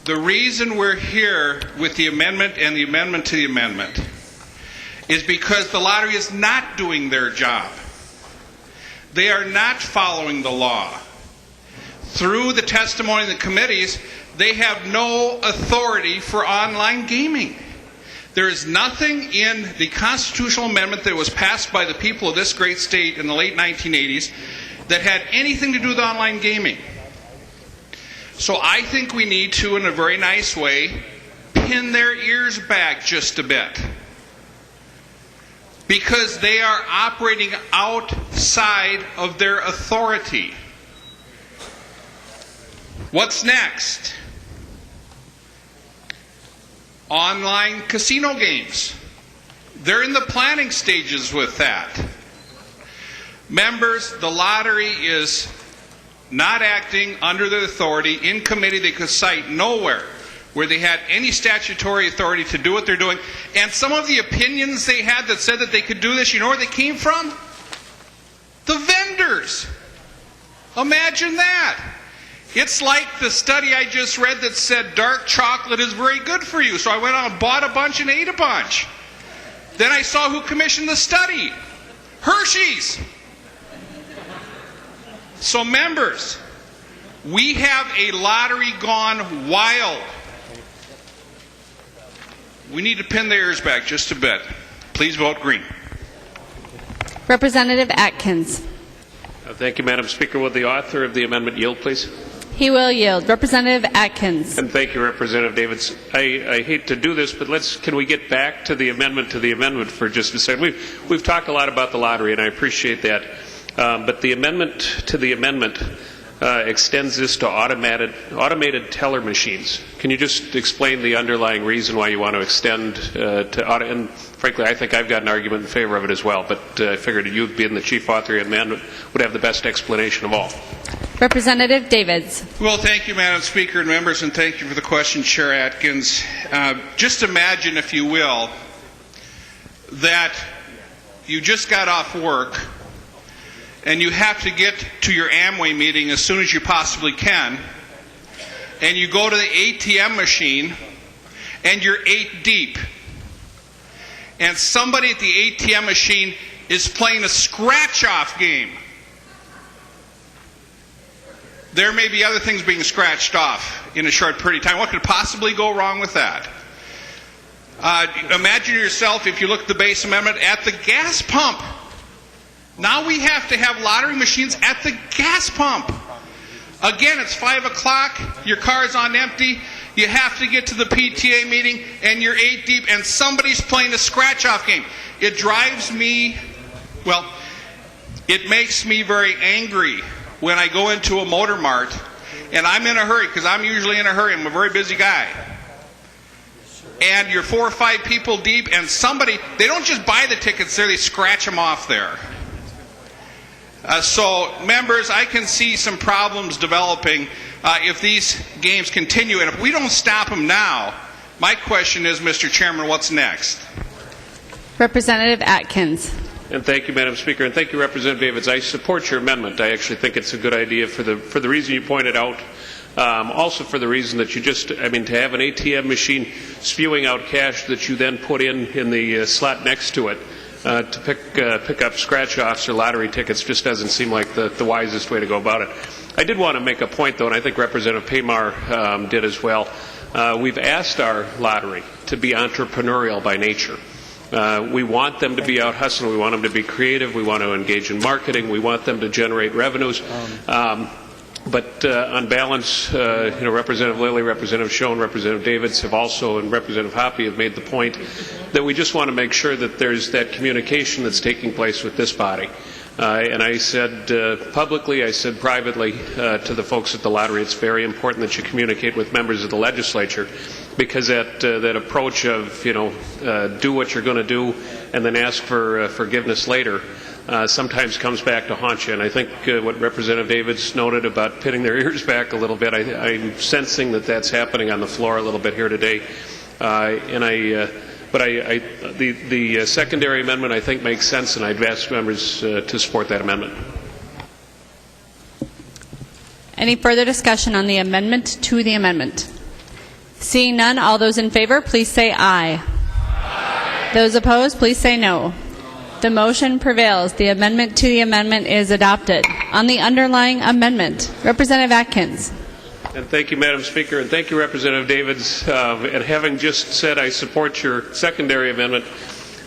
S9: the reason we're here with the amendment and the amendment to the amendment is because the lottery is not doing their job. They are not following the law. Through the testimony of the committees, they have no authority for online gaming. There is nothing in the constitutional amendment that was passed by the people of this great state in the late 1980s that had anything to do with online gaming. So I think we need to, in a very nice way, pin their ears back just a bit. because they are operating outside of their authority. What's next? Online casino games. They're in the planning stages with that. Members, the lottery is not acting under their authority. In committee, they could cite nowhere where they had any statutory authority to do what they're doing. And some of the opinions they had that said that they could do this, you know where they came from? The vendors. Imagine that. It's like the study I just read that said dark chocolate is very good for you. So I went out and bought a bunch and ate a bunch. Then I saw who commissioned the study. Hershey's. So members, we have a lottery gone wild. We need to pin the ears back just a bit. Please vote green.
S1: Representative Atkins.
S7: Thank you, Madam Speaker. Will the author of the amendment yield, please?
S1: He will yield. Representative Atkins.
S7: And thank you, Representative Davids. I hate to do this, but can we get back to the amendment for just a second? We've talked a lot about the lottery, and I appreciate that. But the amendment to the amendment extends this to automated teller machines. Can you just explain the underlying reason why you want to extend and frankly, I think I've got an argument in favor of it as well, but I figured you, being the chief author of the amendment, would have the best explanation of all.
S1: Representative Davids.
S9: Well, thank you, Madam Speaker and members, and thank you for the question, Chair Atkins. Just imagine, if you will, that you just got off work and you have to get to your Amway meeting as soon as you possibly can, and you go to the ATM machine and you're 8 deep, and somebody at the ATM machine is playing a scratch-off game. There may be other things being scratched off in a short period of time. What could possibly go wrong with that? Imagine yourself, if you look at the base amendment, at the gas pump. Now we have to have lottery machines at the gas pump. Again, it's 5 o'clock, your car's on empty, you have to get to the PTA meeting, and you're 8 deep, and somebody's playing a scratch-off game. It drives me, well, it makes me very angry when I go into a Motor Mart, and I'm in a hurry, because I'm usually in a hurry, I'm a very busy guy. And you're 4 or 5 people deep, and somebody, they don't just buy the tickets there, they scratch them off there. So, members, I can see some problems developing if these games continue. And if we don't stop them now, my question is, Mr. Chairman, what's next?
S1: Representative Atkins.
S7: And thank you, Madam Speaker. And thank you, Representative Davids. I support your amendment. I actually think it's a good idea for the reason you pointed out. Also for the reason that to have an ATM machine spewing out cash that you then put in the slot next to it, to pick up scratch-offs or lottery tickets just doesn't seem like the wisest way to go about it. I did want to make a point, though, and I think Representative Paymar did as well. We've asked our lottery to be entrepreneurial by nature. We want them to be out hustling. We want them to be creative. We want to engage in marketing. We want them to generate revenues. But on balance, Representative Lillie, Representative Schoen, Representative Davids have also, and Representative Hoppe have made the point that we just want to make sure that there's that communication that's taking place with this body. And I said publicly, I said privately to the folks at the lottery, it's very important that you communicate with members of the legislature, because that approach of, do what you're going to do and then ask for forgiveness later sometimes comes back to haunt you. And I think what Representative Davids noted about pinning their ears back a little bit, I'm sensing that that's happening on the floor a little bit here today. The secondary amendment, I think, makes sense, and I'd ask members to support that amendment.
S1: Any further discussion on the amendment to the amendment? Seeing none, all those in favor, please say aye. Aye. Those opposed, please say no. The motion prevails. The amendment to the amendment is adopted. On the underlying amendment, Representative Atkins.
S7: And thank you, Madam Speaker, and thank you, Representative Davids. And having just said I support your secondary amendment,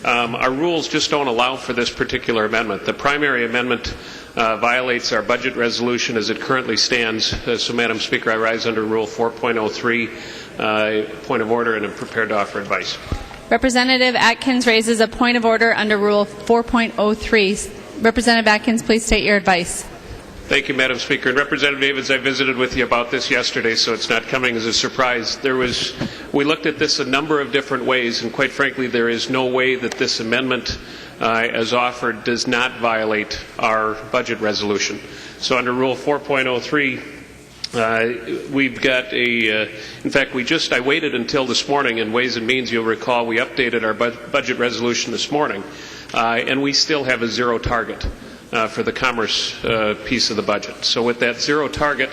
S7: our rules just don't allow for this particular amendment. The primary amendment violates our budget resolution as it currently stands. So, Madam Speaker, I rise under Rule 4.03, point of order, and am prepared to offer advice.
S1: Representative Atkins raises a point of order under Rule 4.03. Representative Atkins, please state your advice.
S7: Thank you, Madam Speaker. And Representative Davids, I visited with you about this yesterday, so it's not coming as a surprise. We looked at this a number of different ways, and quite frankly, there is no way that this amendment, as offered, does not violate our budget resolution. So under Rule 4.03, we've got in fact, I waited until this morning in Ways and Means. You'll recall we updated our budget resolution this morning, and we still have a zero target for the commerce piece of the budget. So with that zero target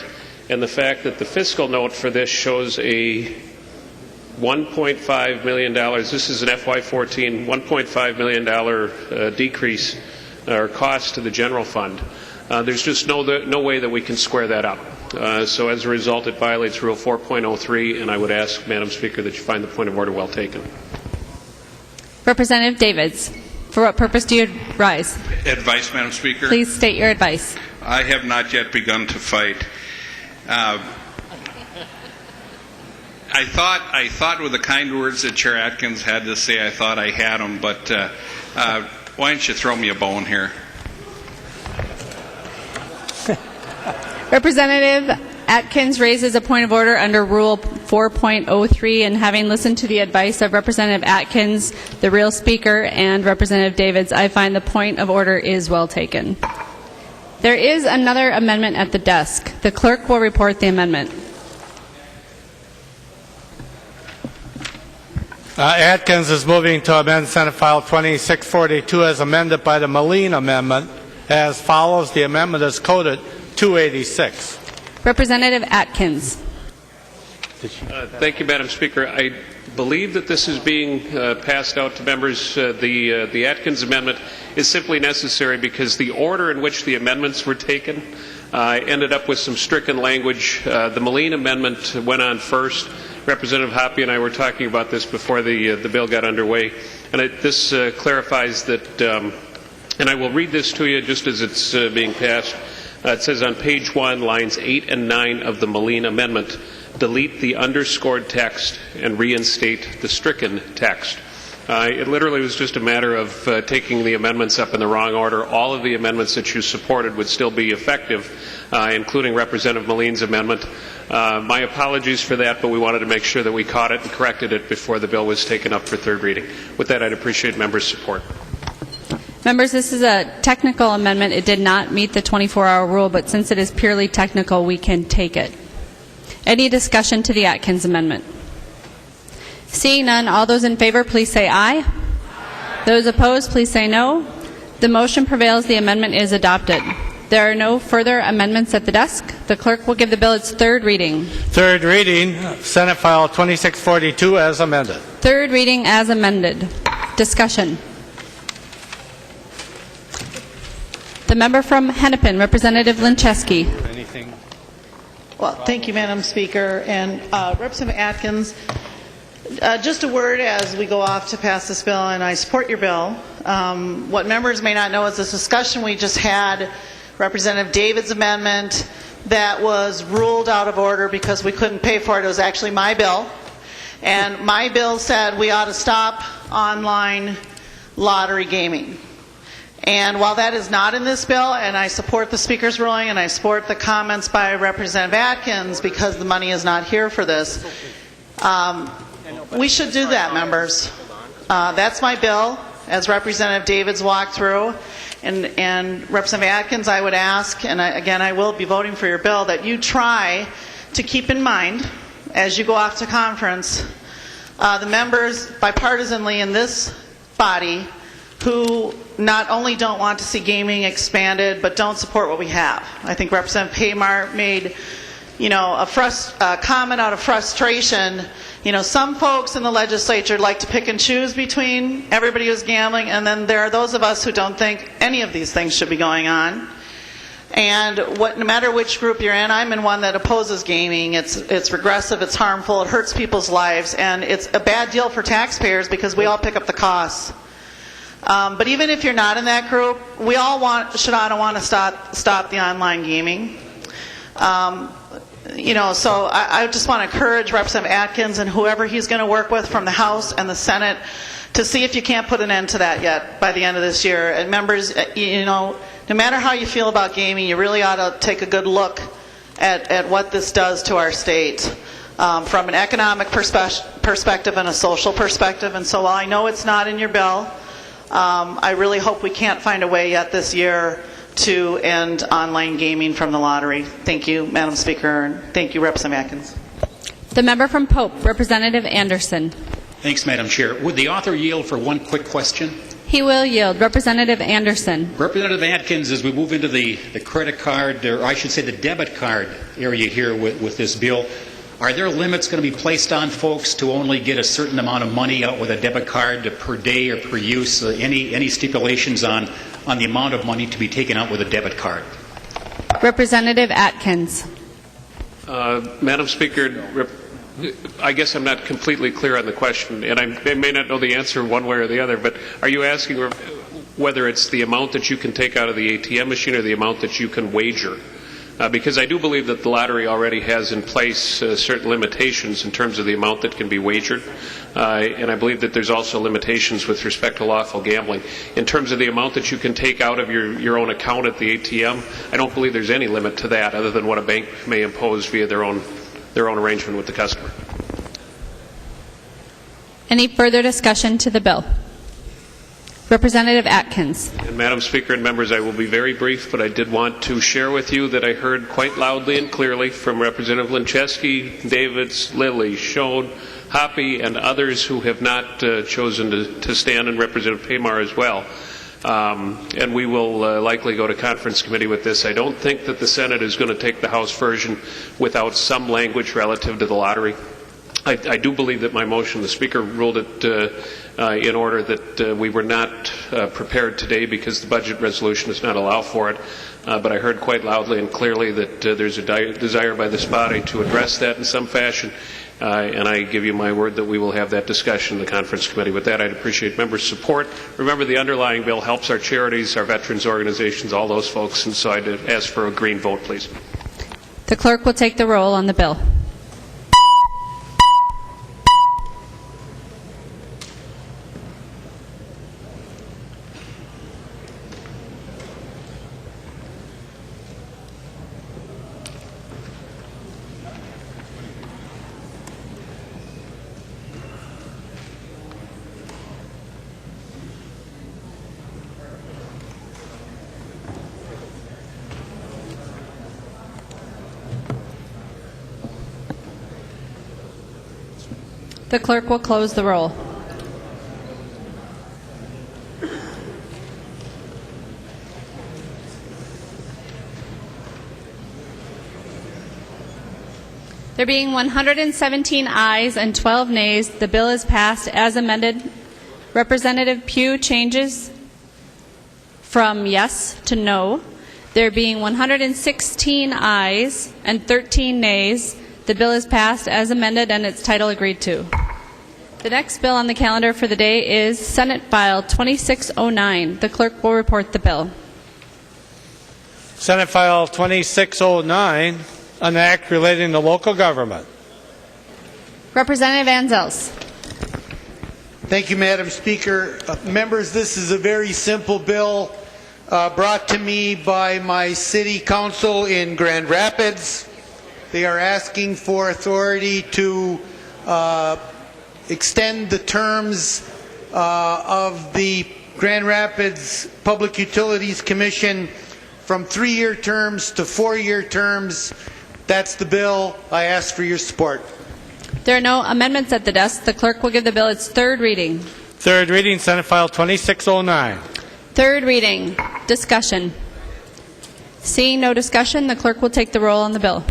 S7: and the fact that the fiscal note for this shows a $1.5 million, this is an FY14, $1.5 million decrease or cost to the general fund, there's just no way that we can square that up. So as a result, it violates Rule 4.03, and I would ask, Madam Speaker, that you find the point of order well taken.
S1: Representative Davids, for what purpose do you rise?
S9: Advice, Madam Speaker.
S1: Please state your advice.
S9: I have not yet begun to fight. I thought with the kind words that Chair Atkins had to say, I thought I had them, but why don't you throw me a bone here?
S1: Representative Atkins raises a point of order under Rule 4.03, and having listened to the advice of Representative Atkins, the real speaker, and Representative Davids, I find the point of order is well taken. There is another amendment at the desk. The clerk will report the amendment.
S2: Atkins is moving to amend Senate File 2642 as amended by the Masin amendment as follows. The amendment is coded 286.
S1: Representative Atkins.
S7: Thank you, Madam Speaker. I believe that this is being passed out to members. The Atkins amendment is simply necessary because the order in which the amendments were taken ended up with some stricken language. The Masin amendment went on first. Representative Hoppe and I were talking about this before the bill got underway, and this clarifies that, and I will read this to you just as it's being passed. It says on page 1, lines 8 and 9 of the Masin amendment, delete the underscored text and reinstate the stricken text. It literally was just a matter of taking the amendments up in the wrong order. All of the amendments that you supported would still be effective, including Representative Masin's amendment. My apologies for that, but we wanted to make sure that we caught it and corrected it before the bill was taken up for third reading. With that, I'd appreciate members' support.
S1: Members, this is a technical amendment. It did not meet the 24-hour rule, but since it is purely technical, we can take it. Any discussion to the Atkins amendment? Seeing none, all those in favor, please say aye. Those opposed, please say no. The motion prevails. The amendment is adopted. There are no further amendments at the desk. The clerk will give the bill its third reading. Third reading,
S2: Senate File 2642 as amended.
S1: Third reading as amended. Discussion. The member from Hennepin, Representative Lincheski.
S2: Anything?
S5: Well, thank you, Madam Speaker. And Representative Atkins, just a word as we go off to pass this bill, and I support your bill. What members may not know is this discussion we just had, Representative David's amendment, that was ruled out of order because we couldn't pay for it. It was actually my bill. And my bill said we ought to stop online lottery gaming. And while that is not in this bill, and I support the Speaker's ruling and I support the comments by Representative Atkins because the money is not here for this, we should do that, members. That's my bill, as Representative Davids walked through. And Representative Atkins, I would ask, and again I will be voting for your bill, that you try to keep in mind, as you go off to conference, the members bipartisanly in this body who not only don't want to see gaming expanded, but don't support what we have. I think Representative Paymar made, a comment out of frustration. Some folks in the legislature like to pick and choose between everybody who's gambling, and then there are those of us who don't think any of these things should be going on. And no matter which group you're in, I'm in one that opposes gaming. It's regressive, it's harmful, it hurts people's lives, and it's a bad deal for taxpayers because we all pick up the costs. But even if you're not in that group, we all want to stop the online gaming. so I just want to encourage Representative Atkins and whoever he's going to work with from the House and the Senate to see if you can't put an end to that yet by the end of this year. And members, no matter how you feel about gaming, you really ought to take a good look at what this does to our state from an economic perspective and a social perspective. And so while I know it's not in your bill, I really hope we can't find a way yet this year to end online gaming from the lottery. Thank you, Madam Speaker, and thank you, Representative Atkins.
S1: The member from Pope, Representative Anderson.
S19: Thanks, Madam Chair. Would the author yield for one quick question?
S1: He will yield. Representative Anderson.
S19: Representative Atkins, as we move into the credit card, or I should say the debit card area here with this bill, are there limits going to be placed on folks to only get a certain amount of money out with a debit card per day or per use? Any stipulations on the amount of money to be taken out with a debit card?
S1: Representative Atkins.
S7: Madam Speaker, I guess I'm not completely clear on the question, and I may not know the answer one way or the other, but are you asking whether it's the amount that you can take out of the ATM machine or the amount that you can wager? Because I do believe that the lottery already has in place certain limitations in terms of the amount that can be wagered, and I believe that there's also limitations with respect to lawful gambling. In terms of the amount that you can take out of your own account at the ATM, I don't believe there's any limit to that other than what a bank may impose via their own arrangement with the customer.
S1: Any further discussion to the bill? Representative Atkins.
S7: And Madam Speaker and members, I will be very brief, but I did want to share with you that I heard quite loudly and clearly from Representative Linczewski, Davids, Lillie, Schoen, Hoppe, and others who have not chosen to stand, and Representative Paymar as well. And we will likely go to conference committee with this. I don't think that the Senate is going to take the House version without some language relative to the lottery. I do believe that my motion, the Speaker ruled it in order that we were not prepared today because the budget resolution does not allow for it. But I heard quite loudly and clearly that there's a desire by this body to address that in some fashion. And I give you my word that we will have that discussion in the conference committee. With that, I'd appreciate members' support. Remember, the underlying bill helps our charities, our veterans organizations, all those folks, and so I'd ask for a green vote, please.
S1: The clerk will take the roll on the bill. The clerk will close the roll. There being 117 ayes and 12 nays, the bill is passed as amended. Representative Pugh changes from yes to no. There being 116 ayes and 13 nays, the bill is passed as amended and its title agreed to. The next bill on the calendar for the day is Senate File 2609. The clerk will report the bill.
S2: Senate File 2609, an act relating to local government.
S1: Representative Anzelc.
S14: Thank you, Madam Speaker. Members, this is a very simple bill brought to me by my city council in Grand Rapids. They are asking for authority to extend the terms of the Grand Rapids Public Utilities Commission from 3-year terms to 4-year terms. That's the bill. I ask for your support.
S1: There are no amendments at the desk. The clerk will give the bill its third reading.
S2: Third reading, Senate File 2609.
S1: Third reading. Discussion. Seeing no discussion, the clerk will take the roll on the bill.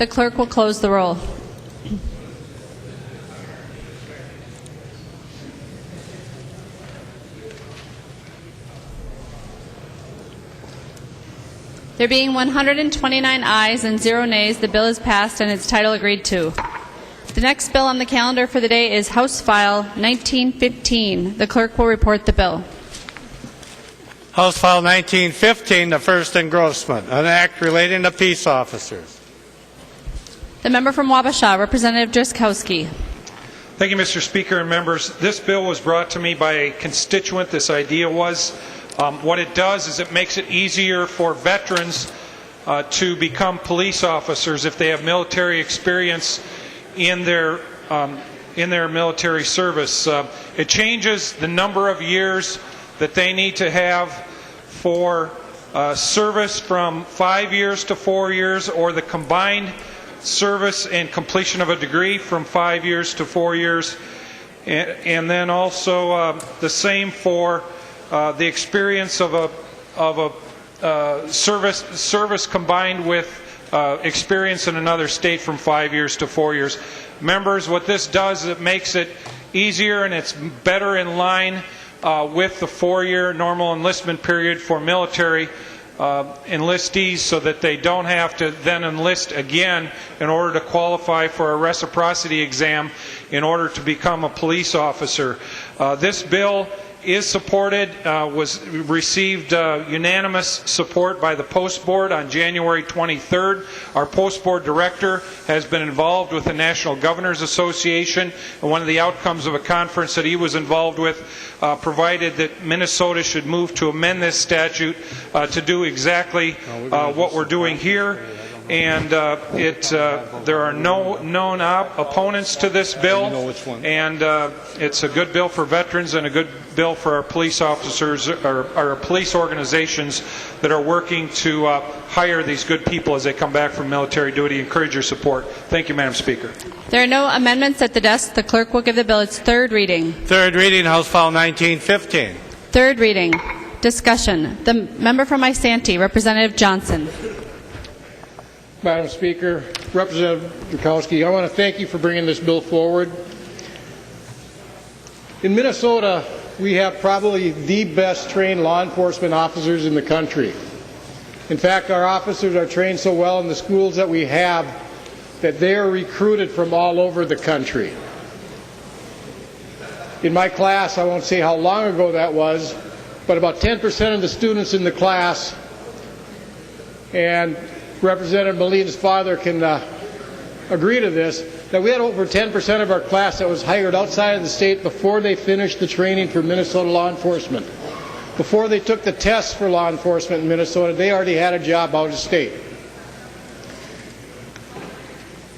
S1: The clerk will close the roll. There being 129 ayes and 0 nays, the bill is passed and its title agreed to. The next bill on the calendar for the day is House File 1915. The clerk will report the bill.
S2: House File 1915, the first engrossment, an act relating to peace officers.
S1: The member from Wabasha, Representative Drazkowski.
S16: Thank you, Mr. Speaker and members. This bill was brought to me by a constituent. This idea was what it does is it makes it easier for veterans to become police officers if they have military experience in their military service. It changes the number of years that they need to have for service from 5 years to 4 years, or the combined service and completion of a degree from 5 years to 4 years, and then also the same for the experience of a service combined with experience in another state from 5 years to 4 years. Members, what this does is it makes it easier and it's better in line with the 4-year normal enlistment period for military enlistees, so that they don't have to then enlist again in order to qualify for a reciprocity exam in order to become a police officer. This bill is supported, received unanimous support by the Post Board on January 23rd. Our Post Board director has been involved with the National Governors Association, and one of the outcomes of a conference that he was involved with provided that Minnesota should move to amend this statute to do exactly what we're doing here. And there are no known opponents to this bill, and it's a good bill for veterans and a good bill for our police officers, or our police organizations that are working to hire these good people as they come back from military duty. Encourage your support. Thank you, Madam Speaker.
S1: There are no amendments at the desk. The clerk will give the bill its third reading.
S2: Third reading, House File 1915.
S1: Third reading. Discussion. The member from Isanti, Representative Johnson.
S8: Madam Speaker, Representative Drazkowski, I want to thank you for bringing this bill forward. In Minnesota, we have probably the best trained law enforcement officers in the country. In fact, our officers are trained so well in the schools that we have that they are recruited from all over the country. In my class, I won't say how long ago that was, but about 10% of the students in the class, and Representative Molina's father can agree to this, that we had over 10% of our class that was hired outside of the state before they finished the training for Minnesota law enforcement. Before they took the tests for law enforcement in Minnesota, they already had a job out of state.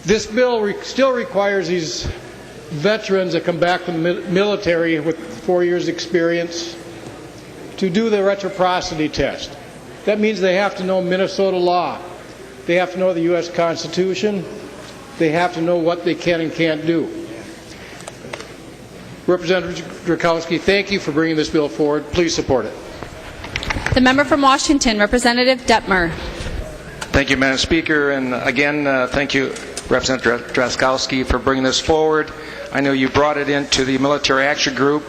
S8: This bill still requires these veterans that come back from the military with 4 years experience to do the reciprocity test. That means they have to know Minnesota law. They have to know the U.S. Constitution. They have to know what they can and can't do. Representative Drazkowski, thank you for bringing this bill forward. Please support it.
S1: The member from Washington, Representative Detmer.
S18: Thank you, Madam Speaker. And again, thank you, Representative Drazkowski, for bringing this forward. I know you brought it into the Military Action Group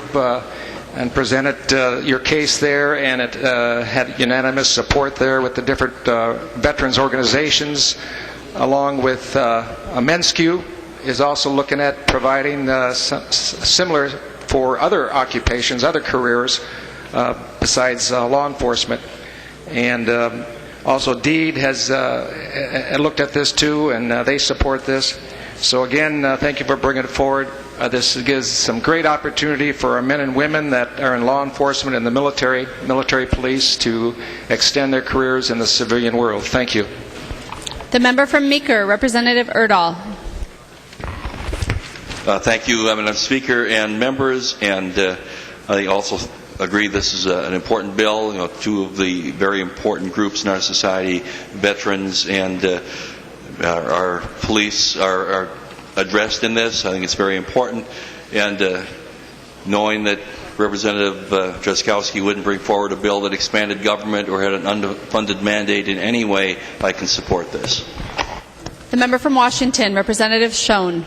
S18: and presented your case there, and it had unanimous support there with the different veterans organizations, along with Amenscu is also looking at providing similar for other occupations, other careers besides law enforcement. And also DEED has looked at this too, and they support this. So again, thank you for bringing it forward. This gives some great opportunity for our men and women that are in law enforcement and the military police to extend their careers in the civilian world. Thank you.
S1: The member from Meeker, Representative Erdahl.
S23: Thank you, Madam Speaker and members. And I also agree this is an important bill. You know, two of the very important groups in our society, veterans and our police, are addressed in this. I think it's very important, and knowing that Representative Drazkowski wouldn't bring forward a bill that expanded government or had an unfunded mandate in any way, I can support this.
S1: The member from Washington, Representative Schoen.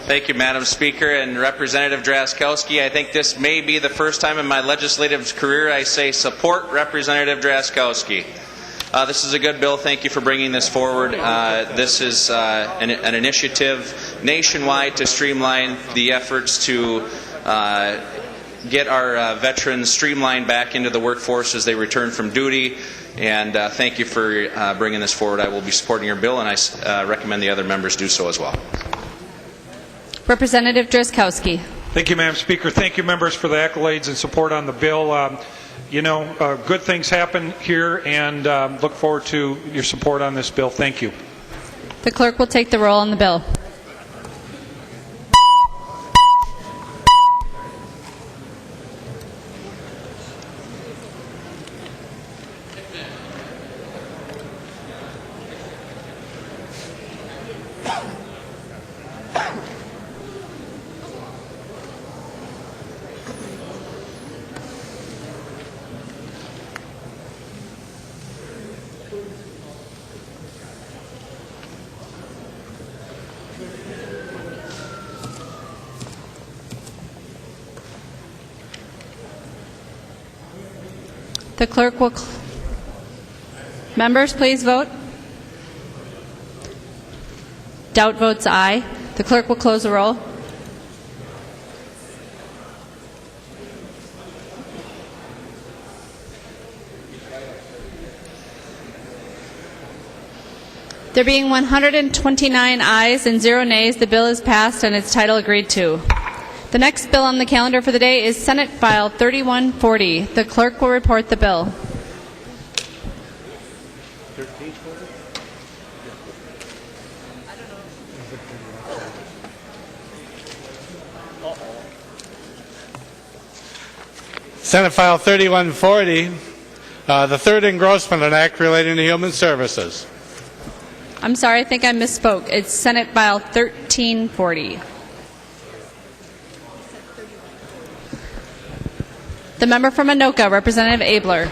S22: Thank you, Madam Speaker. And Representative Drazkowski, I think this may be the first time in my legislative career I say support Representative Drazkowski. This is a good bill. Thank you for bringing this forward. This is an initiative nationwide to streamline the efforts to get our veterans streamlined back into the workforce as they return from duty. And thank you for bringing this forward. I will be supporting your bill, and I recommend the other members do so as well.
S1: Representative Drazkowski.
S16: Thank you, Madam Speaker. Thank you, members, for the accolades and support on the bill. Good things happen here, and look forward to your support on this bill. Thank you.
S1: The clerk will take the roll on the bill. The clerk will... Members, please vote. Doubt votes aye. The clerk will close the roll. There being 129 ayes and 0 nays, the bill is passed and its title agreed to. The next bill on the calendar for the day is Senate File 3140. The clerk will report the bill.
S2: Senate File 3140, the third engrossment, an act relating to human services.
S1: I'm sorry, I think I misspoke. It's Senate File 1340. The member from Anoka, Representative Abeler.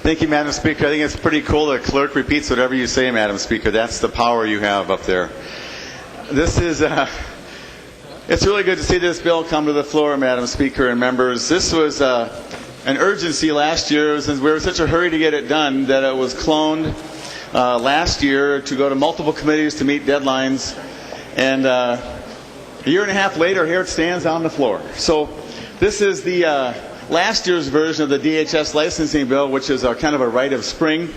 S17: Thank you, Madam Speaker. I think it's pretty cool the clerk repeats whatever you say, Madam Speaker. That's the power you have up there. This is, it's really good to see this bill come to the floor, Madam Speaker and members. This was an urgency last year since we were in such a hurry to get it done that it was cloned last year to go to multiple committees to meet deadlines. And a year and a half later, here it stands on the floor. So this is the last year's version of the DHS licensing bill, which is a kind of a rite of spring.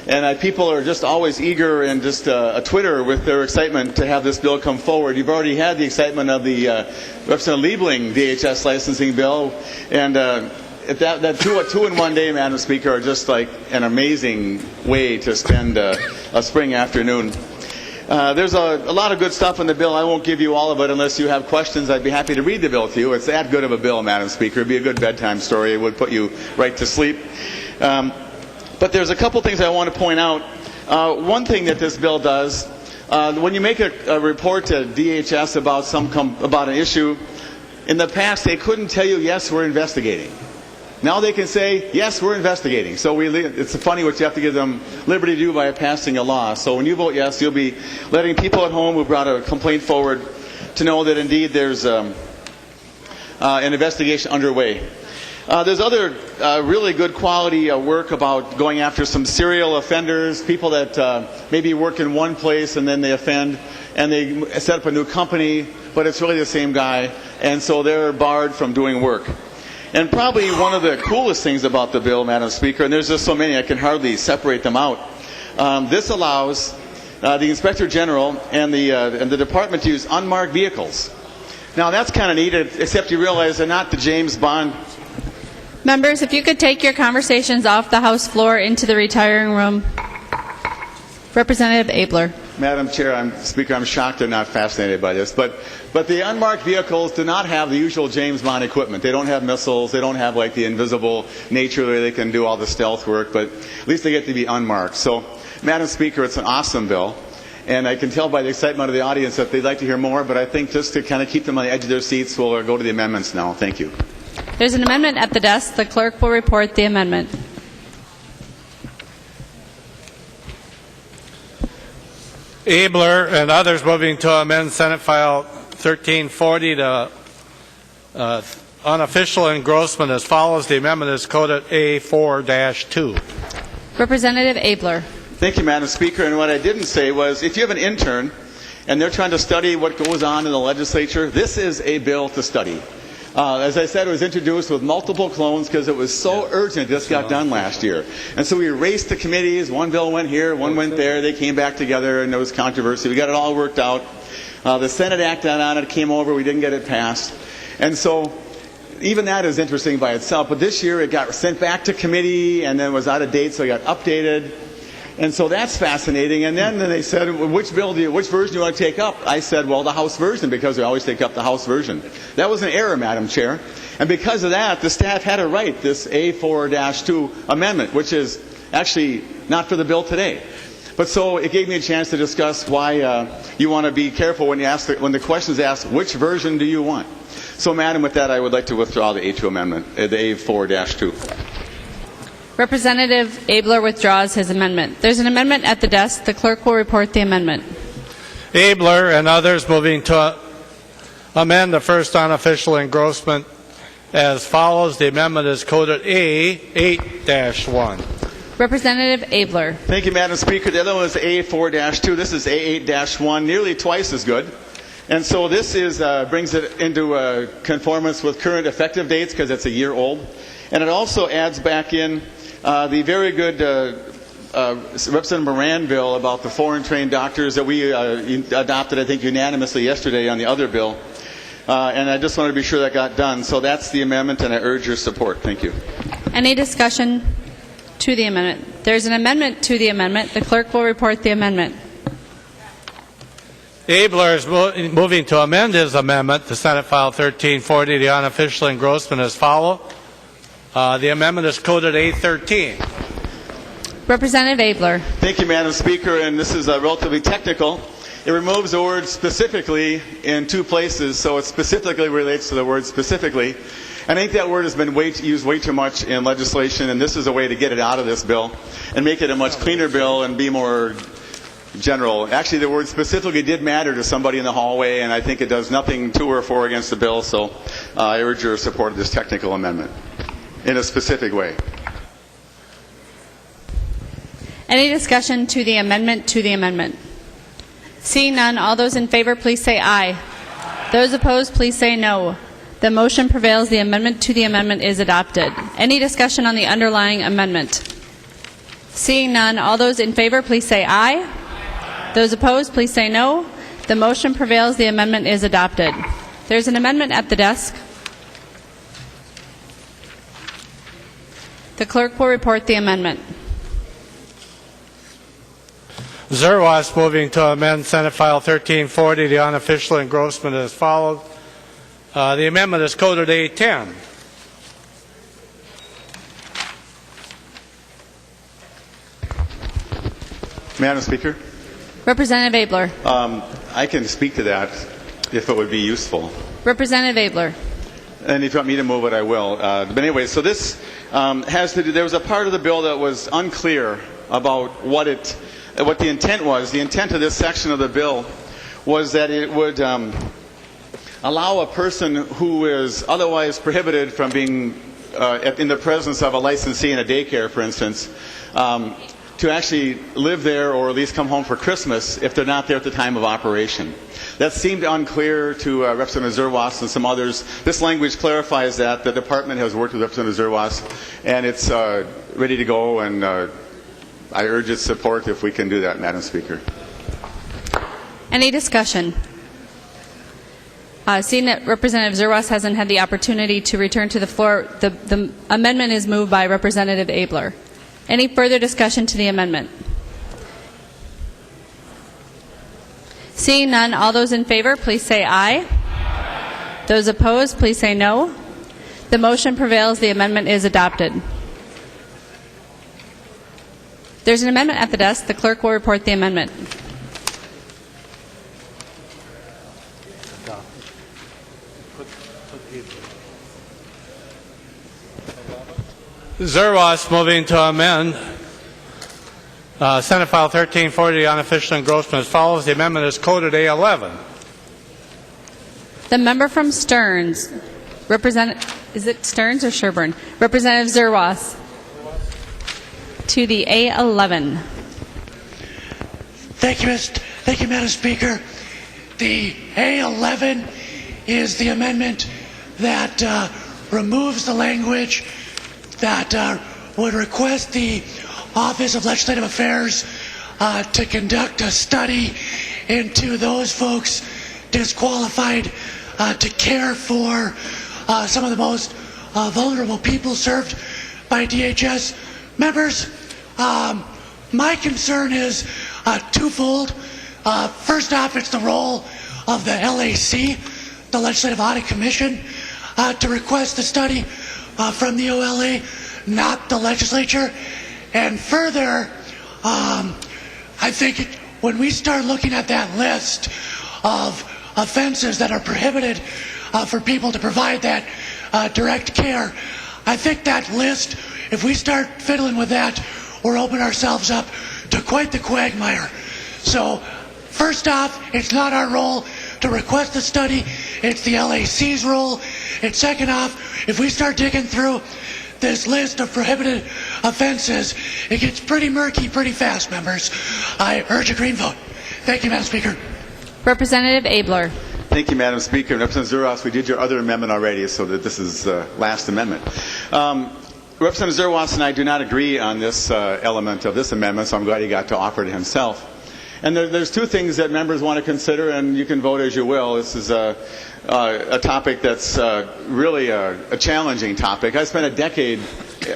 S17: And people are just always eager and just a Twitter with their excitement to have this bill come forward. You've already had the excitement of the Representative Liebling DHS licensing bill. And that two in one day, Madam Speaker, are just like an amazing way to spend a spring afternoon. There's a lot of good stuff in the bill. I won't give you all of it unless you have questions. I'd be happy to read the bill to you. It's that good of a bill, Madam Speaker. It'd be a good bedtime story. It would put you right to sleep. But there's a couple things I want to point out. One thing that this bill does, when you make a report to DHS about an issue, in the past they couldn't tell you, yes, we're investigating. Now they can say, yes, we're investigating. So it's funny what you have to give them liberty to do by passing a law. So when you vote yes, you'll be letting people at home who brought a complaint forward to know that indeed there's an investigation underway. There's other really good quality work about going after some serial offenders, people that maybe work in one place and then they offend and they set up a new company, but it's really the same guy, and so they're barred from doing work. And probably one of the coolest things about the bill, Madam Speaker, and there's just so many I can hardly separate them out, this allows the Inspector General and the Department to use unmarked vehicles. Now that's kind of neat, except you realize they're not the James Bond.
S1: Members, if you could take your conversations off the House floor into the retiring room. Representative Abeler.
S17: Madam Chair, Speaker, I'm shocked they're not fascinated by this. But the unmarked vehicles do not have the usual James Bond equipment. They don't have missiles. They don't have like the invisible nature where they can do all the stealth work. But at least they get to be unmarked. So, Madam Speaker, it's an awesome bill. And I can tell by the excitement of the audience that they'd like to hear more. But I think just to kind of keep them on the edge of their seats, we'll go to the amendments now. Thank you.
S1: There's an amendment at the desk. The clerk will report the amendment.
S2: Abeler and others moving to amend Senate File 1340 to unofficial engrossment as follows. The amendment is coded A4-2.
S1: Representative Abeler.
S17: Thank you, Madam Speaker. And what I didn't say was, if you have an intern and they're trying to study what goes on in the legislature, this is a bill to study. As I said, it was introduced with multiple clones because it was so urgent. This got done last year. And so we raced the committees. One bill went here, one went there. They came back together, and there was controversy. We got it all worked out. The Senate acted on it, came over. We didn't get it passed. And so even that is interesting by itself. But this year it got sent back to committee and then was out of date, so it got updated. And so that's fascinating. And then they said, which version do you want to take up? I said, well, the House version, because we always take up the House version. That was an error, Madam Chair. And because of that, the staff had to write this A4-2 amendment, which is actually not for the bill today. But so it gave me a chance to discuss why you want to be careful when the question is asked, which version do you want? So, Madam, with that, I would like to withdraw the A2 amendment, the A4-2.
S1: Representative Abeler withdraws his amendment. There's an amendment at the desk. The clerk will report the amendment.
S2: Abeler and others moving to amend the first unofficial engrossment as follows. The amendment is coded A8-1.
S1: Representative Abeler.
S17: Thank you, Madam Speaker. The other one is A4-2. This is A8-1, nearly twice as good. And so this brings it into conformance with current effective dates because it's a year old. And it also adds back in the very good Representative Moran bill about the foreign trained doctors that we adopted, I think, unanimously yesterday on the other bill. And I just wanted to be sure that got done. So that's the amendment, and I urge your support. Thank you.
S1: Any discussion to the amendment? There's an amendment to the amendment. The clerk will report the amendment.
S2: Abeler is moving to amend his amendment to Senate File 1340, the unofficial engrossment as follows. The amendment is coded A13.
S1: Representative Abeler.
S17: Thank you, Madam Speaker, and this is relatively technical. It removes the word specifically in two places, so it specifically relates to the word specifically. And I think that word has been used way too much in legislation, and this is a way to get it out of this bill and make it a much cleaner bill and be more general. Actually, the word specifically did matter to somebody in the hallway, and I think it does nothing to or for against the bill, so I urge your support of this technical amendment in a specific way.
S1: Any discussion to the amendment to the amendment? Seeing none, all those in favor, please say aye. Those opposed, please say no. The motion prevails. The amendment to the amendment is adopted. Any discussion on the underlying amendment? Seeing none, all those in favor, please say aye. Those opposed, please say no. The motion prevails. The amendment is adopted. There's an amendment at the desk. The clerk will report the amendment.
S2: Zerwas moving to amend Senate File 1340, the unofficial engrossment as follows. The amendment is coded A10.
S17: Madam Speaker?
S1: Representative Abeler.
S17: I can speak to that if it would be useful.
S1: Representative Abeler.
S17: And if you want me to move it, I will. But anyway, so this has to do, there was a part of the bill that was unclear about what the intent was. The intent of this section of the bill was that it would allow a person who is otherwise prohibited from being in the presence of a licensee in a daycare, for instance, to actually live there or at least come home for Christmas if they're not there at the time of operation. That seemed unclear to Representative Zerwas and some others. This language clarifies that. The department has worked with Representative Zerwas, and it's ready to go, and I urge its support if we can do that, Madam Speaker.
S1: Any discussion? Seeing that Representative Zerwas hasn't had the opportunity to return to the floor, the amendment is moved by Representative Abeler. Any further discussion to the amendment? Seeing none, all those in favor, please say aye. Aye. Those opposed, please say no. The motion prevails. The amendment is adopted. There's an amendment at the desk. The clerk will report the amendment.
S2: Zerwas moving to amend Senate File 1340, unofficial engrossment as follows. The amendment is coded A11.
S1: The member from Stearns, is it Stearns or Sherburne? Representative Zerwas. To the A11.
S15: Thank you, Madam Speaker. The A11 is the amendment that removes the language that would request the Office of Legislative Affairs to conduct a study into those folks disqualified to care for some of the most vulnerable people served by DHS. Members, my concern is twofold. First off, it's the role of the LAC, the Legislative Audit Commission, to request the study from the OLA, not the legislature. And further, I think when we start looking at that list of offenses that are prohibited for people to provide that direct care, I think that list, if we start fiddling with that, we're opening ourselves up to quite the quagmire. So, first off, it's not our role to request the study, it's the LAC's role. And second off, if we start digging through this list of prohibited offenses, it gets pretty murky pretty fast, members. I urge a green vote. Thank you, Madam Speaker.
S1: Representative Abeler.
S17: Thank you, Madam Speaker. Representative Zerwas, we did your other amendment already, so that this is the last amendment. Representative Zerwas and I do not agree on this element of this amendment, so I'm glad he got to offer it himself. And there's two things that members want to consider, and you can vote as you will. This is a topic that's really a challenging topic. I spent a decade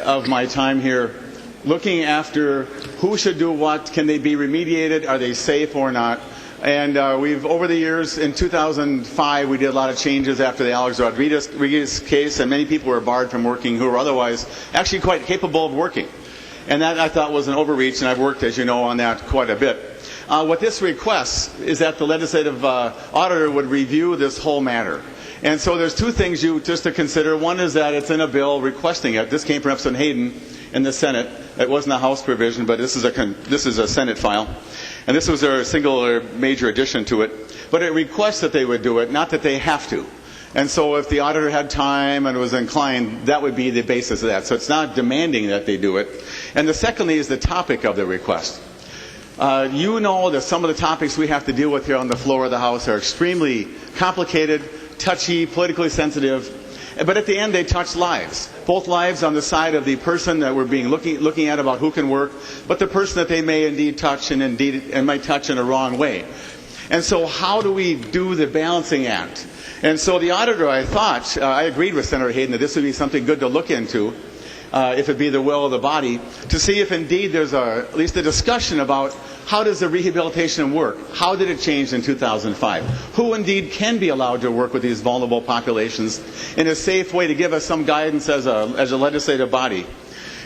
S17: of my time here looking after who should do what, can they be remediated, are they safe or not. And we've, over the years, in 2005, we did a lot of changes after the Alex Rodriguez case, and many people were barred from working who were otherwise actually quite capable of working. And that, I thought, was an overreach, and I've worked, as you know, on that quite a bit. What this requests is that the legislative auditor would review this whole matter. And so there's two things just to consider. One is that it's in a bill requesting it. This came from Representative Hayden in the Senate. It wasn't a House provision, but this is a Senate file. And this was their single or major addition to it. But it requests that they would do it, not that they have to. And so if the auditor had time and was inclined, that would be the basis of that. So it's not demanding that they do it. And the secondly is the topic of the request. You know that some of the topics we have to deal with here on the floor of the House are extremely complicated, touchy, politically sensitive, but at the end they touch lives. Both lives on the side of the person that we're looking at about who can work, but the person that they may indeed touch and might touch in a wrong way. And so how do we do the balancing act? And so the auditor, I thought, I agreed with Senator Hayden that this would be something good to look into, if it be the will of the body, to see if indeed there's at least a discussion about how does the rehabilitation work? How did it change in 2005? Who indeed can be allowed to work with these vulnerable populations in a safe way to give us some guidance as a legislative body?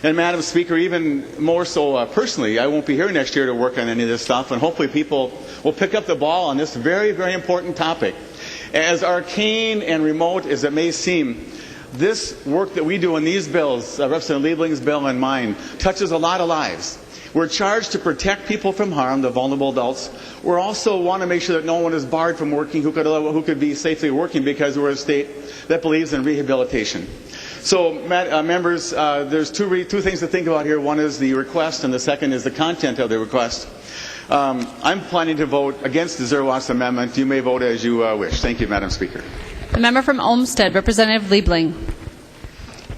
S17: And Madam Speaker, even more so personally, I won't be here next year to work on any of this stuff, and hopefully people will pick up the ball on this very, very important topic. As arcane and remote as it may seem, this work that we do in these bills, Representative Liebling's bill and mine, touches a lot of lives. We're charged to protect people from harm, the vulnerable adults. We also want to make sure that no one is barred from working who could be safely working because we're a state that believes in rehabilitation. So, members, there's two things to think about here. One is the request, and the second is the content of the request. I'm planning to vote against the Zerwas amendment. You may vote as you wish. Thank you, Madam Speaker.
S1: The member from Olmsted, Representative Liebling.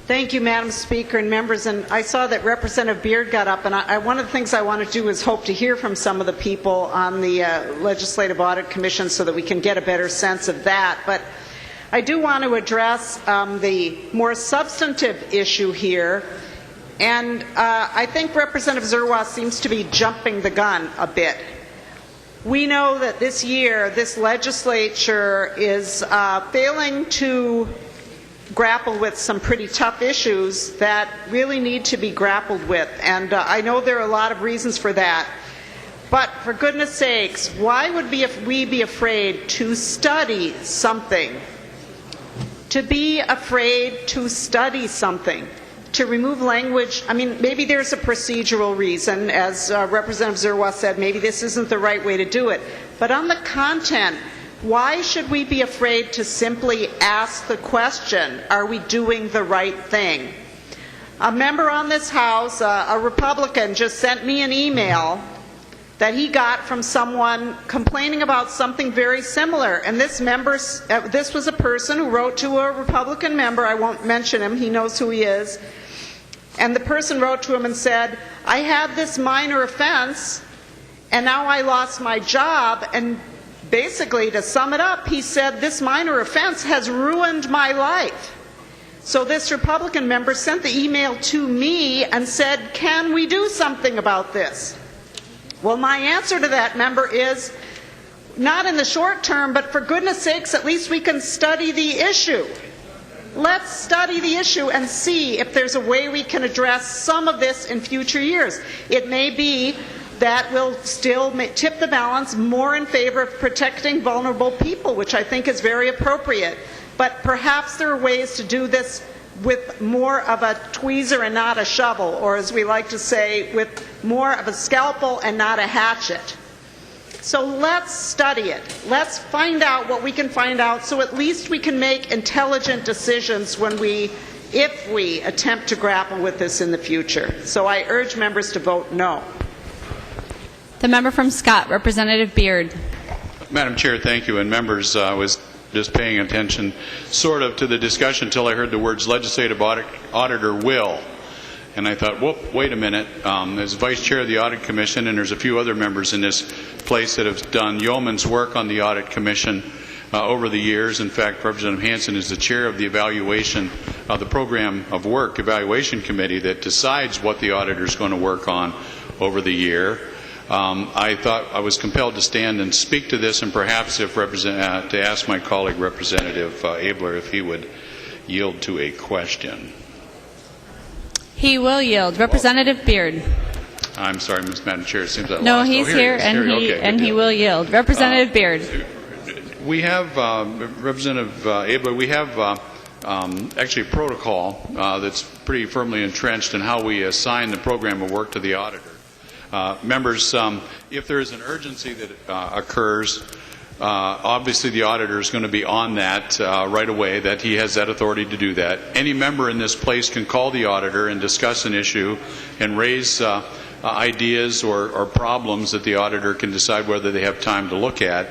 S20: Thank you, Madam Speaker and members. And I saw that Representative Beard got up, and one of the things I want to do is hope to hear from some of the people on the Legislative Audit Commission so that we can get a better sense of that. But I do want to address the more substantive issue here. And I think Representative Zerwas seems to be jumping the gun a bit. We know that this year, this legislature is failing to grapple with some pretty tough issues that really need to be grappled with. And I know there are a lot of reasons for that. But for goodness sakes, why would we be afraid to study something? To be afraid to study something. to remove language. I mean, maybe there's a procedural reason, as Representative Zerwas said, maybe this isn't the right way to do it. But on the content, why should we be afraid to simply ask the question, are we doing the right thing? A member on this House, a Republican, just sent me an email that he got from someone complaining about something very similar. And this was a person who wrote to a Republican member. I won't mention him. He knows who he is. And the person wrote to him and said, I had this minor offense, and now I lost my job. And basically, to sum it up, he said, this minor offense has ruined my life. So this Republican member sent the email to me and said, can we do something about this? Well, my answer to that member is, not in the short term, but for goodness sakes, at least we can study the issue. Let's study the issue and see if there's a way we can address some of this in future years. It may be that will still tip the balance more in favor of protecting vulnerable people, which I think is very appropriate. But perhaps there are ways to do this with more of a tweezer and not a shovel, or as we like to say, with more of a scalpel and not a hatchet. So let's study it. Let's find out what we can find out, so at least we can make intelligent decisions if we attempt to grapple with this in the future. So I urge members to vote no.
S1: The member from Scott, Representative Beard.
S3: Madam Chair, thank you. And members, I was just paying attention sort of to the discussion until I heard the words legislative auditor will. And I thought, whoop, wait a minute. As Vice Chair of the Audit Commission, and there's a few other members in this place that have done yeoman's work on the Audit Commission over the years. In fact, Representative Hansen is the chair of the evaluation of the Program of Work Evaluation Committee that decides what the auditor is going to work on over the year. I thought I was compelled to stand and speak to this, and perhaps to ask my colleague, Representative Abeler, if he would yield to a question.
S1: He will yield. Representative Beard.
S3: I'm sorry, Madam Chair. It seems I
S1: No,
S3: lost.
S1: he's here, and he will yield. Representative Beard.
S3: We have, Representative Abeler, we have actually a protocol that's pretty firmly entrenched in how we assign the program of work to the auditor. Members, if there is an urgency that occurs, obviously the auditor is going to be on that right away, that he has that authority to do that. Any member in this place can call the auditor and discuss an issue and raise ideas or problems that the auditor can decide whether they have time to look at.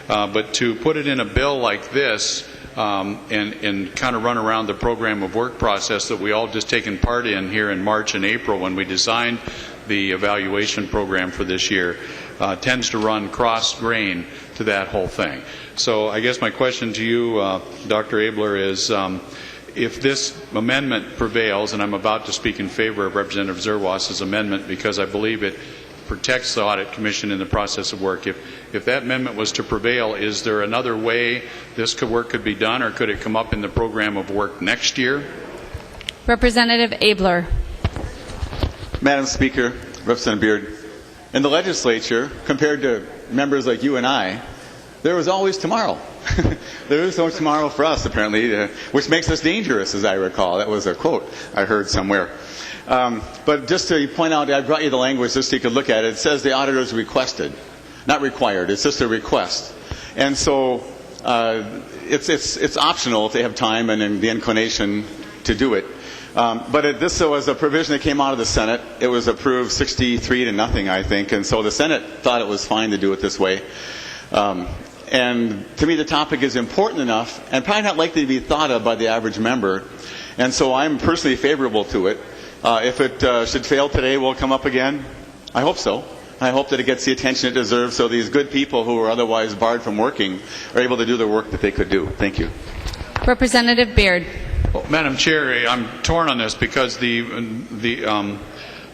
S3: But to put it in a bill like this and kind of run around the program of work process that we all just taken part in here in March and April when we designed the evaluation program for this year tends to run cross-grain to that whole thing. So I guess my question to you, Dr. Abeler, is if this amendment prevails, and I'm about to speak in favor of Representative Zerwas's amendment because I believe it protects the Audit Commission in the process of work. If that amendment was to prevail, is there another way this work could be done, or could it come up in the program of work next year?
S1: Representative Abeler.
S17: Madam Speaker, Representative Beard, in the legislature, compared to members like you and I, there was always tomorrow. There is no tomorrow for us, apparently, which makes us dangerous, as I recall. That was a quote I heard somewhere. But just to point out, I brought you the language just so you could look at it. It says the auditor is requested, not required. It's just a request. And so it's optional if they have time and the inclination to do it. But this was a provision that came out of the Senate. It was approved 63-0, I think, and so the Senate thought it was fine to do it this way. And to me, the topic is important enough and probably not likely to be thought of by the average member. And so I'm personally favorable to it. If it should fail today, will it come up again? I hope so. I hope that it gets the attention it deserves so these good people who are otherwise barred from working are able to do the work that they could do. Thank you.
S1: Representative Beard.
S3: Well, Madam Chair, I'm torn on this because the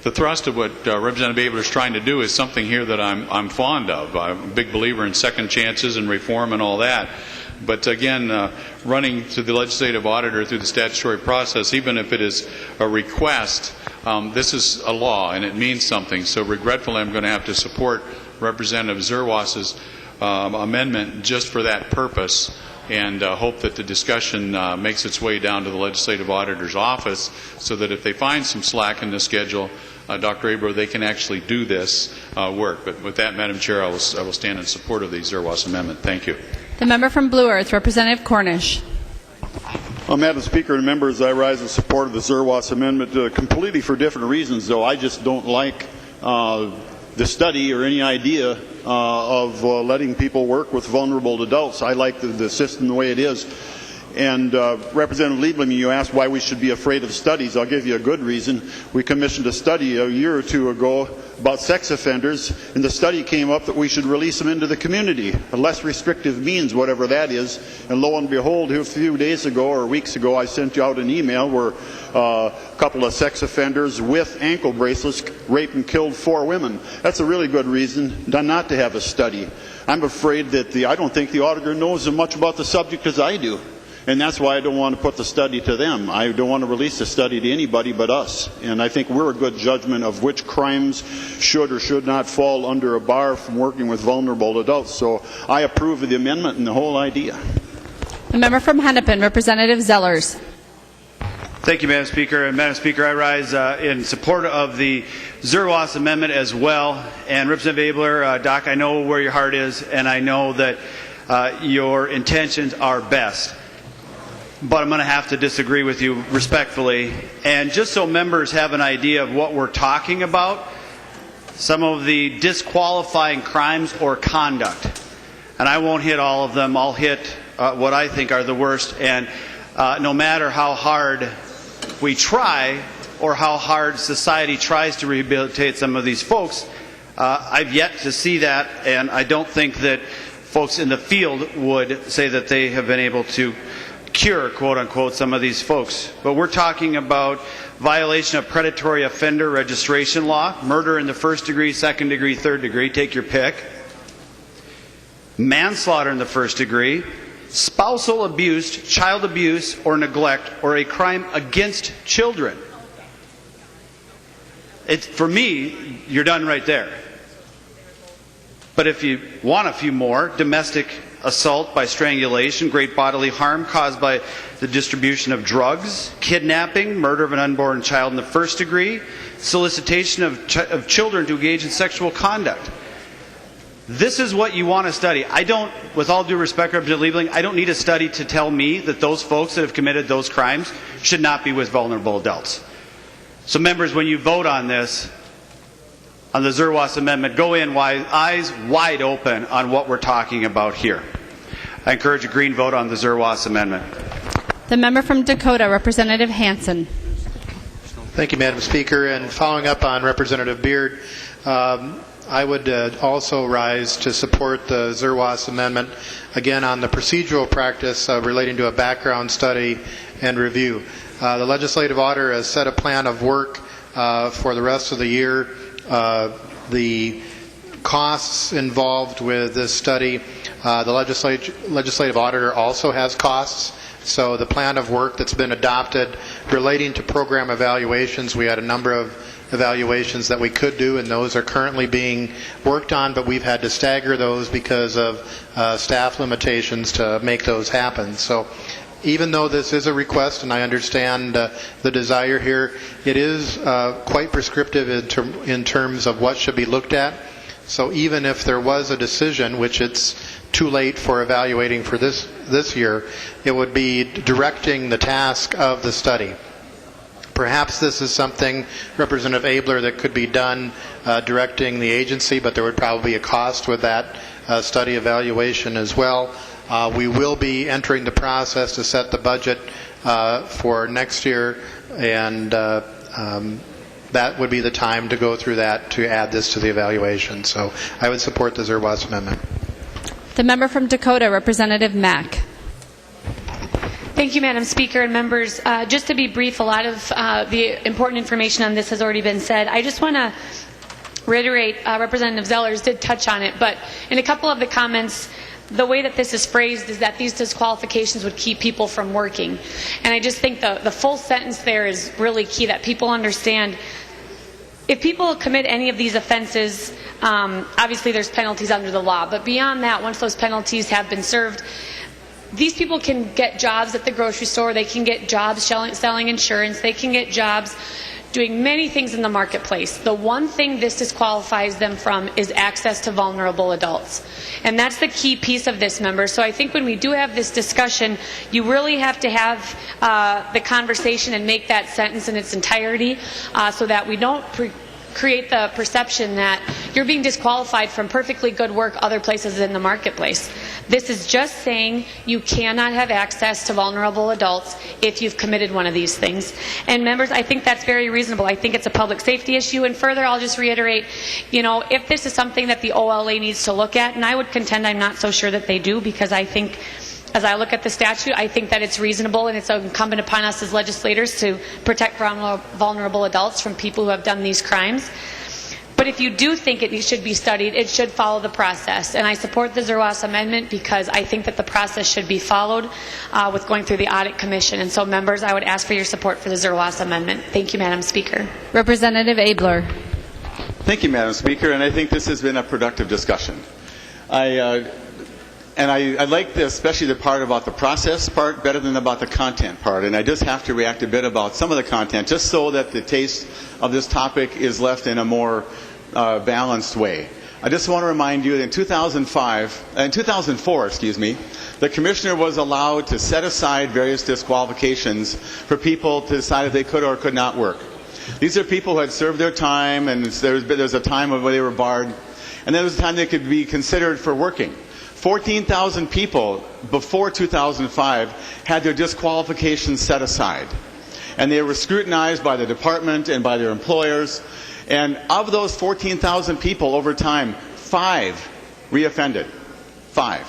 S3: thrust of what Representative Abeler is trying to do is something here that I'm fond of. I'm a big believer in second chances and reform and all that. But again, running to the legislative auditor through the statutory process, even if it is a request, this is a law and it means something. So regretfully, I'm going to have to support Representative Zerwas's amendment just for that purpose. and hope that the discussion makes its way down to the legislative auditor's office so that if they find some slack in the schedule, Dr. Abeler, they can actually do this work. But with that, Madam Chair, I will stand in support of the Zerwas amendment. Thank you.
S1: The member from Blue Earth, Representative Cornish.
S4: Well, Madam Speaker and members, I rise in support of the Zerwas amendment completely for different reasons, though. I just don't like the study or any idea of letting people work with vulnerable adults. I like the system the way it is. And Representative Liebling, you asked why we should be afraid of studies. I'll give you a good reason. We commissioned a study a year or two ago about sex offenders, and the study came up that we should release them into the community. A less restrictive means, whatever that is. And lo and behold, a few days ago or weeks ago, I sent you out an email where a couple of sex offenders with ankle bracelets raped and killed 4 women. That's a really good reason not to have a study. I'm afraid that I don't think the auditor knows as much about the subject as I do. And that's why I don't want to put the study to them. I don't want to release the study to anybody but us. And I think we're a good judgment of which crimes should or should not fall under a bar from working with vulnerable adults. So I approve of the amendment and the whole idea.
S1: The member from Hennepin, Representative Zellers.
S6: Thank you, Madam Speaker. And Madam Speaker, I rise in support of the Zerwas amendment as well. And Representative Abeler, Doc, I know where your heart is, and I know that your intentions are best. But I'm going to have to disagree with you respectfully. And just so members have an idea of what we're talking about, some of the disqualifying crimes or conduct. And I won't hit all of them. I'll hit what I think are the worst. And no matter how hard we try or how hard society tries to rehabilitate some of these folks, I've yet to see that. And I don't think that folks in the field would say that they have been able to cure, quote unquote, some of these folks. But we're talking about violation of predatory offender registration law, murder in the 1st degree, 2nd degree, 3rd degree, take your pick, manslaughter in the 1st degree, spousal abuse, child abuse or neglect, or a crime against children. For me, you're done right there. But if you want a few more, domestic assault by strangulation, great bodily harm caused by the distribution of drugs, kidnapping, murder of an unborn child in the 1st degree, solicitation of children to engage in sexual conduct. This is what you want to study. I don't, with all due respect, Representative Liebling, I don't need a study to tell me that those folks that have committed those crimes should not be with vulnerable adults. So members, when you vote on this, on the Zerwas amendment, go in eyes wide open on what we're talking about here. I encourage a green vote on the Zerwas amendment.
S1: The member from Dakota, Representative Hansen.
S21: Thank you, Madam Speaker. And following up on Representative Beard, I would also rise to support the Zerwas amendment, again on the procedural practice relating to a background study and review. The legislative auditor has set a plan of work for the rest of the year. The costs involved with this study, the legislative auditor also has costs. So the plan of work that's been adopted relating to program evaluations, we had a number of evaluations that we could do, and those are currently being worked on, but we've had to stagger those because of staff limitations to make those happen. So even though this is a request, and I understand the desire here, it is quite prescriptive in terms of what should be looked at. So even if there was a decision, which it's too late for evaluating for this year, it would be directing the task of the study. Perhaps this is something, Representative Abeler, that could be done directing the agency, but there would probably be a cost with that study evaluation as well. We will be entering the process to set the budget for next year, and that would be the time to go through that to add this to the evaluation. So I would support the Zerwas amendment.
S1: The member from Dakota, Representative Mack.
S24: Thank you, Madam Speaker and members. Just to be brief, a lot of the important information on this has already been said. I just want to reiterate, Representative Zellers did touch on it, but in a couple of the comments, the way that this is phrased is that these disqualifications would keep people from working. And I just think the full sentence there is really key, that people understand if people commit any of these offenses, obviously there's penalties under the law, but beyond that, once those penalties have been served, these people can get jobs at the grocery store, they can get jobs selling insurance, they can get jobs doing many things in the marketplace. The one thing this disqualifies them from is access to vulnerable adults. And that's the key piece of this, members. So I think when we do have this discussion, you really have to have the conversation and make that sentence in its entirety so that we don't create the perception that you're being disqualified from perfectly good work other places in the marketplace. This is just saying you cannot have access to vulnerable adults if you've committed one of these things. And members, I think that's very reasonable. I think it's a public safety issue. And further, I'll just reiterate, you know, if this is something that the OLA needs to look at, and I would contend I'm not so sure that they do, because I think as I look at the statute, I think that it's reasonable and it's incumbent upon us as legislators to protect vulnerable adults from people who have done these crimes. But if you do think it should be studied, it should follow the process. And I support the Zerwas amendment because I think that the process should be followed with going through the Audit Commission. And so, members, I would ask for your support for the Zerwas amendment. Thank you, Madam Speaker.
S1: Representative Abeler.
S17: Thank you, Madam Speaker, and I think this has been a productive discussion. I like especially the part about the process part better than about the content part. And I just have to react a bit about some of the content, just so that the taste of this topic is left in a more balanced way. I just want to remind you that in 2004, the Commissioner was allowed to set aside various disqualifications for people to decide if they could or could not work. These are people who had served their time, and there's a time where they were barred, and then there was a time they could be considered for working. 14,000 people before 2005 had their disqualifications set aside. And they were scrutinized by the department and by their employers. And of those 14,000 people over time, 5 reoffended. 5.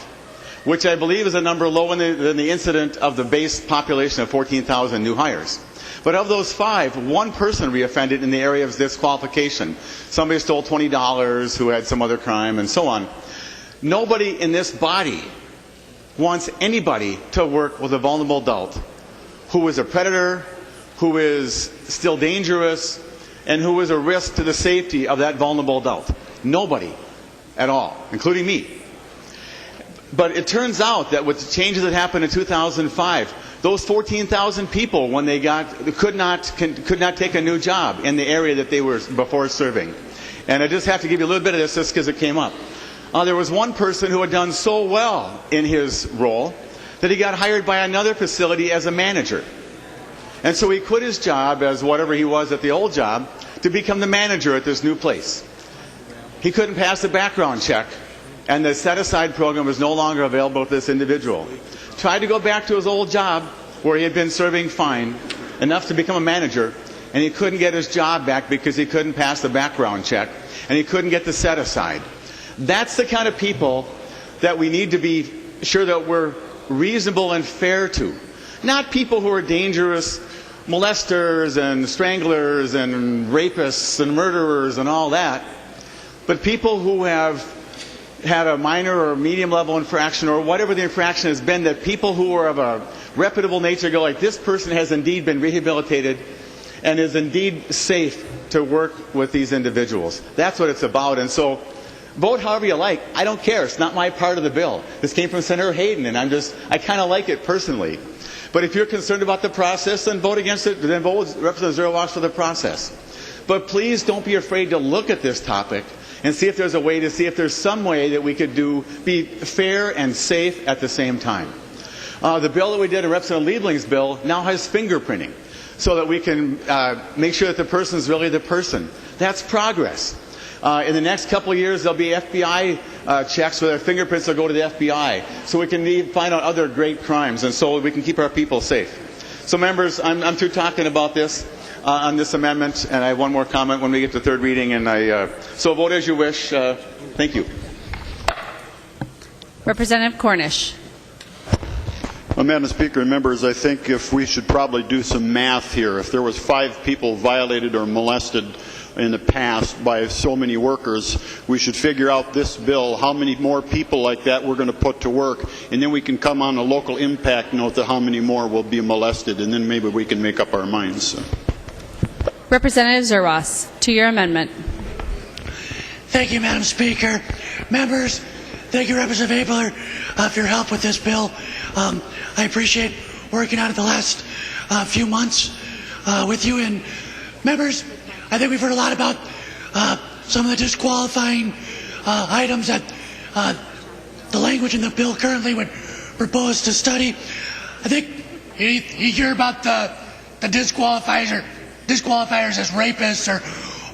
S17: Which I believe is a number lower than the incident of the base population of 14,000 new hires. But of those 5, 1 person reoffended in the area of disqualification. Somebody stole $20 who had some other crime and so on. Nobody in this body wants anybody to work with a vulnerable adult who is a predator, who is still dangerous, and who is a risk to the safety of that vulnerable adult. Nobody at all, including me. But it turns out that with the changes that happened in 2005, those 14,000 people, when they could not take a new job in the area that they were before serving. And I just have to give you a little bit of this just because it came up. There was one person who had done so well in his role that he got hired by another facility as a manager. And so he quit his job as whatever he was at the old job to become the manager at this new place. He couldn't pass the background check, and the set-aside program was no longer available to this individual. Tried to go back to his old job where he had been serving fine, enough to become a manager, and he couldn't get his job back because he couldn't pass the background check, and he couldn't get the set-aside. That's the kind of people that we need to be sure that we're reasonable and fair to. Not people who are dangerous molesters and stranglers and rapists and murderers and all that, but people who have had a minor or medium level infraction or whatever the infraction has been, that people who are of a reputable nature go like, this person has indeed been rehabilitated and is indeed safe to work with these individuals. That's what it's about. And so vote however you like. I don't care. It's not my part of the bill. This came from Senator Hayden, and I kind of like it personally. But if you're concerned about the process, then vote against it. Then vote with Representative Zerwas for the process. But please don't be afraid to look at this topic and see if there's a way to see if there's some way that we could be fair and safe at the same time. The bill that we did in Representative Liebling's bill now has fingerprinting, so that we can make sure that the person is really the person. That's progress. In the next couple of years, there'll be FBI checks where their fingerprints will go to the FBI, so we can find out other great crimes, and so we can keep our people safe. So, members, I'm through talking about this on this amendment, and I have one more comment when we get to third reading. And so vote as you wish. Thank you.
S1: Representative Cornish.
S4: Well, Madam Speaker and members, I think if we should probably do some math here. If there was 5 people violated or molested in the past by so many workers, we should figure out this bill, how many more people like that we're going to put to work, and then we can come on a local impact note to how many more will be molested, and then maybe we can make up our minds.
S1: Representative Zerwas, to your amendment.
S15: Thank you, Madam Speaker. Members, thank you, Representative Abeler, for your help with this bill. I appreciate working on it the last few months with you. And members, I think we've heard a lot about some of the disqualifying items that the language in the bill currently would propose to study. I think you hear about the disqualifiers as rapists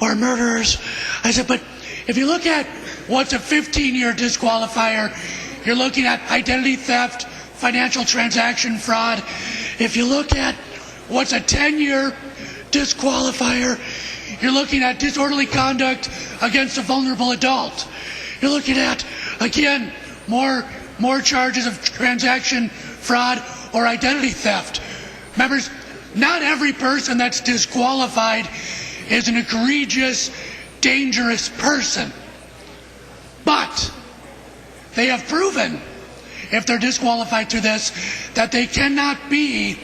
S15: or murderers. I said, but if you look at what's a 15-year disqualifier, you're looking at identity theft, financial transaction fraud. If you look at what's a 10-year disqualifier, you're looking at disorderly conduct against a vulnerable adult. You're looking at, again, more charges of transaction fraud or identity theft. Members, not every person that's disqualified is an egregious, dangerous person. But they have proven, if they're disqualified through this, that they cannot be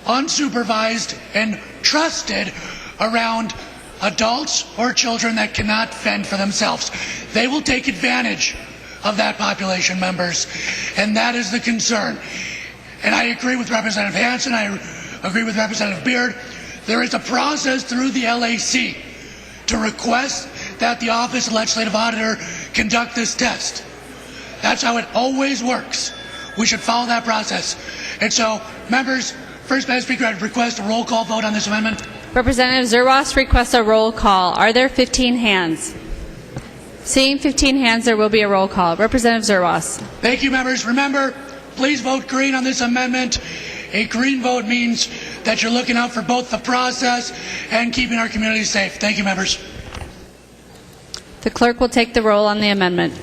S15: unsupervised and trusted around adults or children that cannot fend for themselves. They will take advantage of that population, members, and that is the concern. And I agree with Representative Hansen, I agree with Representative Beard. There is a process through the LAC to request that the Office of Legislative Auditor conduct this test. That's how it always works. We should follow that process. And so, members, first, Madam Speaker, I'd request a roll call vote on this amendment.
S1: Representative Zerwas requests a roll call. Are there 15 hands? Seeing 15 hands, there will be a roll call. Representative Zerwas.
S15: Thank you, members. Remember, please vote green on this amendment. A green vote means that you're looking out for both the process and keeping our community safe. Thank you, members.
S1: The clerk will take the roll on the amendment.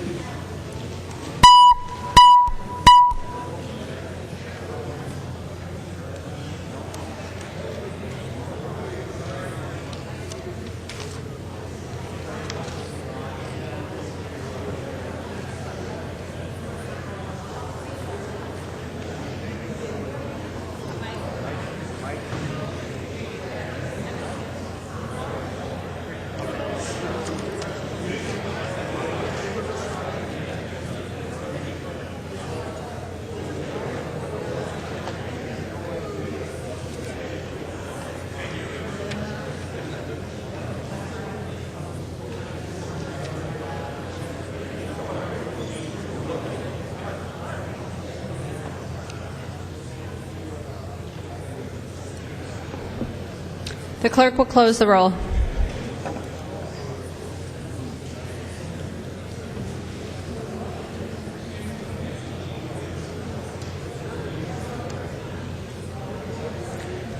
S1: The clerk will close the roll.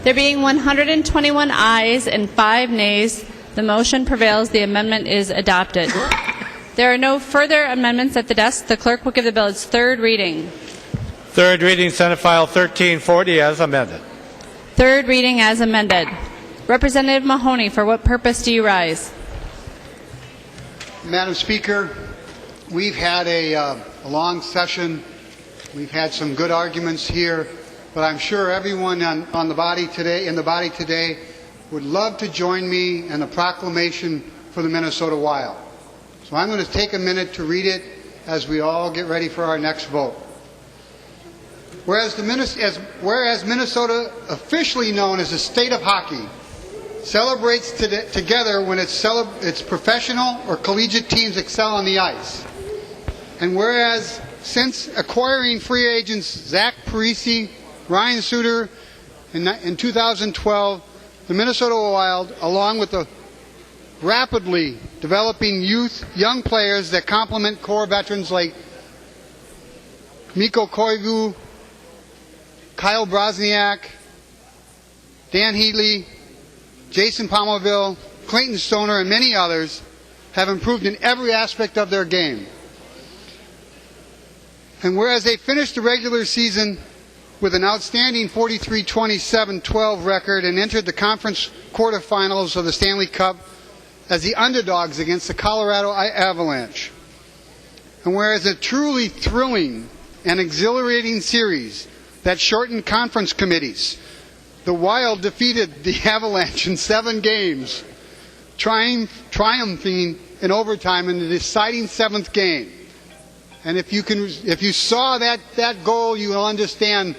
S1: There being 121 ayes and 5 nays, the motion prevails. The amendment is adopted. There are no further amendments at the desk. The clerk will give the bill its third reading.
S2: Third reading, Senate File 1340 as amended.
S1: Third reading as amended. Representative Mahoney, for what purpose do you rise?
S10: Madam Speaker, we've had a long session. We've had some good arguments here, but I'm sure everyone in the body today would love to join me in a proclamation for the Minnesota Wild. So I'm going to take a minute to read it as we all get ready for our next vote. Whereas Minnesota, officially known as the state of hockey, celebrates together when its professional or collegiate teams excel on the ice. And whereas since acquiring free agents Zach Parise, Ryan Suter in 2012, the Minnesota Wild, along with the rapidly developing young players that complement core veterans like Mikko Koivu, Kyle Brosniak, Dan Heatley, Jason Palmerville, Clayton Stoner, and many others, have improved in every aspect of their game. And whereas they finished the regular season with an outstanding 43-27-12 record and entered the conference quarterfinals of the Stanley Cup as the underdogs against the Colorado Avalanche. And whereas a truly thrilling and exhilarating series that shortened conference committees, the Wild defeated the Avalanche in 7 games, triumphing in overtime in the deciding 7th game. And if you saw that goal, you will understand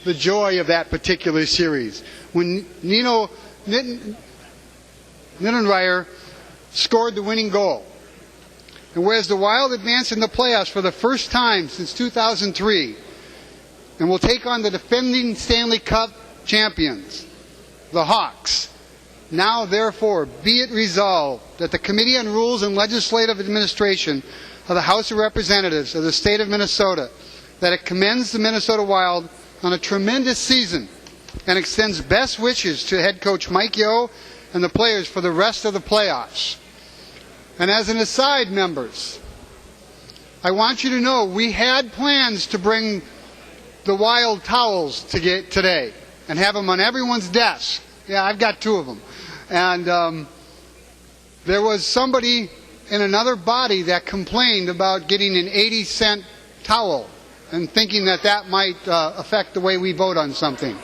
S10: the joy of that particular series. When Nino Niederreiter scored the winning goal, and whereas the Wild advanced in the playoffs for the first time since 2003, and will take on the defending Stanley Cup champions, the Hawks. Now, therefore, be it resolved that the Committee on Rules and Legislative Administration of the House of Representatives of the State of Minnesota, that it commends the Minnesota Wild on a tremendous season and extends best wishes to head coach Mike Yeo and the players for the rest of the playoffs. And as an aside, members, I want you to know we had plans to bring the Wild towels today and have them on everyone's desk. Yeah, I've got 2 of them. And there was somebody in another body that complained about getting an 80-cent towel and thinking that might affect the way we vote on something.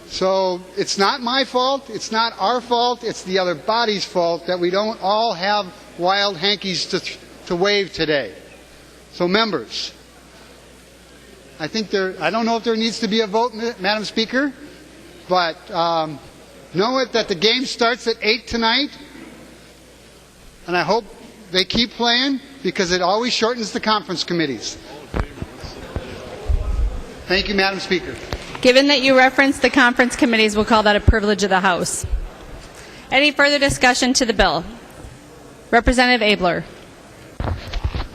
S10: So it's not my fault, it's not our fault, it's the other body's fault that we don't all have Wild hankies to wave today. So members, I don't know if there needs to be a vote, Madam Speaker, but know it that the game starts at 8 tonight, and I hope they keep playing because it always shortens the conference committees. Thank you, Madam Speaker.
S1: Given that you referenced the conference committees, we'll call that a privilege of the House. Any further discussion to the bill? Representative Abeler.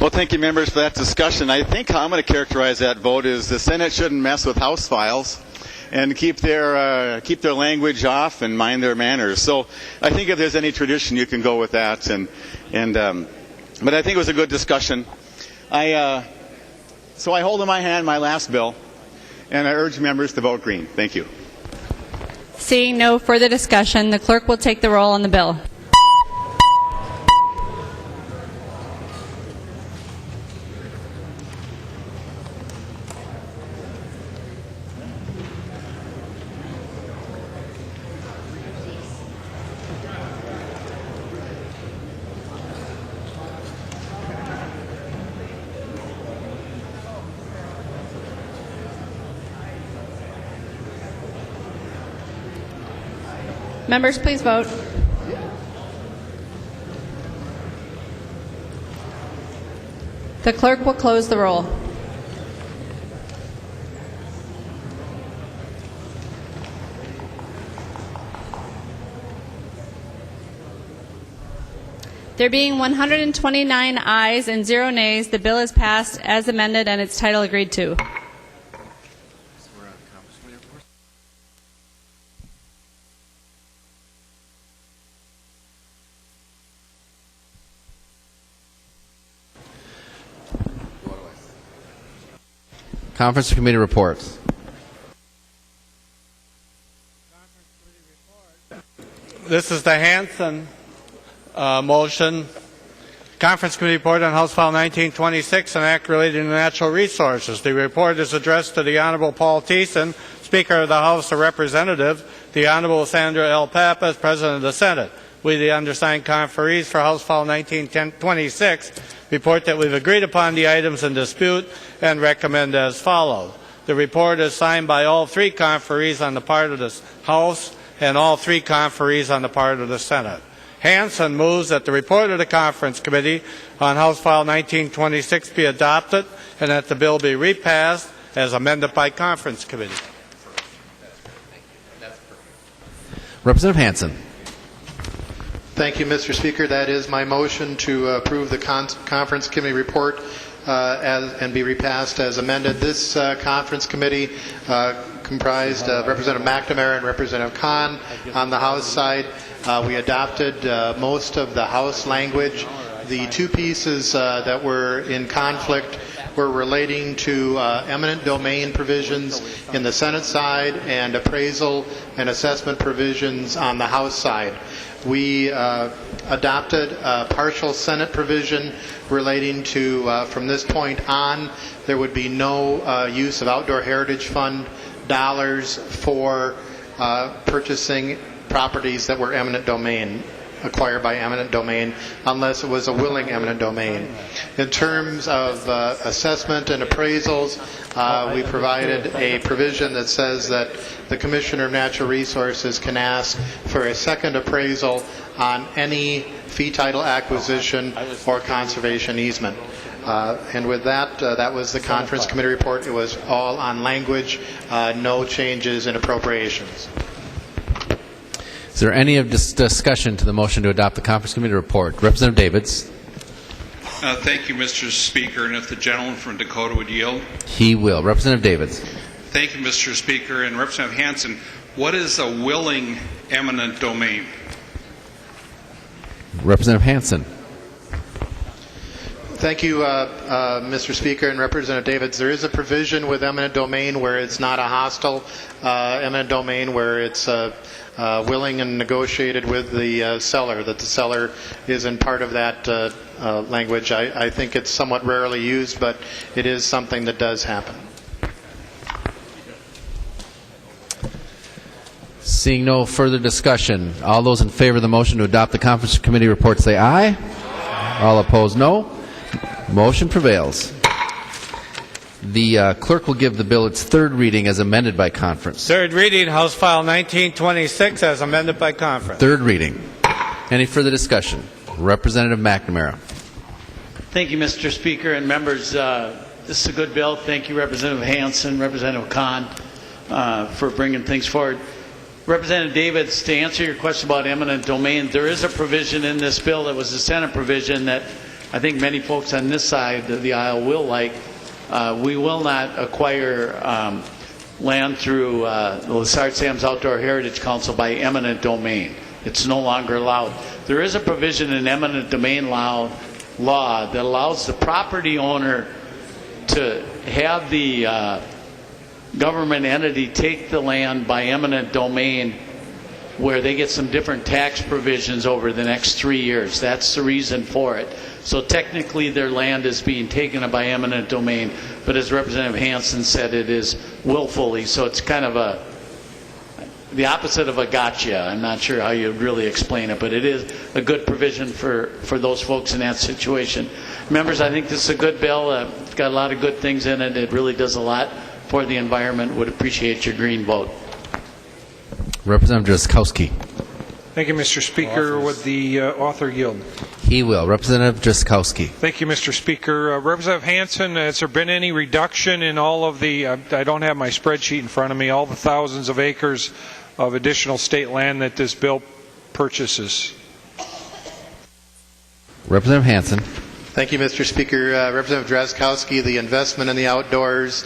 S17: Well, thank you, members, for that discussion. I think how I'm going to characterize that vote is the Senate shouldn't mess with House files and keep their language off and mind their manners. So I think if there's any tradition, you can go with that. But I think it was a good discussion. So I hold in my hand my last bill, and I urge members to vote green. Thank you.
S1: Seeing no further discussion, the clerk will take the roll on the bill. Members, please vote. The clerk will close the roll. There being 129 ayes and 0 nays, the bill is passed as amended and its title agreed to.
S9: Conference Committee reports.
S2: This is the Hansen motion. Conference Committee report on House File 1926, an act relating to natural resources. The report is addressed to the Honorable Paul Thiessen, Speaker of the House of Representatives, the Honorable Sandra L. Pappas, President of the Senate. We, the undersigned conferees for House File 1926, report that we've agreed upon the items in dispute and recommend as follows. The report is signed by all 3 conferees on the part of the House and all 3 conferees on the part of the Senate. Hansen moves that the report of the Conference Committee on House File 1926 be adopted and that the bill be repassed as amended by Conference Committee.
S9: Representative Hansen.
S21: Thank you, Mr. Speaker. That is my motion to approve the Conference Committee report and be repassed as amended. This Conference Committee comprised Representative McNamara and Representative Kahn on the House side. We adopted most of the House language. The 2 pieces that were in conflict were relating to eminent domain provisions in the Senate side and appraisal and assessment provisions on the House side. We adopted a partial Senate provision relating to, from this point on, there would be no use of Outdoor Heritage Fund dollars for purchasing properties that were eminent domain. acquired by eminent domain unless it was a willing eminent domain. In terms of assessment and appraisals, we provided a provision that says that the Commissioner of Natural Resources can ask for a second appraisal on any fee title acquisition or conservation easement. And with that, that was the conference committee report. It was all on language, no changes in appropriations.
S9: Is there any discussion to the motion to adopt the conference committee report? Representative Davids.
S5: Thank you, Mr. Speaker, and if the gentleman from Dakota would yield.
S9: He will. Representative Davids.
S5: Thank you, Mr. Speaker, and Representative Hansen, what is a willing eminent domain?
S9: Representative Hansen.
S21: Thank you, Mr. Speaker and Representative Davids. There is a provision with eminent domain where it's not a hostile eminent domain, where it's willing and negotiated with the seller, that the seller is in part of that language. I think it's somewhat rarely used, but it is something that does happen.
S9: Seeing no further discussion, all those in favor of the motion to adopt the conference committee report say aye. All opposed, no. Motion prevails. The clerk will give the bill its third reading as amended by conference.
S2: Third reading, House File 1926, as amended by conference.
S9: Third reading. Any further discussion? Representative McNamara.
S11: Thank you, Mr. Speaker and members. This is a good bill. Thank you, Representative Hansen, Representative Kahn, for bringing things forward. Representative Davids, to answer your question about eminent domain, there is a provision in this bill that was a Senate provision that I think many folks on this side of the aisle will like. We will not acquire land through the Lessard Sam's Outdoor Heritage Council by eminent domain. It's no longer allowed. There is a provision in eminent domain law that allows the property owner to have the government entity take the land by eminent domain, where they get some different tax provisions over the next 3 years. That's the reason for it. So technically their land is being taken by eminent domain, but as Representative Hansen said, it is willfully, so it's kind of the opposite of a gotcha. I'm not sure how you'd really explain it, but it is a good provision for those folks in that situation. Members, I think this is a good bill. It's got a lot of good things in it. It really does a lot for the environment. Would appreciate your green vote.
S9: Representative Drazkowski.
S16: Thank you, Mr. Speaker. Would the author yield?
S9: He will. Representative Drazkowski.
S16: Thank you, Mr. Speaker. Representative Hansen, has there been any reduction in all of the, I don't have my spreadsheet in front of me, all the thousands of acres of additional state land that this bill purchases?
S9: Representative Hansen.
S21: Thank you, Mr. Speaker. Representative Drazkowski, the investment in the outdoors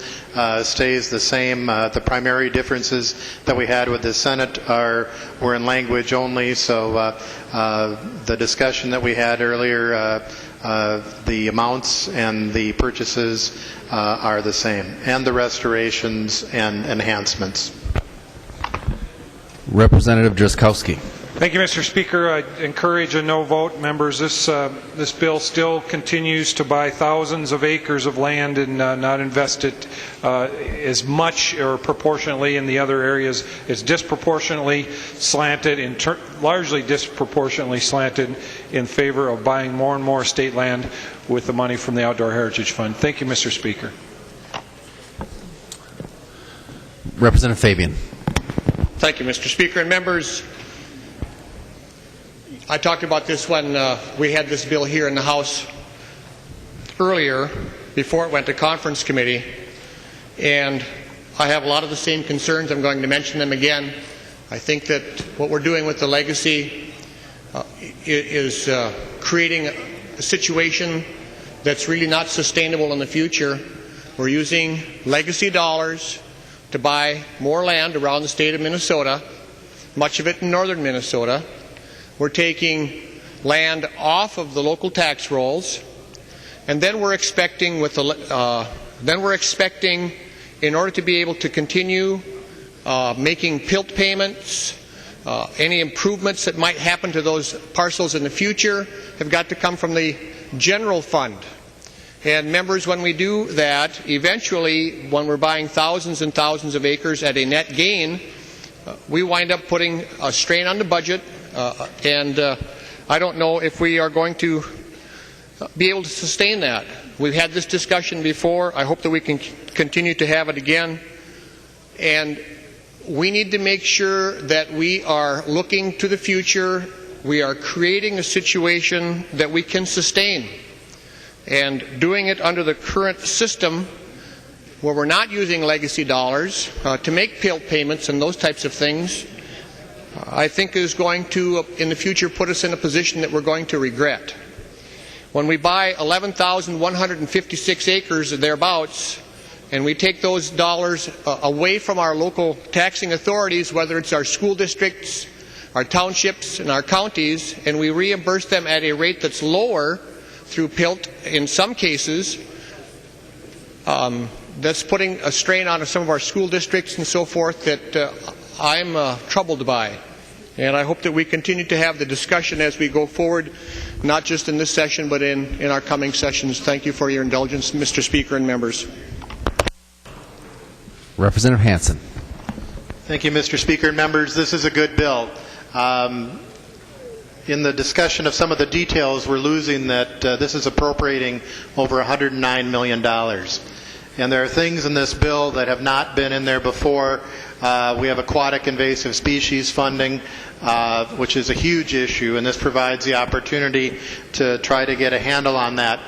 S21: stays the same. The primary differences that we had with the Senate were in language only, so the discussion that we had earlier, the amounts and the purchases are the same, and the restorations and enhancements.
S9: Representative Drazkowski.
S16: Thank you, Mr. Speaker. I encourage a no vote. Members, this bill still continues to buy thousands of acres of land and not invest it as much or proportionately in the other areas. It's disproportionately slanted, largely disproportionately slanted in favor of buying more and more state land with the money from the Outdoor Heritage Fund. Thank you, Mr. Speaker.
S9: Representative Fabian.
S12: Thank you, Mr. Speaker and members. I talked about this when we had this bill here in the House earlier, before it went to conference committee, and I have a lot of the same concerns. I'm going to mention them again. I think that what we're doing with the legacy is creating a situation that's really not sustainable in the future. We're using legacy dollars to buy more land around the state of Minnesota, much of it in northern Minnesota. We're taking land off of the local tax rolls, and then we're expecting, in order to be able to continue making PILT payments, any improvements that might happen to those parcels in the future have got to come from the general fund. And members, when we do that, eventually, when we're buying thousands and thousands of acres at a net gain, we wind up putting a strain on the budget, and I don't know if we are going to be able to sustain that. We've had this discussion before. I hope that we can continue to have it again. And we need to make sure that we are looking to the future. We are creating a situation that we can sustain. And doing it under the current system, where we're not using legacy dollars to make payments and those types of things, I think is going to, in the future, put us in a position that we're going to regret. When we buy 11,156 acres or thereabouts, and we take those dollars away from our local taxing authorities, whether it's our school districts, our townships, and our counties, and we reimburse them at a rate that's lower through PILT in some cases, that's putting a strain on some of our school districts and so forth that I'm troubled by. And I hope that we continue to have the discussion as we go forward, not just in this session, but in our coming sessions. Thank you for your indulgence, Mr. Speaker and members.
S9: Representative Hansen.
S21: Thank you, Mr. Speaker and members. This is a good bill. In the discussion of some of the details, we're losing that this is appropriating over $109 million. And there are things in this bill that have not been in there before. We have aquatic invasive species funding, which is a huge issue, and this provides the opportunity to try to get a handle on that.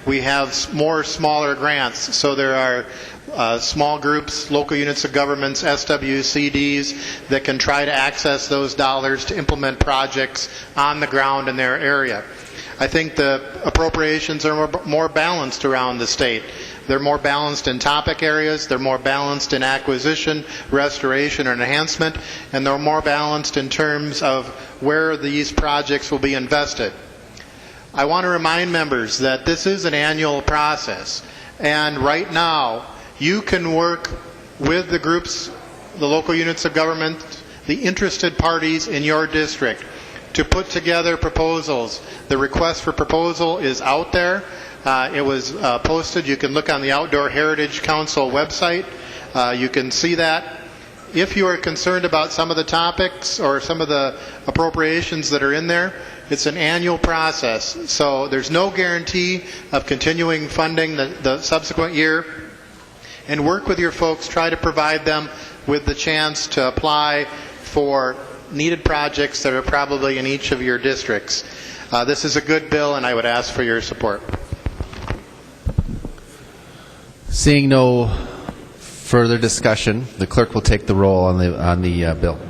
S21: We have more smaller grants, so there are small groups, local units of governments, SWCDs, that can try to access those dollars to implement projects on the ground in their area. I think the appropriations are more balanced around the state. They're more balanced in topic areas, they're more balanced in acquisition, restoration, or enhancement, and they're more balanced in terms of where these projects will be invested. I want to remind members that this is an annual process, and right now you can work with the groups, the local units of government, the interested parties in your district to put together proposals. The request for proposal is out there. It was posted. You can look on the Outdoor Heritage Council website. You can see that. If you are concerned about some of the topics or some of the appropriations that are in there, it's an annual process. So there's no guarantee of continuing funding the subsequent year. And work with your folks. Try to provide them with the chance to apply for needed projects that are probably in each of your districts. This is a good bill, and I would ask for your support.
S9: Seeing no further discussion, the clerk will take the roll on the bill.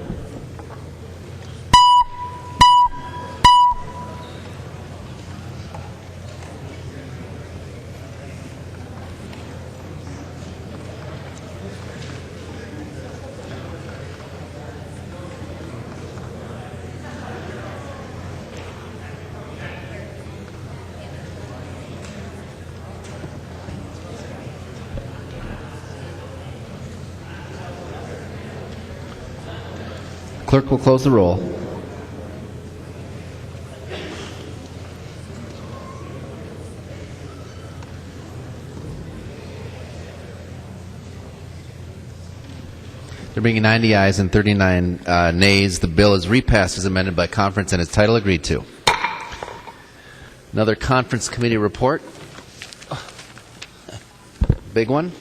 S9: Clerk will close the roll. There being 90 ayes and 39 nays, the bill is repassed as amended by conference and its title agreed to. Another conference committee report. Big one.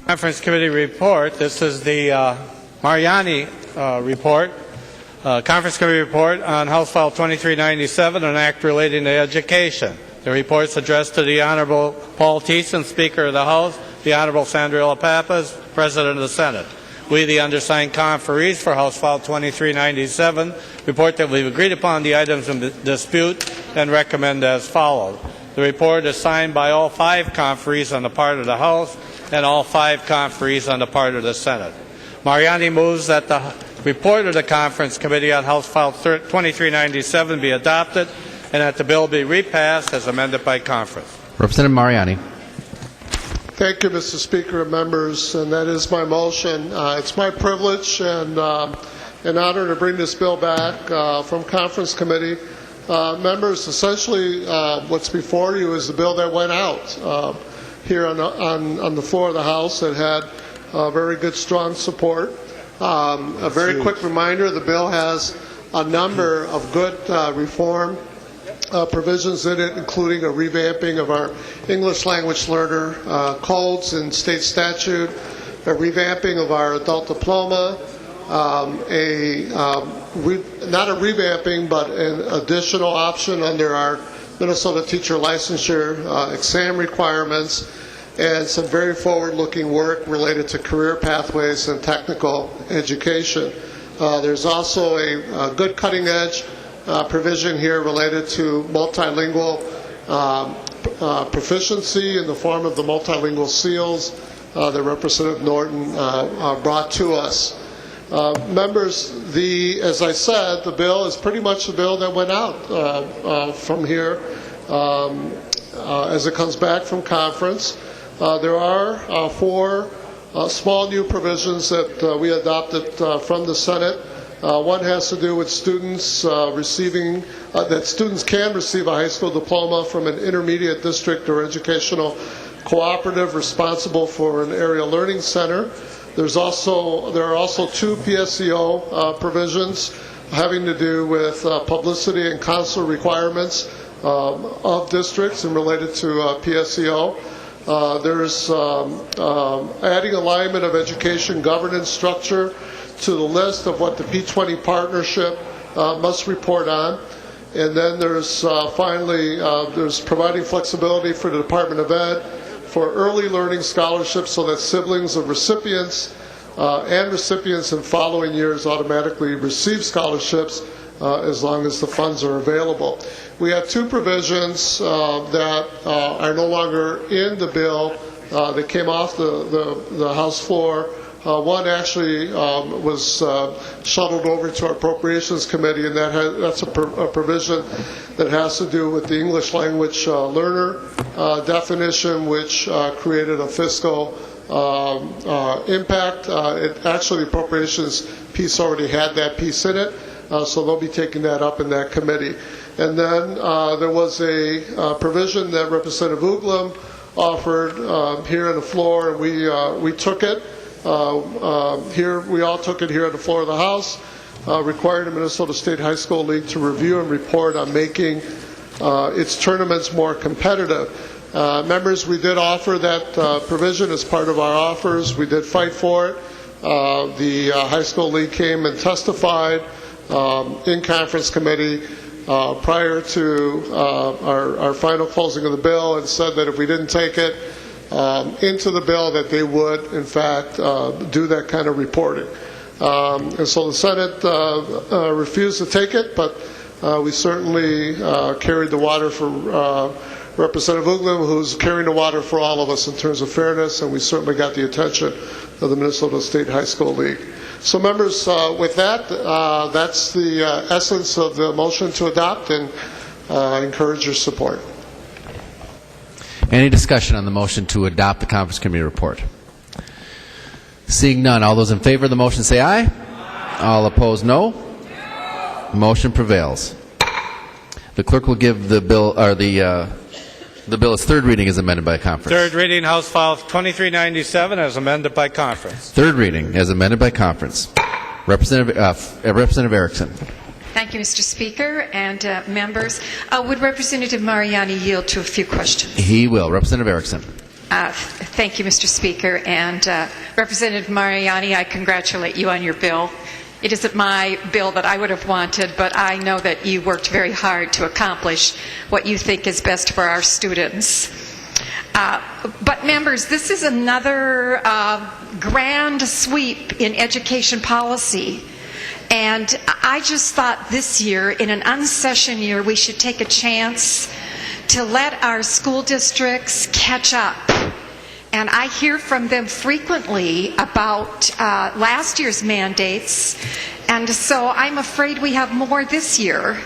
S2: Conference Committee report. This is the Mariani report. Conference Committee report on House File 2397, an act relating to education. The report is addressed to the Honorable Paul Thiessen, Speaker of the House, the Honorable Sandrilla Pappas, President of the Senate. We, the undersigned conferees for House File 2397, report that we've agreed upon the items in dispute and recommend as follows. The report is signed by all 5 conferees on the part of the House and all 5 conferees on the part of the Senate. Mariani moves that the report of the Conference Committee on House File 2397 be adopted and that the bill be repassed as amended by conference.
S9: Representative Mariani.
S7: Thank you, Mr. Speaker and members, and that is my motion. It's my privilege and an honor to bring this bill back from Conference Committee. Members, essentially what's before you is the bill that went out. here on the floor of the House that had very good, strong support. A very quick reminder, the bill has a number of good reform provisions in it, including a revamping of our English language learner codes and state statute, a revamping of our adult diploma, not a revamping, but an additional option under our Minnesota teacher licensure exam requirements, and some very forward-looking work related to career pathways and technical education. There's also a good cutting-edge provision here related to multilingual proficiency in the form of the multilingual seals that Representative Norton brought to us. Members, as I said, the bill is pretty much the bill that went out from here as it comes back from conference. There are 4 small new provisions that we adopted from the Senate. One has to do with students that students can receive a high school diploma from an intermediate district or educational cooperative responsible for an area learning center. There are also 2 PSEO provisions having to do with publicity and consular requirements of districts and related to PSEO. There's adding alignment of education governance structure to the list of what the P20 partnership must report on. And then there's finally there's providing flexibility for the Department of Ed for early learning scholarships so that siblings of recipients and recipients in following years automatically receive scholarships as long as the funds are available. We have 2 provisions that are no longer in the bill that came off the House floor. One actually was shuttled over to our Appropriations Committee, and that's a provision that has to do with the English language learner definition, which created a fiscal impact. Actually, the Appropriations piece already had that piece in it, so they'll be taking that up in that committee. And then there was a provision that Representative Uglum offered here on the floor, and we took it. We all took it here on the floor of the House, requiring the Minnesota State High School League to review and report on making its tournaments more competitive. Members, we did offer that provision as part of our offers. We did fight for it. The High School League came and testified in conference committee prior to our final closing of the bill, and said that if we didn't take it into the bill, that they would, in fact, do that kind of reporting. And so the Senate refused to take it, but we certainly carried the water for Representative Uglum, who's carrying the water for all of us in terms of fairness, and we certainly got the attention of the Minnesota State High School League. So members, with that, that's the essence of the motion to adopt, and I encourage your support.
S9: Any discussion on the motion to adopt the Conference Committee report? Seeing none, all those in favor of the motion say aye. Aye. All opposed, no. Motion prevails. The clerk will give the bill, or the bill its 3rd reading as amended by conference.
S2: 3rd reading, House File 2397, as amended by conference.
S9: 3rd reading as amended by conference. Representative Erickson.
S8: Thank you, Mr. Speaker, and members. Would Representative Mariani yield to a few questions?
S9: He will. Representative Erickson.
S8: Thank you, Mr. Speaker, and Representative Mariani, I congratulate you on your bill. It isn't my bill that I would have wanted, but I know that you worked very hard to accomplish what you think is best for our students. But members, this is another grand sweep in education policy. And I just thought this year, in an unsession year, we should take a chance to let our school districts catch up. And I hear from them frequently about last year's mandates, and so I'm afraid we have more this year.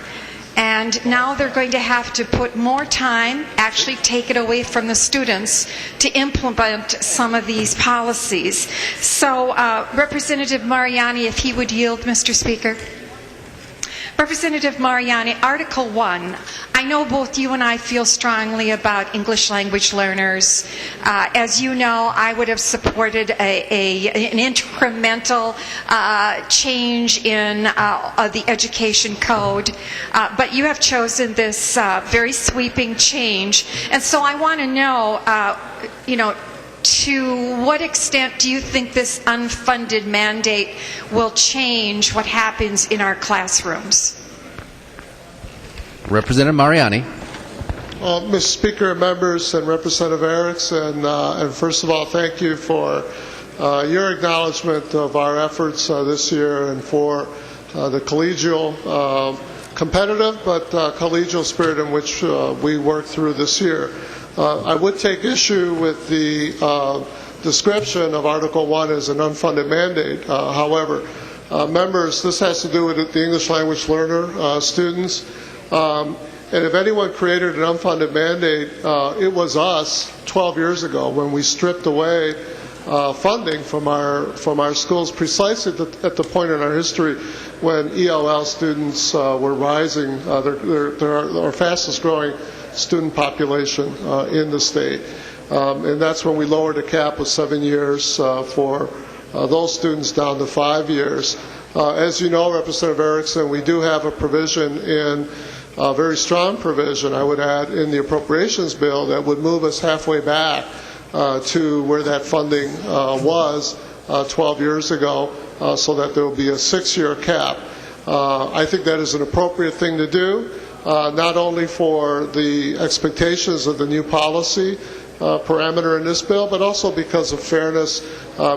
S8: And now they're going to have to put more time, actually take it away from the students, to implement some of these policies. So Representative Mariani, if he would yield, Mr. Speaker. Representative Mariani, Article 1, I know both you and I feel strongly about English language learners. As you know, I would have supported an incremental change in the education code, but you have chosen this very sweeping change. And so I want to know, to what extent do you think this unfunded mandate will change what happens in our classrooms?
S9: Representative Mariani.
S7: Mr. Speaker, members, and Representative Erickson, and first of all, thank you for your acknowledgement of our efforts this year and for the collegial, competitive, but collegial spirit in which we worked through this year. I would take issue with the description of Article 1 as an unfunded mandate. However, members, this has to do with the English language learner students. And if anyone created an unfunded mandate, it was us 12 years ago when we stripped away funding from our schools precisely at the point in our history when ELL students were rising. They're our fastest growing student population in the state. And that's when we lowered the cap of 7 years for those students down to 5 years. As you know, Representative Erickson, we do have a provision in a very strong provision, I would add, in the appropriations bill that would move us halfway back to where that funding was 12 years ago, so that there will be a 6-year cap. I think that is an appropriate thing to do. Not only for the expectations of the new policy parameter in this bill, but also because of fairness,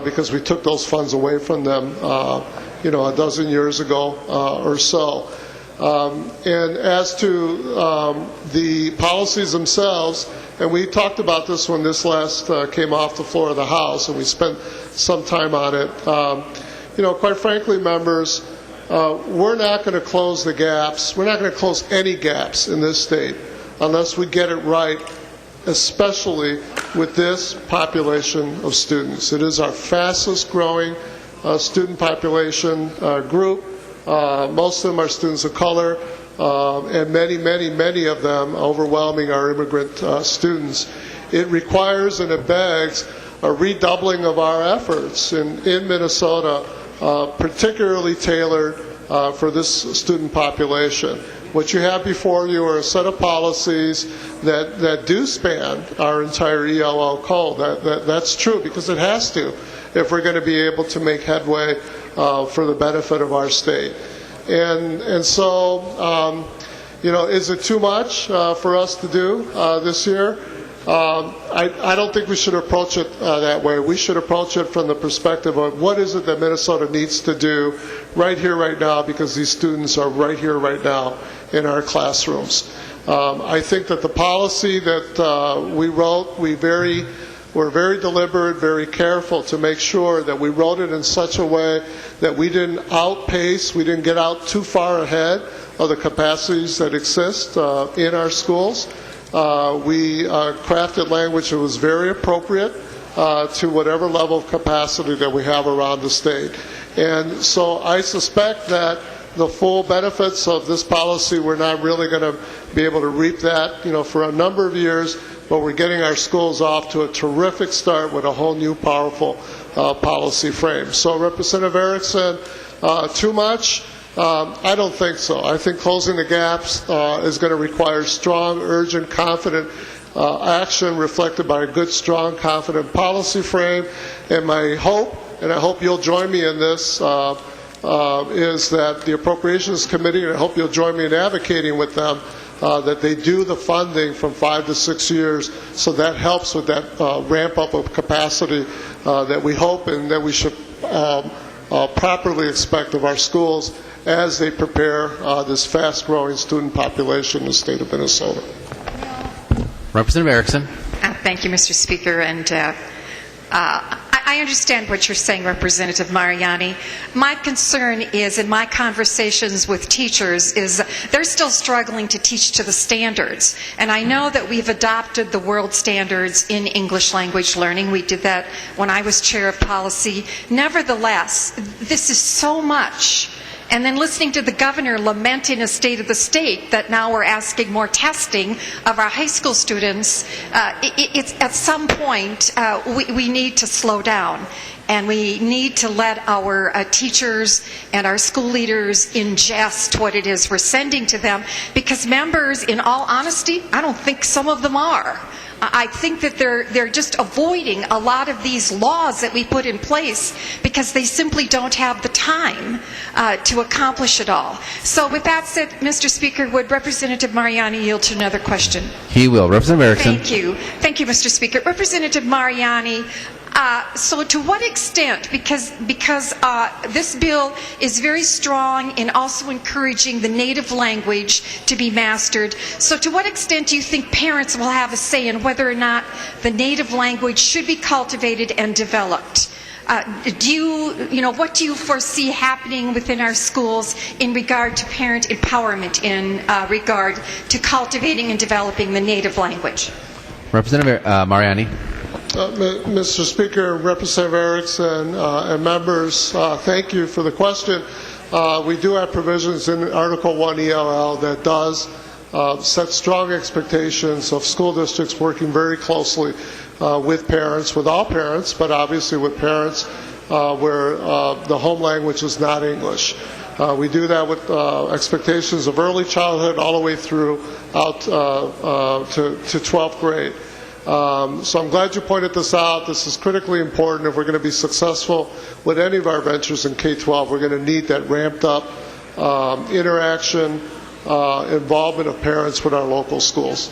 S7: because we took those funds away from them, a dozen years ago or so. And as to the policies themselves, and we talked about this when this last came off the floor of the House, and we spent some time on it. Quite frankly, members, we're not going to close the gaps. We're not going to close any gaps in this state unless we get it right, especially with this population of students. It is our fastest growing student population group. Most of them are students of color, and many of them, overwhelming, are immigrant students. It requires and it begs a redoubling of our efforts in Minnesota, particularly tailored for this student population. What you have before you are a set of policies that do span our entire ELL code. That's true, because it has to, if we're going to be able to make headway for the benefit of our state. And so, is it too much for us to do this year? I don't think we should approach it that way. We should approach it from the perspective of what is it that Minnesota needs to do right here, right now, because these students are right here, right now in our classrooms. I think that the policy that we wrote, we're very deliberate, very careful to make sure that we wrote it in such a way that we didn't outpace, we didn't get out too far ahead of the capacities that exist in our schools. We crafted language that was very appropriate to whatever level of capacity that we have around the state. And so I suspect that the full benefits of this policy, we're not really going to be able to reap that, for a number of years, but we're getting our schools off to a terrific start with a whole new powerful policy frame. So Representative Erickson, too much? I don't think so. I think closing the gaps is going to require strong, urgent, confident action reflected by a good, strong, confident policy frame. And my hope, and I hope you'll join me in this, is that the Appropriations Committee, and I hope you'll join me in advocating with them, that they do the funding from 5 to 6 years, so that helps with that ramp up of capacity that we hope and that we should properly expect of our schools as they prepare this fast-growing student population in the state of Minnesota.
S9: Representative Erickson.
S8: Thank you, Mr. Speaker. And I understand what you're saying, Representative Mariani. My concern is, in my conversations with teachers, is they're still struggling to teach to the standards. And I know that we've adopted the world standards in English language learning. We did that when I was chair of policy. Nevertheless, this is so much and then listening to the governor lament in a state of the state that now we're asking more testing of our high school students, it's at some point we need to slow down. And we need to let our teachers and our school leaders ingest what it is we're sending to them, because members, in all honesty, I don't think some of them are. I think that they're just avoiding a lot of these laws that we put in place because they simply don't have the time to accomplish it all. So with that said, Mr. Speaker, would Representative Mariani yield to another question?
S9: He will. Representative Erickson.
S8: Thank you. Thank you, Mr. Speaker. Representative Mariani, so to what extent, because this bill is very strong in also encouraging the native language to be mastered, so to what extent do you think parents will have a say in whether or not the native language should be cultivated and developed? What do you foresee happening within our schools in regard to parent empowerment in regard to cultivating and developing the native language?
S9: Representative Mariani.
S7: Mr. Speaker, Representative Erickson, and members, thank you for the question. We do have provisions in Article 1 ELL that does set strong expectations of school districts working very closely with parents, with all parents, but obviously with parents where the home language is not English. We do that with expectations of early childhood all the way through out to 12th grade. So I'm glad you pointed this out. This is critically important. If we're going to be successful with any of our ventures in K-12, we're going to need that ramped up interaction, involvement of parents with our local schools.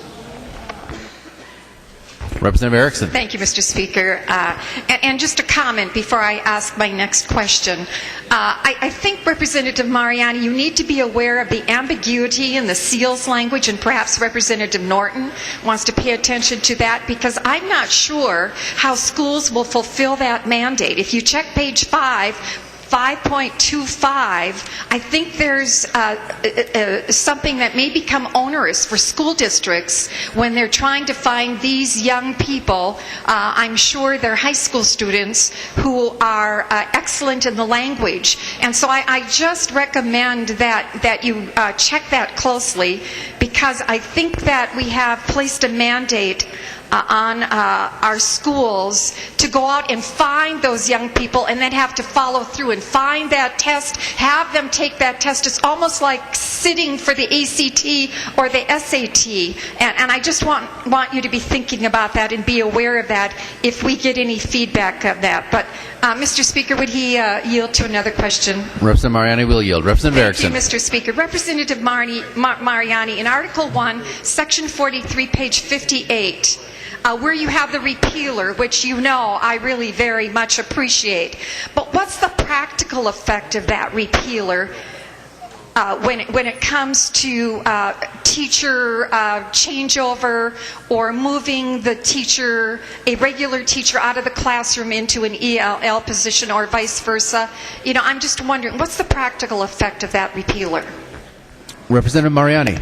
S9: Representative Erickson.
S8: Thank you, Mr. Speaker. And just a comment before I ask my next question. I think, Representative Mariani, you need to be aware of the ambiguity in the SEALS language, and perhaps Representative Norton wants to pay attention to that, because I'm not sure how schools will fulfill that mandate. If you check page 5.25, I think there's something that may become onerous for school districts when they're trying to find these young people. I'm sure they're high school students who are excellent in the language. And so I just recommend that you check that closely, because I think that we have placed a mandate on our schools to go out and find those young people and then have to follow through and find that test, have them take that test. It's almost like sitting for the ACT or the SAT. And I just want you to be thinking about that and be aware of that if we get any feedback of that. But Mr. Speaker, would he yield to another question?
S9: Representative Mariani will yield. Representative Erickson.
S8: Thank you, Mr. Speaker. Representative Mariani, in Article 1, Section 43, page 58, where you have the repealer, which you know I really very much appreciate. But what's the practical effect of that repealer when it comes to teacher changeover or moving the teacher, a regular teacher, out of the classroom into an ELL position or vice versa? You know, I'm just wondering, what's the practical effect of that repealer?
S9: Representative Mariani.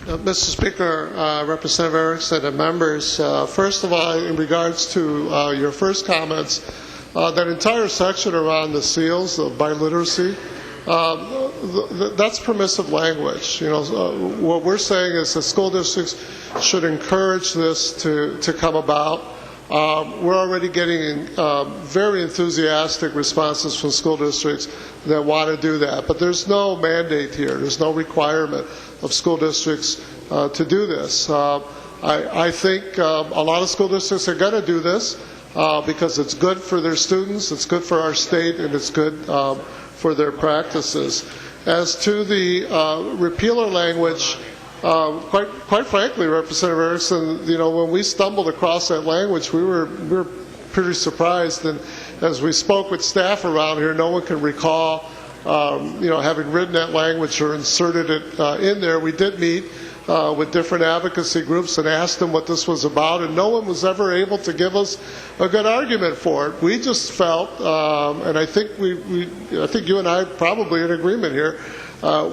S7: Mr. Speaker, Representative Erickson and members, first of all, in regards to your first comments, that entire section around the SEALs, the biliteracy, that's permissive language. You know, what we're saying is that school districts should encourage this to come about. We're already getting very enthusiastic responses from school districts that want to do that, but there's no mandate here. There's no requirement of school districts to do this. I think a lot of school districts are going to do this because it's good for their students, it's good for our state, and it's good for their practices. As to the repealer language, quite frankly, Representative Erickson, you know, when we stumbled across that language, we were pretty surprised. And as we spoke with staff around here, no one can recall, having written that language or inserted it in there. We did meet with different advocacy groups and asked them what this was about, and no one was ever able to give us a good argument for it. We just felt, and I think I think you and I are probably in agreement here.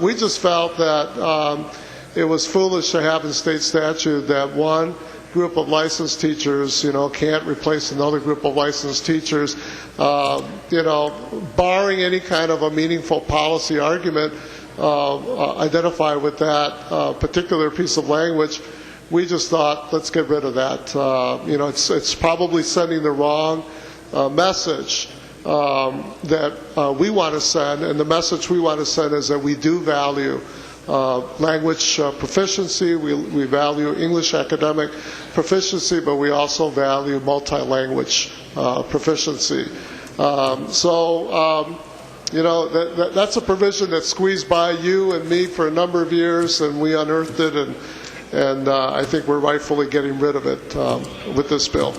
S7: We just felt that it was foolish to have in state statute that one, group of licensed teachers, can't replace another group of licensed teachers. Barring any kind of a meaningful policy argument identified with that particular piece of language, we just thought, let's get rid of that. It's probably sending the wrong message that we want to send, and the message we want to send is that we do value language proficiency, we value English academic proficiency, but we also value multi-language proficiency. That's a provision that squeezed by you and me for a number of years, and we unearthed it, and I think we're rightfully getting rid of it with this bill.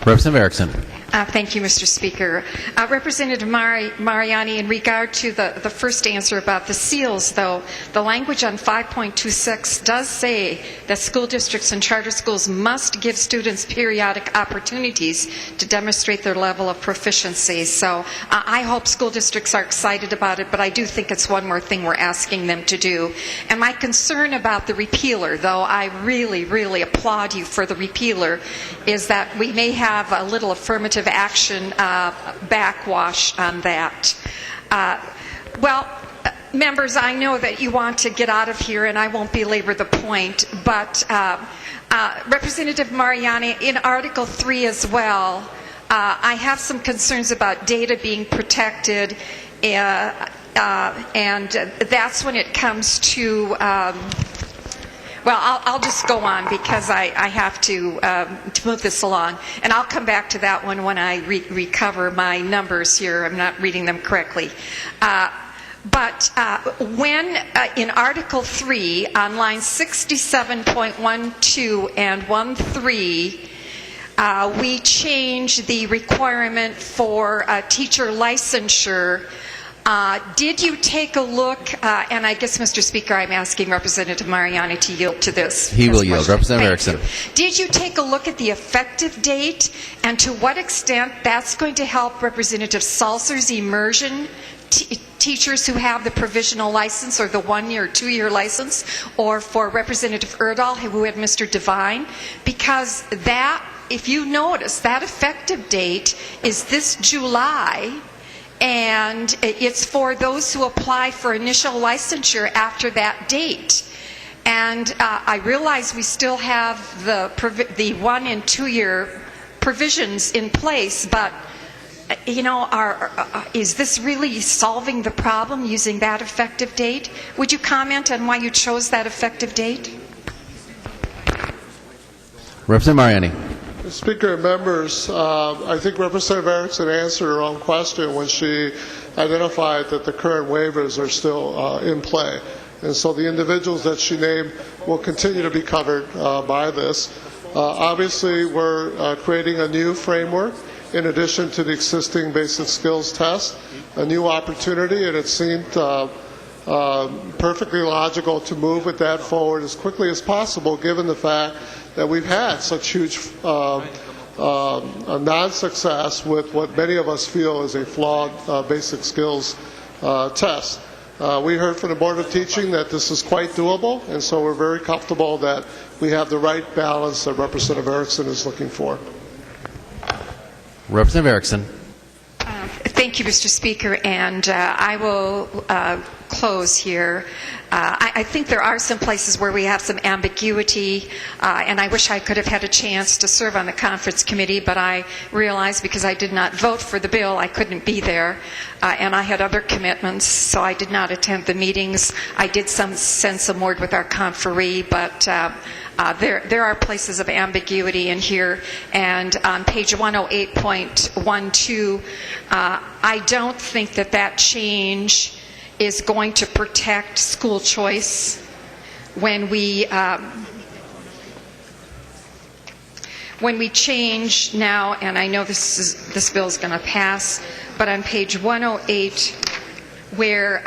S9: Representative Erickson.
S8: Thank you, Mr. Speaker. Representative Mariani, in regard to the first answer about the seals, though, the language on 5.26 does say that school districts and charter schools must give students periodic opportunities to demonstrate their level of proficiency. So I hope school districts are excited about it, but I do think it's one more thing we're asking them to do. And my concern about the repealer, though I really, really applaud you for the repealer, is that we may have a little affirmative action backwash on that. Members, I know that you want to get out of here, and I won't belabor the point, but Representative Mariani, in Article 3 as well, I have some concerns about data being protected, and that's when it comes to I'll just go on because I have to move this along. And I'll come back to that one when I recover my numbers here. I'm not reading them correctly. But when in Article 3 on line 67.12 and 13, we change the requirement for teacher licensure. Did you take a look, and I guess, Mr. Speaker, I'm asking Representative Mariani to yield to this.
S9: He will yield. Representative Erickson.
S8: Did you take a look at the effective date and to what extent that's going to help Representative Salzer's immersion teachers who have the provisional license or the 1-year or 2-year license, or for Representative Erdahl who had Mr. Devine? Because that, if you notice, that effective date is this July, and it's for those who apply for initial licensure after that date. And I realize we still have the 1- and 2-year provisions in place, but is this really solving the problem using that effective date? Would you comment on why you chose that effective date?
S9: Representative Mariani.
S7: Speaker and members, I think Representative Erickson answered her own question when she identified that the current waivers are still in play. And so the individuals that she named will continue to be covered by this. Obviously, we're creating a new framework in addition to the existing basic skills test, a new opportunity, and it seemed perfectly logical to move with that forward as quickly as possible, given the fact that we've had such huge non-success with what many of us feel is a flawed basic skills test. We heard from the Board of Teaching that this is quite doable, and so we're very comfortable that we have the right balance that Representative Erickson is looking for.
S9: Representative Erickson.
S8: Thank you, Mr. Speaker, and I will close here. I think there are some places where we have some ambiguity, and I wish I could have had a chance to serve on the conference committee, but I realized because I did not vote for the bill, I couldn't be there, and I had other commitments, so I did not attend the meetings. I did send some word with our conferee, but there are places of ambiguity in here, and on page 108.12, I don't think that change is going to protect school choice when we change now, and I know this bill is going to pass, but on page 108 where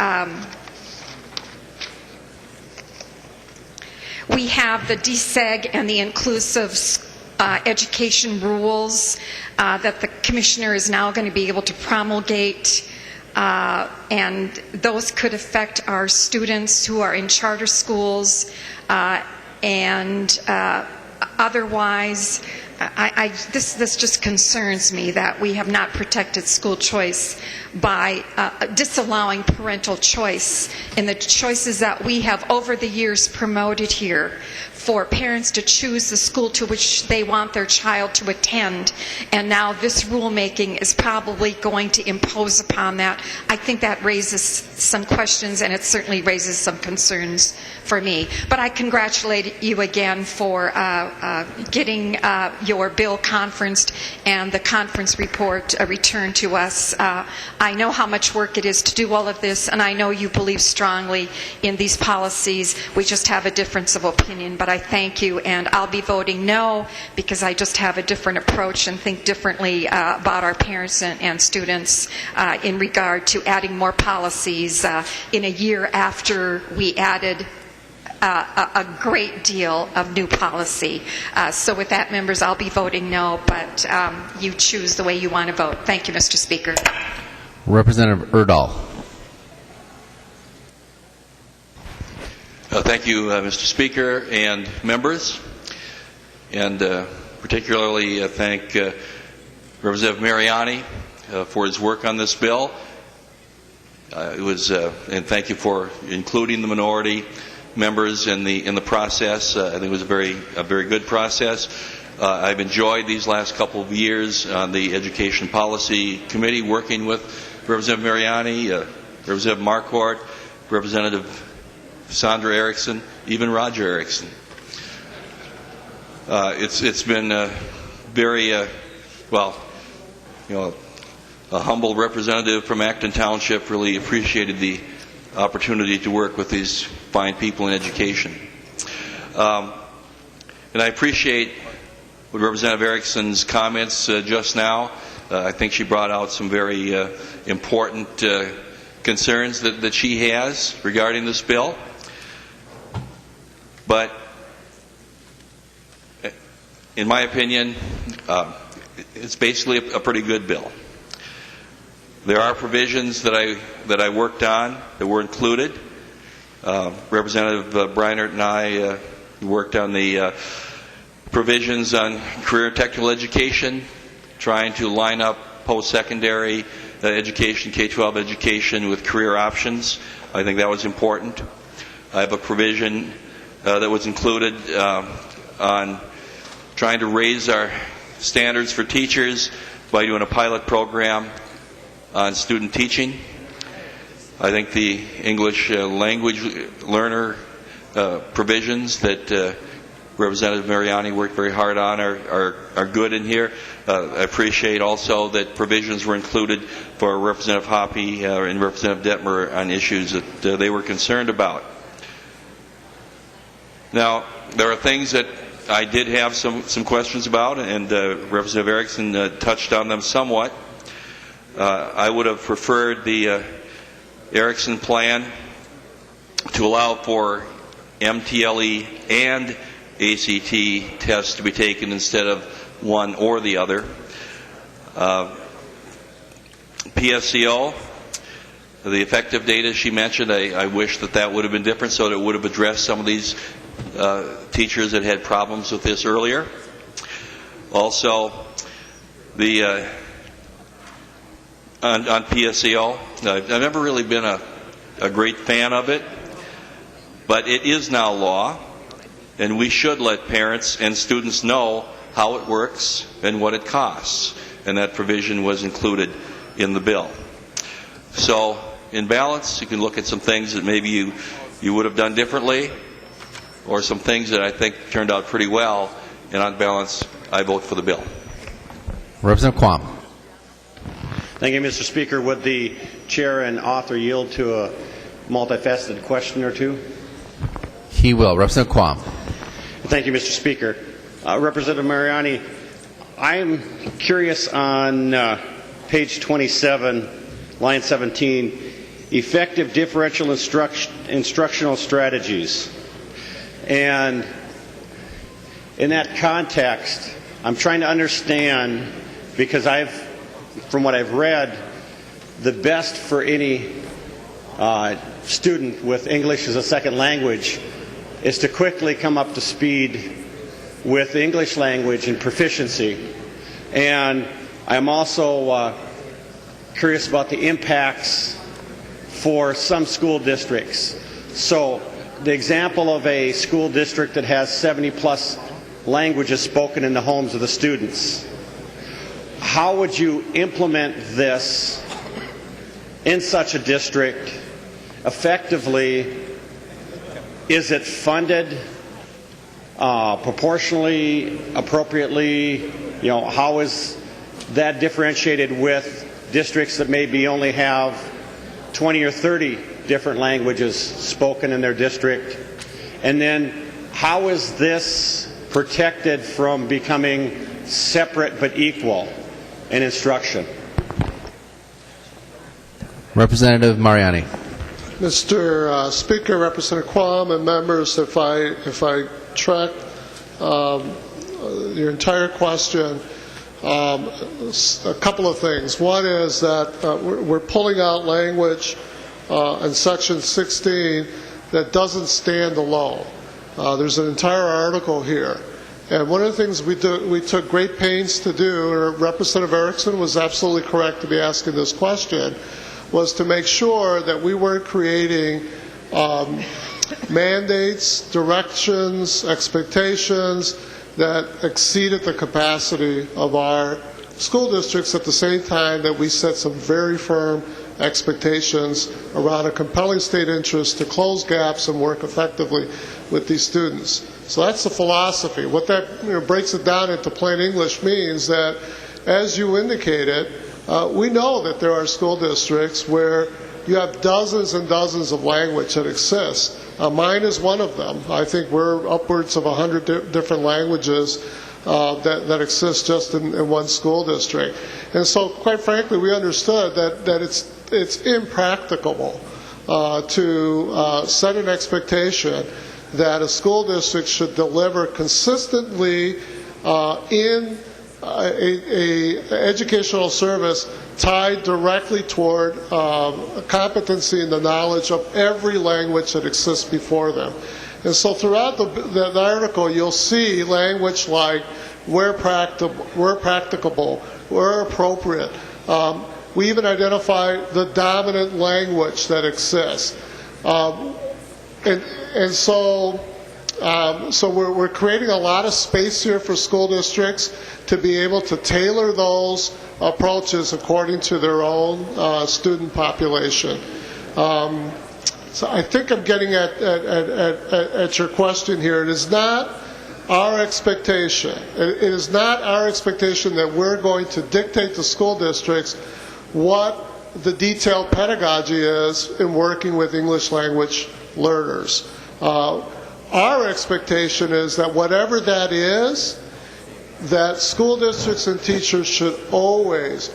S8: we have the DSEG and the inclusive education rules that the commissioner is now going to be able to promulgate, and those could affect our students who are in charter schools, and Otherwise, this just concerns me that we have not protected school choice by disallowing parental choice in the choices that we have over the years promoted here for parents to choose the school to which they want their child to attend. And now this rulemaking is probably going to impose upon that. I think that raises some questions, and it certainly raises some concerns for me. But I congratulate you again for getting your bill conferenced and the conference report returned to us. I know how much work it is to do all of this, and I know you believe strongly in these policies. We just have a difference of opinion, but I thank you, and I'll be voting no because I just have a different approach and think differently about our parents and students in regard to adding more policies in a year after we added a great deal of new policy. So with that, members, I'll be voting no, but you choose the way you want to vote. Thank you, Mr. Speaker.
S9: Representative Erdahl.
S23: Thank you, Mr. Speaker and members, and particularly thank Representative Mariani for his work on this bill. And thank you for including the minority members in the process. I think it was a very good process. I've enjoyed these last couple of years on the Education Policy Committee working with Representative Mariani, Representative Marquardt, Representative Sandra Erickson, even Roger Erickson. It's been very a humble representative from Acton Township. Really appreciated the opportunity to work with these fine people in education. And I appreciate what Representative Erickson's comments just now. I think she brought out some very important concerns that she has regarding this bill. But in my opinion, it's basically a pretty good bill. There are provisions that I worked on that were included. Representative Breinert and I worked on the provisions on career technical education, trying to line up post-secondary education, K-12 education with career options. I think that was important. I have a provision that was included on trying to raise our standards for teachers by doing a pilot program on student teaching. I think the English language learner provisions that Representative Mariani worked very hard on are good in here. I appreciate also that provisions were included for Representative Hoppe and Representative Detmer on issues that they were concerned about. Now, there are things that I did have some questions about, and Representative Erickson touched on them somewhat. I would have preferred the Erickson plan to allow for MTLE and ACT tests to be taken instead of one or the other. PSCO, the effective data she mentioned, I wish that would have been different so that it would have addressed some of these teachers that had problems with this earlier. Also, on PSCO, I've never really been a great fan of it, but it is now law, and we should let parents and students know how it works and what it costs, and that provision was included in the bill. So, in balance, you can look at some things that maybe you would have done differently, or some things that I think turned out pretty well, and on balance, I vote for the bill.
S9: Representative Quam.
S13: Thank you, Mr. Speaker. Would the chair and author yield to a multifaceted question or two?
S9: He will. Representative Quam.
S13: Thank you, Mr. Speaker. Representative Mariani, I'm curious on page 27, line 17, effective differential instructional strategies. And in that context, I'm trying to understand, because from what I've read, the best for any student with English as a second language is to quickly come up to speed with the English language and proficiency. And I'm also curious about the impacts for some school districts. So the example of a school district that has 70+ languages spoken in the homes of the students. How would you implement this in such a district effectively? Is it funded proportionally, appropriately? You know, how is that differentiated with districts that maybe only have 20 or 30 different languages spoken in their district? And then how is this protected from becoming separate but equal in instruction?
S9: Representative Mariani.
S7: Mr. Speaker, Representative Quam, and members, if I track your entire question, a couple of things. One is that we're pulling out language in Section 16 that doesn't stand alone. There's an entire article here. And one of the things we took great pains to do, and Representative Erickson was absolutely correct to be asking this question, was to make sure that we weren't creating mandates, directions, expectations that exceeded the capacity of our school districts at the same time that we set some very firm expectations around a compelling state interest to close gaps and work effectively with these students. So that's the philosophy. What that breaks it down into plain English means that, as you indicated, we know that there are school districts where you have dozens and dozens of language that exist. Mine is one of them. I think we're upwards of 100 different languages that exist just in one school district. And so, quite frankly, we understood that it's impracticable to set an expectation that a school district should deliver consistently in a educational service tied directly toward competency and the knowledge of every language that exists before them. And so throughout the article, you'll see language like where practicable, where appropriate. We even identify the dominant language that exists. So we're creating a lot of space here for school districts to be able to tailor those approaches according to their own student population. So I think I'm getting at your question here. It is not our expectation. It is not our expectation that we're going to dictate to school districts what the detailed pedagogy is in working with English language learners. Our expectation is that whatever that is, that school districts and teachers should always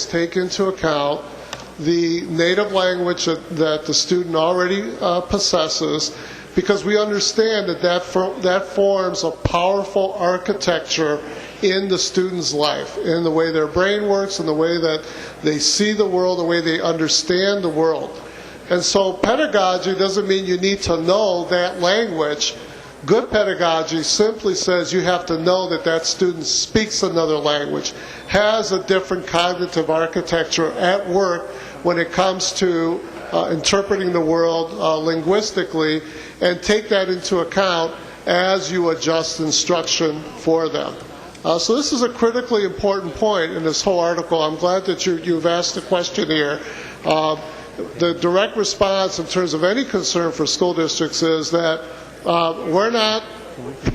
S7: take into account the native language that the student already possesses, because we understand that forms a powerful architecture in the student's life, in the way their brain works, in the way that they see the world, the way they understand the world. And so pedagogy doesn't mean you need to know that language. Good pedagogy simply says you have to know that that student speaks another language, has a different cognitive architecture at work when it comes to interpreting the world linguistically, and take that into account as you adjust instruction for them. So this is a critically important point in this whole article. I'm glad that you've asked the question here. The direct response in terms of any concern for school districts is that we're not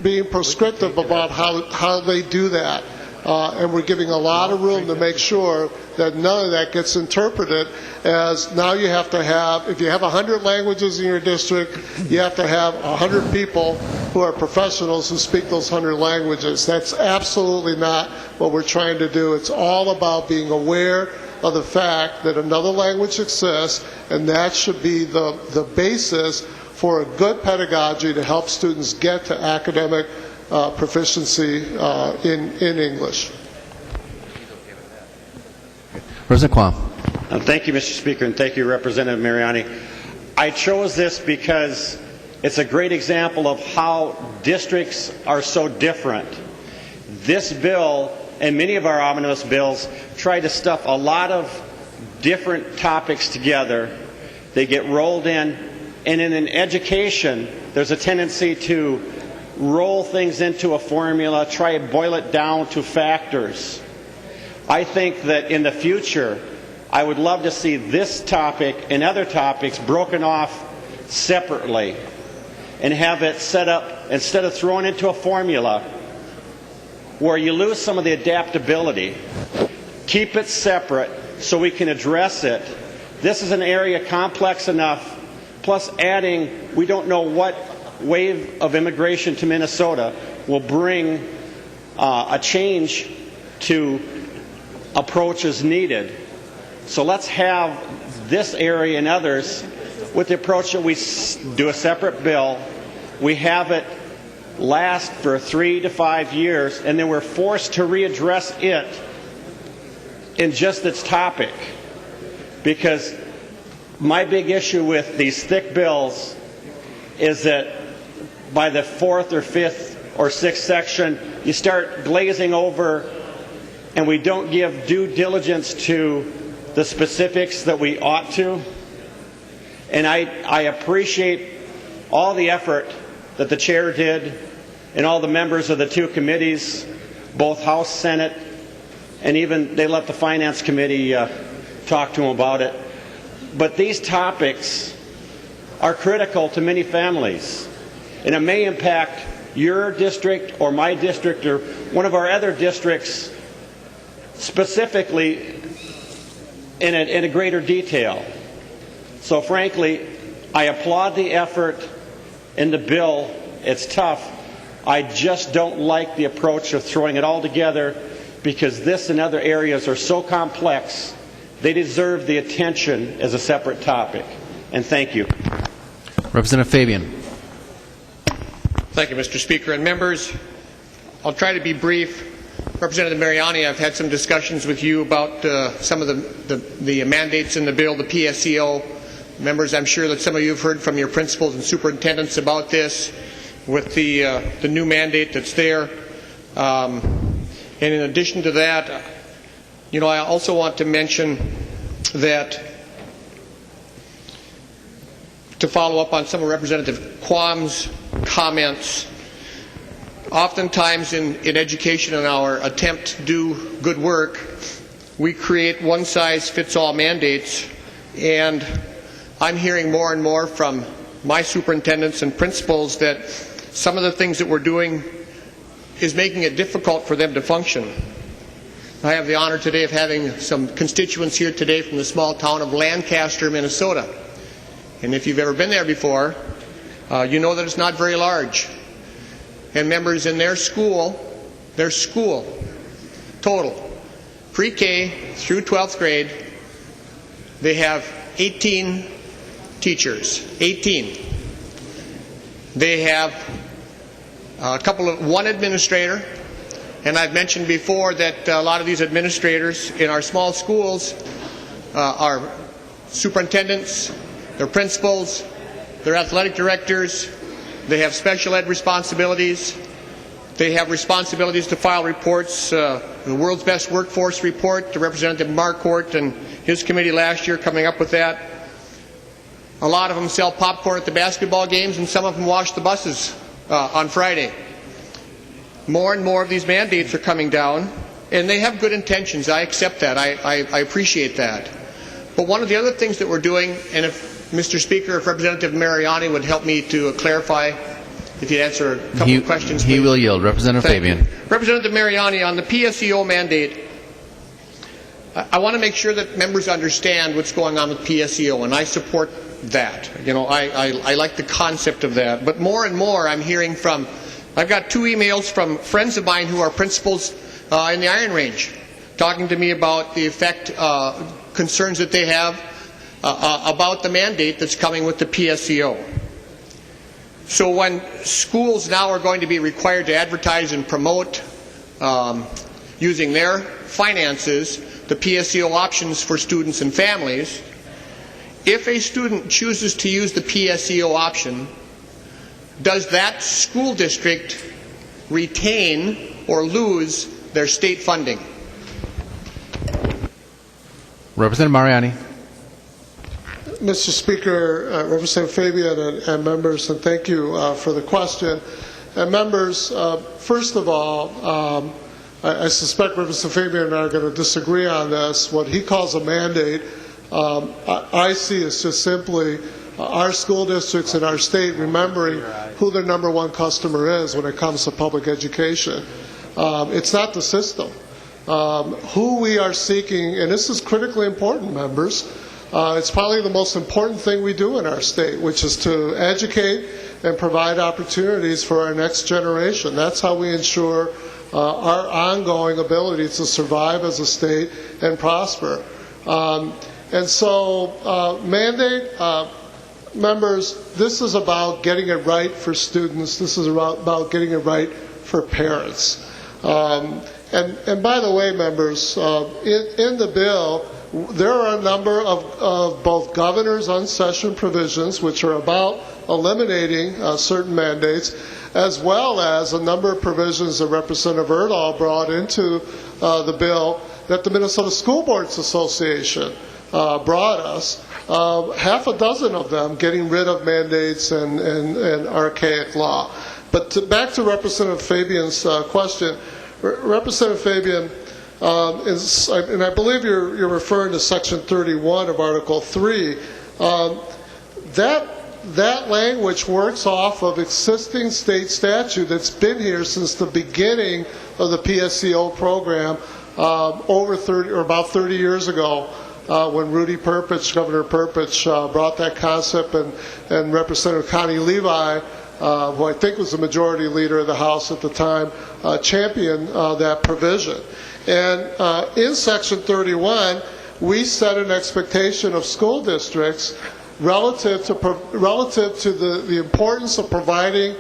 S7: being prescriptive about how they do that. And we're giving a lot of room to make sure that none of that gets interpreted as now you have to have, if you have 100 languages in your district, you have to have 100 people who are professionals who speak those 100 languages. That's absolutely not what we're trying to do. It's all about being aware of the fact that another language exists, and that should be the basis for a good pedagogy to help students get to academic proficiency in English.
S9: President Quam.
S13: Thank you, Mr. Speaker, and thank you, Representative Mariani. I chose this because It's a great example of how districts are so different. This bill and many of our omnibus bills try to stuff a lot of different topics together. They get rolled in, and in an education, there's a tendency to roll things into a formula, try to boil it down to factors. I think that in the future, I would love to see this topic and other topics broken off separately and have it set up, instead of throwing into a formula where you lose some of the adaptability, keep it separate so we can address it. This is an area complex enough, plus adding, we don't know what wave of immigration to Minnesota will bring a change to approaches needed. So let's have this area and others with the approach that we do a separate bill, we have it last for 3 to 5 years, and then we're forced to readdress it in just its topic. Because my big issue with these thick bills is that by the 4th or 5th or 6th section, you start glazing over, and we don't give due diligence to the specifics that we ought to. And I appreciate all the effort that the chair did and all the members of the two committees, both House, Senate, and even they let the Finance Committee talk to them about it. But these topics are critical to many families, and it may impact your district or my district or one of our other districts specifically in a greater detail. So frankly, I applaud the effort in the bill. It's tough. I just don't like the approach of throwing it all together, because this and other areas are so complex, they deserve the attention as a separate topic. And thank you.
S9: Representative Fabian.
S12: Thank you, Mr. Speaker and members. I'll try to be brief. Representative Mariani, I've had some discussions with you about some of the mandates in the bill, the PSEO. Members, I'm sure that some of you have heard from your principals and superintendents about this with the new mandate that's there. And in addition to that, I also want to mention that, to follow up on some of Representative Quam's comments, oftentimes in education, in our attempt to do good work, we create one-size-fits-all mandates, and I'm hearing more and more from my superintendents and principals that some of the things that we're doing is making it difficult for them to function. I have the honor today of having some constituents here today from the small town of Lancaster, Minnesota. And if you've ever been there before, you know that it's not very large. And members, in their school total, pre-K through 12th grade, they have 18 teachers. 18. They have one administrator, and I've mentioned before that a lot of these administrators in our small schools are superintendents, they're principals, they're athletic directors, they have special ed responsibilities, they have responsibilities to file reports, the World's Best Workforce Report, to Representative Marquardt and his committee last year coming up with that. A lot of them sell popcorn at the basketball games, and some of them wash the buses on Friday. More and more of these mandates are coming down, and they have good intentions. I accept that. I appreciate that. But one of the other things that we're doing, and if Mr. Speaker, if Representative Mariani would help me to clarify, if you'd answer a couple of questions, please.
S9: He will yield. Representative Fabian.
S12: Representative Mariani, on the PSEO mandate, I want to make sure that members understand what's going on with PSEO, and I support that. I like the concept of that. But more and more I'm hearing from, I've got 2 emails from friends of mine who are principals in the Iron Range, talking to me about the effect, concerns that they have about the mandate that's coming with the PSEO. So when schools now are going to be required to advertise and promote using their finances the PSEO options for students and families, if a student chooses to use the PSEO option, does that school district retain or lose their state funding?
S9: Representative Mariani.
S7: Mr. Speaker, Representative Fabian and members, and thank you for the question. And members, first of all, I suspect Representative Fabian and I are going to disagree on this. What he calls a mandate, I see as just simply our school districts in our state remembering who their number one customer is when it comes to public education. It's not the system. Who we are seeking, and this is critically important, members, it's probably the most important thing we do in our state, which is to educate and provide opportunities for our next generation. That's how we ensure our ongoing ability to survive as a state and prosper. And so, mandate, members, this is about getting it right for students. This is about getting it right for parents. And by the way, members, in the bill, there are a number of both governor's unsession provisions, which are about eliminating certain mandates, as well as a number of provisions that Representative Erdahl brought into the bill that the Minnesota School Boards Association brought us. Half a dozen of them getting rid of mandates and archaic law. But back to Representative Fabian's question, Representative Fabian, and I believe you're referring to Section 31 of Article 3. That language works off of existing state statute that's been here since the beginning of the PSEO program about 30 years ago, when Governor Perpich brought that concept, and Representative Connie Levi, who I think was the majority leader of the House at the time, championed that provision. And in Section 31, we set an expectation of school districts relative to the importance of providing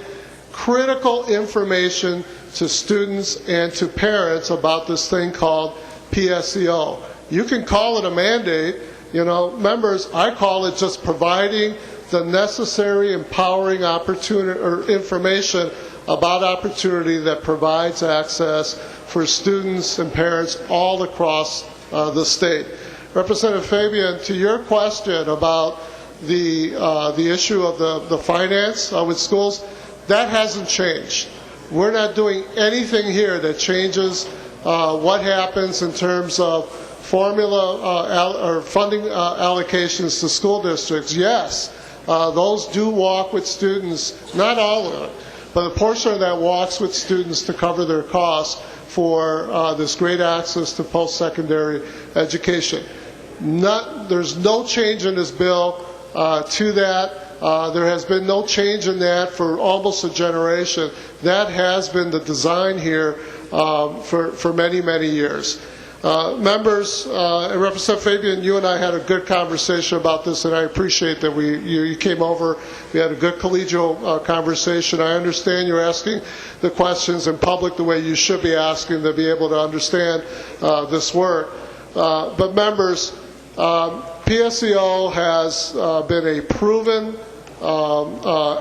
S7: critical information to students and to parents about this thing called PSEO. You can call it a mandate. Members, I call it just providing the necessary empowering opportunity or information about opportunity that provides access for students and parents all across the state. Representative Fabian, to your question about the issue of the finance with schools, that hasn't changed. We're not doing anything here that changes what happens in terms of formula or funding allocations to school districts. Yes, those do walk with students, not all of it, but a portion of that walks with students to cover their costs for this great access to post-secondary education. There's no change in this bill to that. There has been no change in that for almost a generation. That has been the design here for many, many years. Members, and Representative Fabian, you and I had a good conversation about this, and I appreciate that you came over. We had a good collegial conversation. I understand you're asking the questions in public the way you should be asking to be able to understand this work. But members, PSEO has been a proven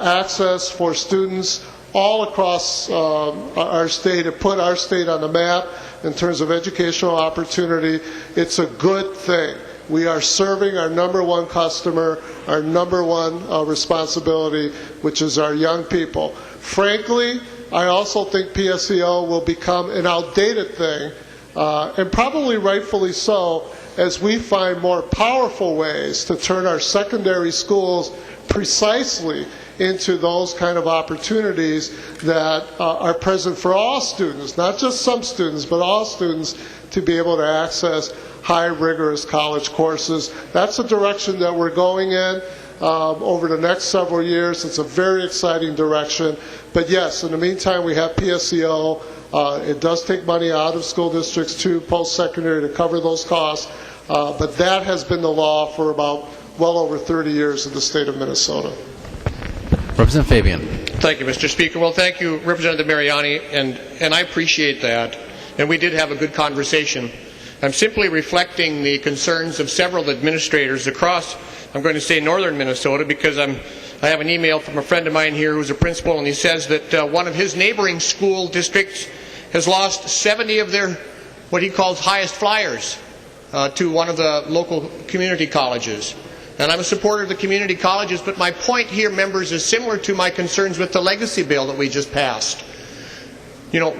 S7: access for students all across our state. It put our state on the map in terms of educational opportunity. It's a good thing. We are serving our number one customer, our number one responsibility, which is our young people. Frankly, I also think PSEO will become an outdated thing, and probably rightfully so, as we find more powerful ways to turn our secondary schools precisely into those kind of opportunities that are present for all students, not just some students, but all students, to be able to access high rigorous college courses. That's the direction that we're going in over the next several years. It's a very exciting direction. But yes, in the meantime, we have PSEO. It does take money out of school districts to post-secondary to cover those costs. But that has been the law for about well over 30 years in the state of Minnesota.
S9: Representative Fabian.
S12: Thank you, Mr. Speaker. Well, thank you, Representative Mariani, and I appreciate that. And we did have a good conversation. I'm simply reflecting the concerns of several administrators across, I'm going to say northern Minnesota, because I have an email from a friend of mine here who's a principal, and he says that one of his neighboring school districts has lost 70 of their, what he calls, highest flyers to one of the local community colleges. And I'm a supporter of the community colleges, but my point here, members, is similar to my concerns with the legacy bill that we just passed. You know,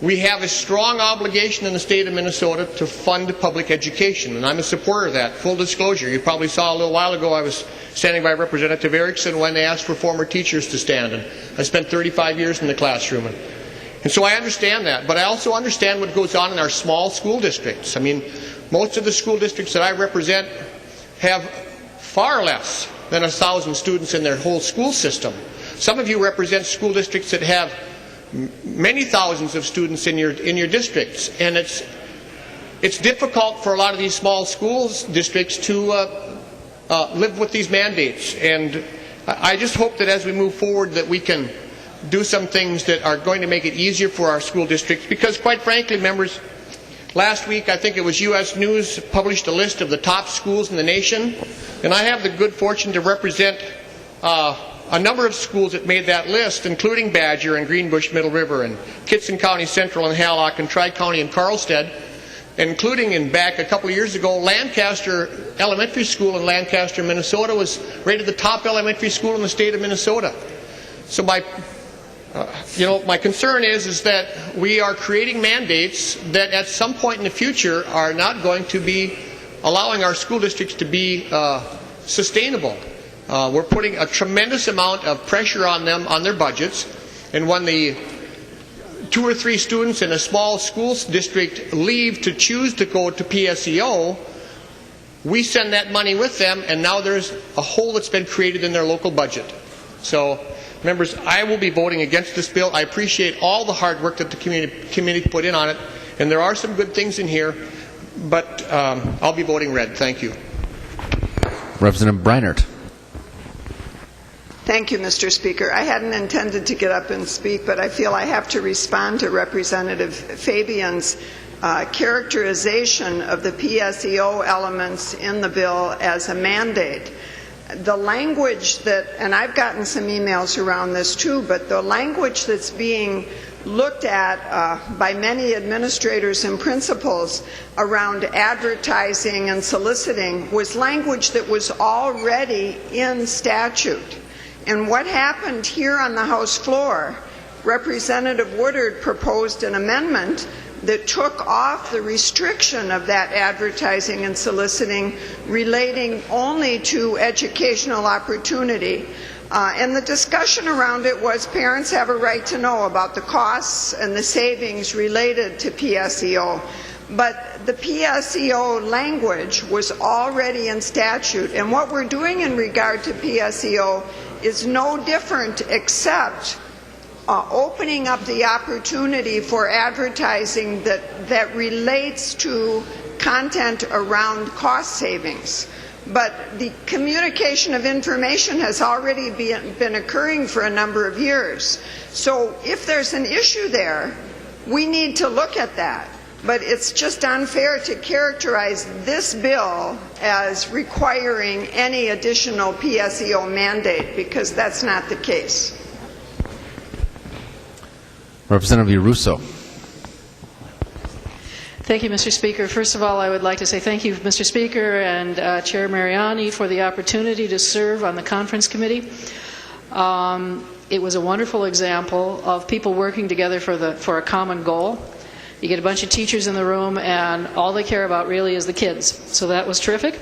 S12: we have a strong obligation in the state of Minnesota to fund public education, and I'm a supporter of that. Full disclosure, you probably saw a little while ago I was standing by Representative Erickson when they asked for former teachers to stand, and I spent 35 years in the classroom. And so I understand that, but I also understand what goes on in our small school districts. I mean, most of the school districts that I represent have far less than 1,000 students in their whole school system. Some of you represent school districts that have many thousands of students in your districts, and it's difficult for a lot of these small schools districts to live with these mandates. And I just hope that as we move forward that we can do some things that are going to make it easier for our school districts, because quite frankly, members, last week I think it was U.S. News published a list of the top schools in the nation, and I have the good fortune to represent a number of schools that made that list, including Badger and Greenbush Middle River and Kitson County Central and Hallock and Tri-County and Carlstead, including in back a couple of years ago, Lancaster Elementary School in Lancaster, Minnesota was rated the top elementary school in the state of Minnesota. So my concern is that we are creating mandates that at some point in the future are not going to be allowing our school districts to be sustainable. We're putting a tremendous amount of pressure on them on their budgets, and when the 2 or 3 students in a small school district leave to choose to go to PSEO, we send that money with them, and now there's a hole that's been created in their local budget. So, members, I will be voting against this bill. I appreciate all the hard work that the committee put in on it, and there are some good things in here, but I'll be voting red. Thank you.
S9: Representative Breinert.
S14: Thank you, Mr. Speaker. I hadn't intended to get up and speak, but I feel I have to respond to Representative Fabian's characterization of the PSEO elements in the bill as a mandate. The language that, and I've gotten some emails around this too, but the language that's being looked at by many administrators and principals around advertising and soliciting was language that was already in statute. And what happened here on the House floor, Representative Woodard proposed an amendment that took off the restriction of that advertising and soliciting relating only to educational opportunity. And the discussion around it was parents have a right to know about the costs and the savings related to PSEO. But the PSEO language was already in statute, and what we're doing in regard to PSEO is no different except opening up the opportunity for advertising that relates to content around cost savings. But the communication of information has already been occurring for a number of years. So if there's an issue there, we need to look at that. But it's just unfair to characterize this bill as requiring any additional PSEO mandate, because that's not the case.
S9: Representative Russo.
S18: Thank you, Mr. Speaker. First of all, I would like to say thank you, Mr. Speaker and Chair Mariani, for the opportunity to serve on the conference committee. It was a wonderful example of people working together for a common goal. You get a bunch of teachers in the room, and all they care about really is the kids. So that was terrific.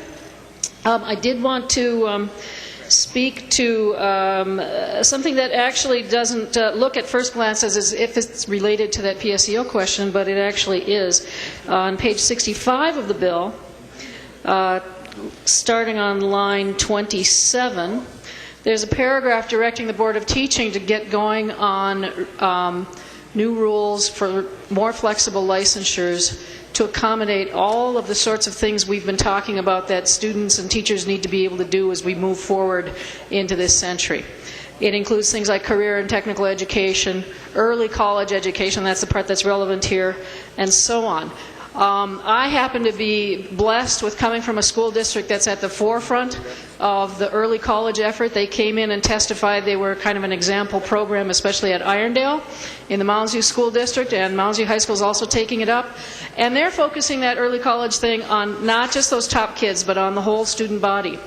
S18: I did want to speak to something that actually doesn't look at first glance as if it's related to that PSEO question, but it actually is. On page 65 of the bill, starting on line 27, there's a paragraph directing the Board of Teaching to get going on new rules for more flexible licensures to accommodate all of the sorts of things we've been talking about that students and teachers need to be able to do as we move forward into this century. It includes things like career and technical education, early college education, that's the part that's relevant here, and so on. I happen to be blessed with coming from a school district that's at the forefront of the early college effort. They came in and testified they were kind of an example program, especially at Irondale in the Mounds View School District, and Mounds View High School is also taking it up. And they're focusing that early college thing on not just those top kids, but on the whole student body.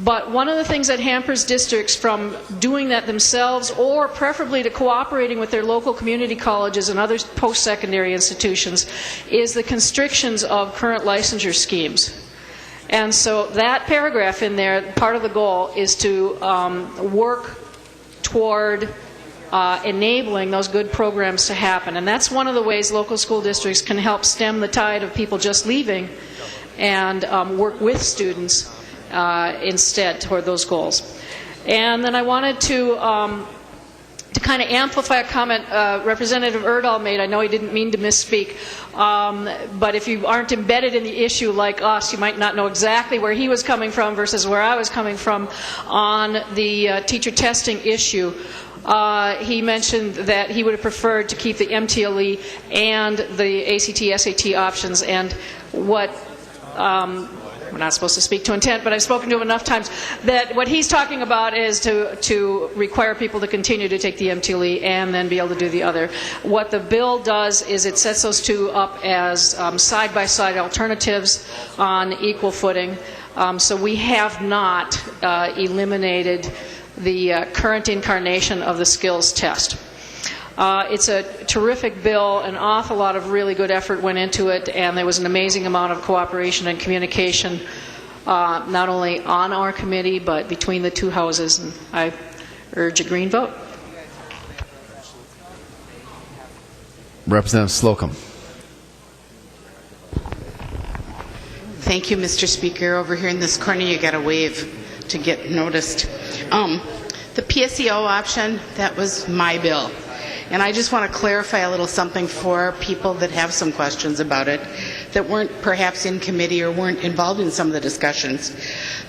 S18: But one of the things that hampers districts from doing that themselves, or preferably to cooperating with their local community colleges and other post-secondary institutions, is the constrictions of current licensure schemes. And so that paragraph in there, part of the goal is to work toward enabling those good programs to happen. And that's one of the ways local school districts can help stem the tide of people just leaving and work with students instead toward those goals. And then I wanted to kind of amplify a comment Representative Erdahl made. I know he didn't mean to misspeak, but if you aren't embedded in the issue like us, you might not know exactly where he was coming from versus where I was coming from on the teacher testing issue. He mentioned that he would have preferred to keep the MTLE and the ACT, SAT options, and what we're not supposed to speak to intent, but I've spoken to him enough times that what he's talking about is to require people to continue to take the MTLE and then be able to do the other. What the bill does is it sets those two up as side-by-side alternatives on equal footing. So we have not eliminated the current incarnation of the skills test. It's a terrific bill. An awful lot of really good effort went into it, and there was an amazing amount of cooperation and communication, not only on our committee, but between the two houses. And I urge a green vote.
S9: Representative Slocum.
S3: Thank you, Mr. Speaker. Over here in this corner, you got to wave to get noticed. The PSEO option, that was my bill. And I just want to clarify a little something for people that have some questions about it that weren't perhaps in committee or weren't involved in some of the discussions.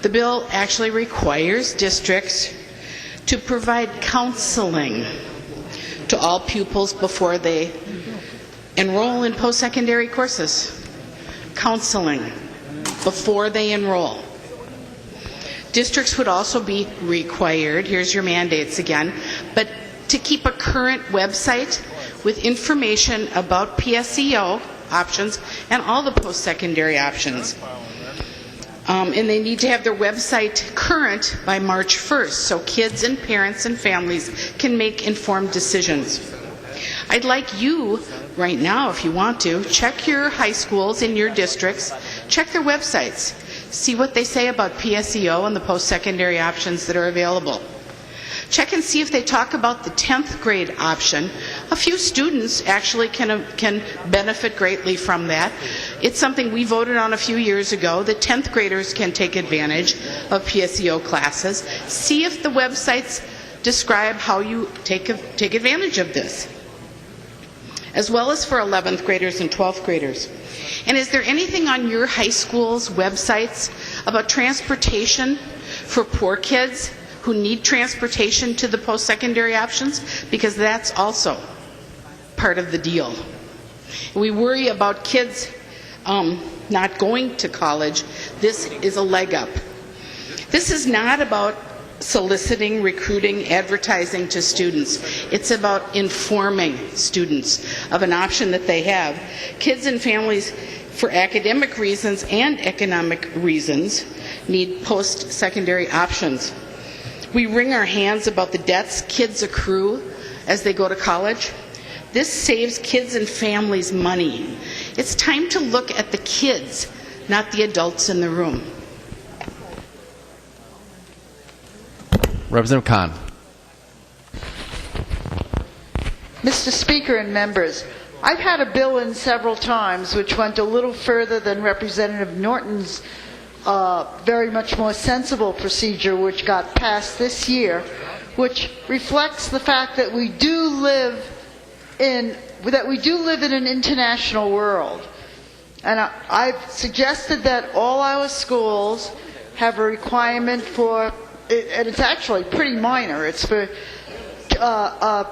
S3: The bill actually requires districts to provide counseling to all pupils before they enroll in post-secondary courses. Counseling before they enroll. Districts would also be required, here's your mandates again, but to keep a current website with information about PSEO options and all the post-secondary options. And they need to have their website current by March 1st so kids and parents and families can make informed decisions. I'd like you, right now if you want to, check your high schools in your districts, check their websites, see what they say about PSEO and the post-secondary options that are available. Check and see if they talk about the 10th grade option. A few students actually can benefit greatly from that. It's something we voted on a few years ago. The 10th graders can take advantage of PSEO classes. See if the websites describe how you take advantage of this, as well as for 11th graders and 12th graders. And is there anything on your high school's websites about transportation for poor kids who need transportation to the post-secondary options? Because that's also part of the deal. We worry about kids not going to college. This is a leg up. This is not about soliciting, recruiting, advertising to students. It's about informing students of an option that they have. Kids and families, for academic reasons and economic reasons, need post-secondary options. We wring our hands about the debts kids accrue as they go to college. This saves kids and families money. It's time to look at the kids, not the adults in the room.
S9: Representative Khan.
S19: Mr. Speaker and members, I've had a bill in several times which went a little further than Representative Norton's very much more sensible procedure, which got passed this year, which reflects the fact that we do live in an international world. And I've suggested that all our schools have a requirement for, and it's actually pretty minor, it's for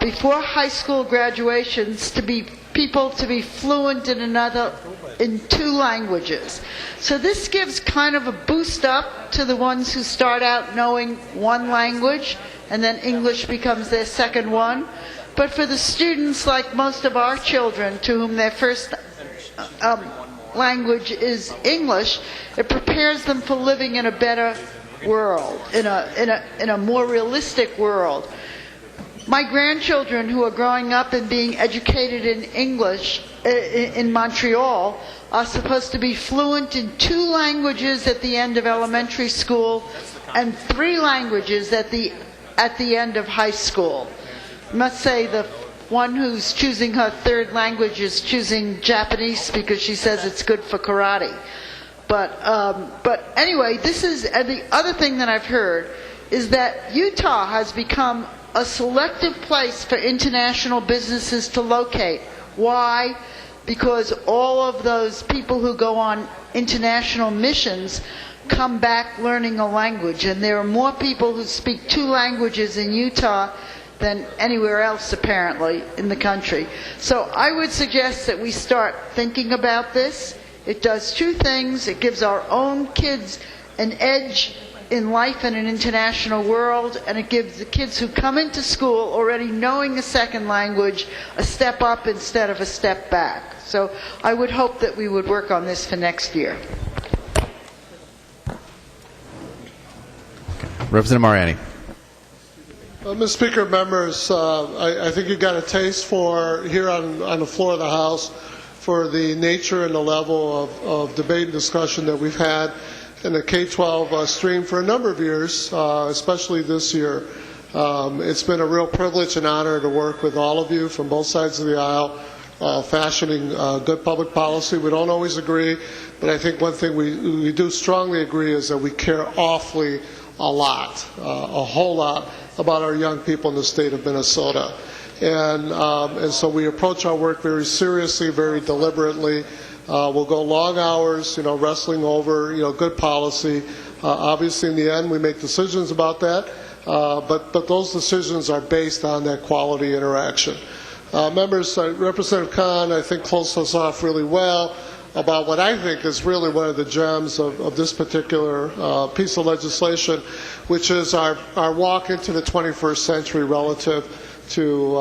S19: before high school graduations to be people to be fluent in another in 2 languages. So this gives kind of a boost up to the ones who start out knowing 1 language, and then English becomes their second one. But for the students, like most of our children, to whom their first language is English, it prepares them for living in a better world, in a more realistic world. My grandchildren who are growing up and being educated in English in Montreal are supposed to be fluent in 2 languages at the end of elementary school and 3 languages at the end of high school. I must say the one who's choosing her 3rd language is choosing Japanese because she says it's good for karate. But anyway, this is the other thing that I've heard is that Utah has become a selective place for international businesses to locate. Why? Because all of those people who go on international missions come back learning a language, and there are more people who speak 2 languages in Utah than anywhere else apparently in the country. So I would suggest that we start thinking about this. It does 2 things. It gives our own kids an edge in life in an international world, and it gives the kids who come into school already knowing a second language a step up instead of a step back. So I would hope that we would work on this for next year.
S9: Representative Mariani.
S7: Mr. Speaker, members, I think you got a taste for here on the floor of the House for the nature and the level of debate and discussion that we've had in the K-12 stream for a number of years, especially this year. It's been a real privilege and honor to work with all of you from both sides of the aisle, fashioning good public policy. We don't always agree, but I think one thing we do strongly agree is that we care awfully a lot, a whole lot, about our young people in the state of Minnesota. And so we approach our work very seriously, very deliberately. We'll go long hours, wrestling over, good policy. Obviously, in the end, we make decisions about that, but those decisions are based on that quality interaction. Members, Representative Khan, I think, closed us off really well about what I think is really one of the gems of this particular piece of legislation, which is our walk into the 21st century relative to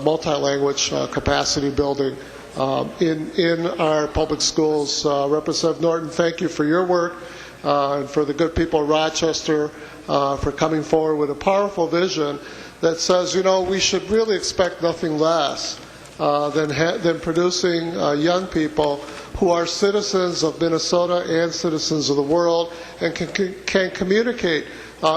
S7: multi-language capacity building in our public schools. Representative Norton, thank you for your work and for the good people of Rochester for coming forward with a powerful vision that says, we should really expect nothing less than producing young people who are citizens of Minnesota and citizens of the world and can communicate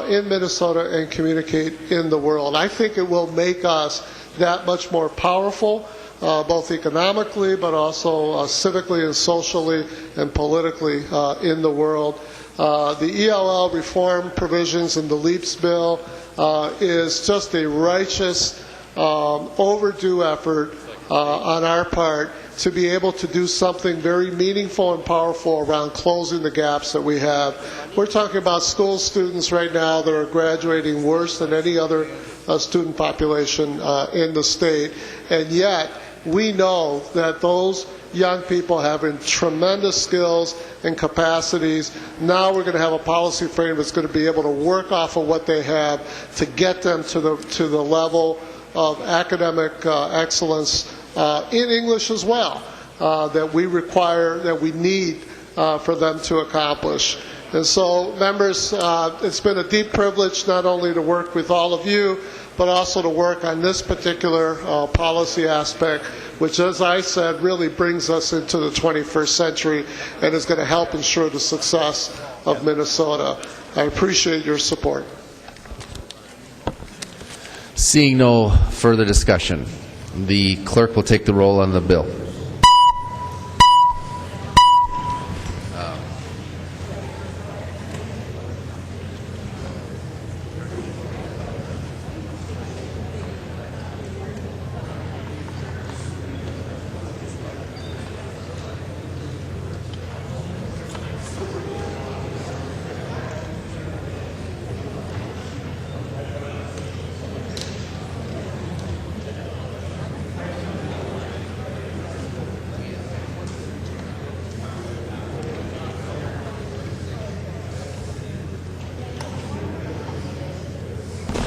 S7: in Minnesota and communicate in the world. I think it will make us that much more powerful, both economically but also civically and socially and politically in the world. The ELL reform provisions in the LEAPS bill is just a righteous, overdue effort on our part to be able to do something very meaningful and powerful around closing the gaps that we have. We're talking about school students right now that are graduating worse than any other student population in the state, and yet we know that those young people have tremendous skills and capacities. Now we're going to have a policy frame that's going to be able to work off of what they have to get them to the level of academic excellence in English as well, that we require, that we need for them to accomplish. And so, members, it's been a deep privilege not only to work with all of you, but also to work on this particular policy aspect, which, as I said, really brings us into the 21st century and is going to help ensure the success of Minnesota. I appreciate your support.
S9: Seeing no further discussion, the clerk will take the roll on the bill.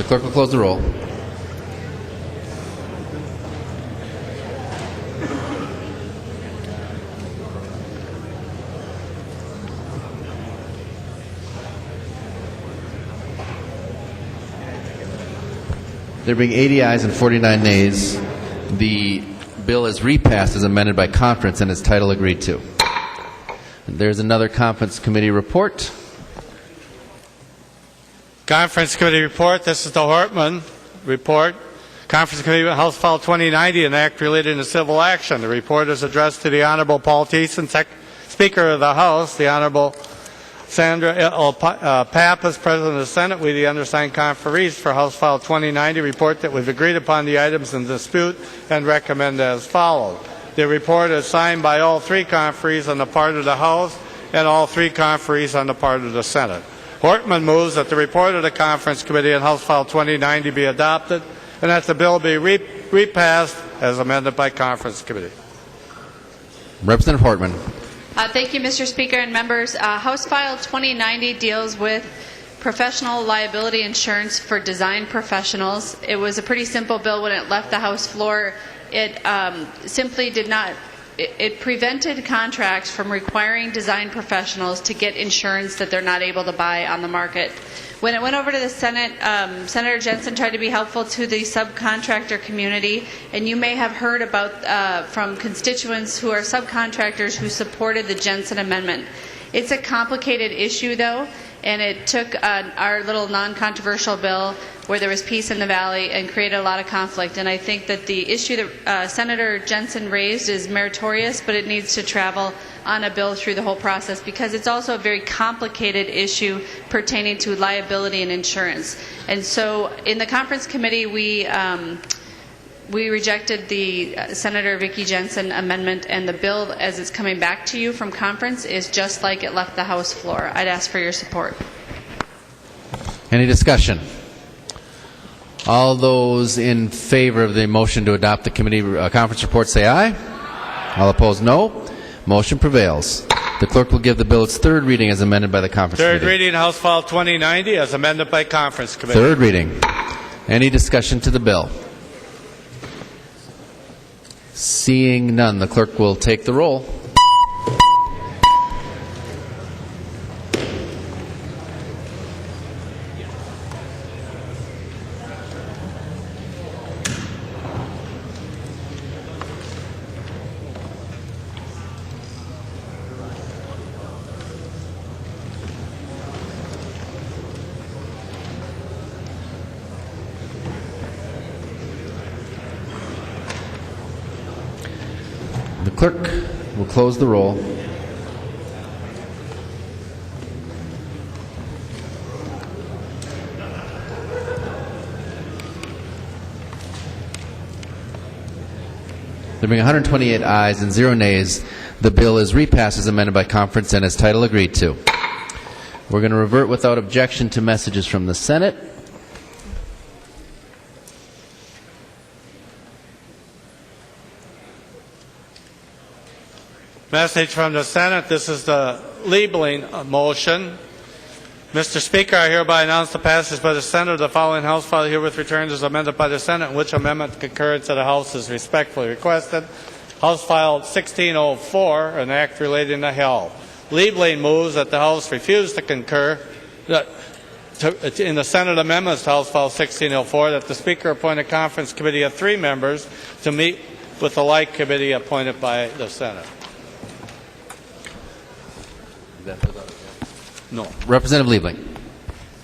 S9: clerk will close the roll. There being 80 ayes and 49 nays, the bill is repassed as amended by conference and its title agreed to. There's another conference committee report.
S2: Conference committee report. This is the Hortman report. Conference committee, House File 2090, an act relating to civil action. The report is addressed to the Honorable Paul Thiessen, Speaker of the House, the Honorable Sandra L. Pappas, President of the Senate. We, the undersigned conferees for House File 2090, report that we've agreed upon the items in dispute and recommend as follows. The report is signed by all three conferees on the part of the House and all three conferees on the part of the Senate. Hortman moves that the report of the Conference Committee on House File 2090 be adopted and that the bill be repassed as amended by Conference Committee.
S9: Representative Hortman.
S1: Thank you, Mr. Speaker and members. House File 2090 deals with professional liability insurance for design professionals. It was a pretty simple bill when it left the House floor. It simply did not, it prevented contracts from requiring design professionals to get insurance that they're not able to buy on the market. When it went over to the Senate, Senator Jensen tried to be helpful to the subcontractor community, and you may have heard about from constituents who are subcontractors who supported the Jensen amendment. It's a complicated issue, though, and it took our little non-controversial bill where there was peace in the valley and created a lot of conflict. And I think that the issue that Senator Jensen raised is meritorious, but it needs to travel on a bill through the whole process because it's also a very complicated issue pertaining to liability and insurance. And so in the conference committee, we rejected the Senator Vicki Jensen amendment, and the bill as it's coming back to you from conference is just like it left the House floor. I'd ask for your support.
S9: Any discussion? All those in favor of the motion to adopt the committee conference report say aye. All opposed, no. Motion prevails. The clerk will give the bill its third reading as amended by the conference committee.
S2: Third reading, House File 2090, as amended by Conference Committee.
S9: Third reading. Any discussion to the bill? Seeing none, the clerk will take the roll. The clerk will close the roll. There being 128 ayes and 0 nays, the bill is repassed as amended by conference and its title agreed to. We're going to revert without objection to messages from the Senate.
S2: Message from the Senate. This is the Liebling motion. Mr. Speaker, I hereby announce the passage by the Senate of the following House file herewith returned as amended by the Senate, in which amendment concurrence of the House is respectfully requested. House File 1604, an act relating to Howe. Liebling moves that the House refuse to concur in the Senate amendments to House File 1604 that the Speaker appoint a conference committee of 3 members to meet with the like committee appointed by the Senate. No.
S9: Representative Liebling.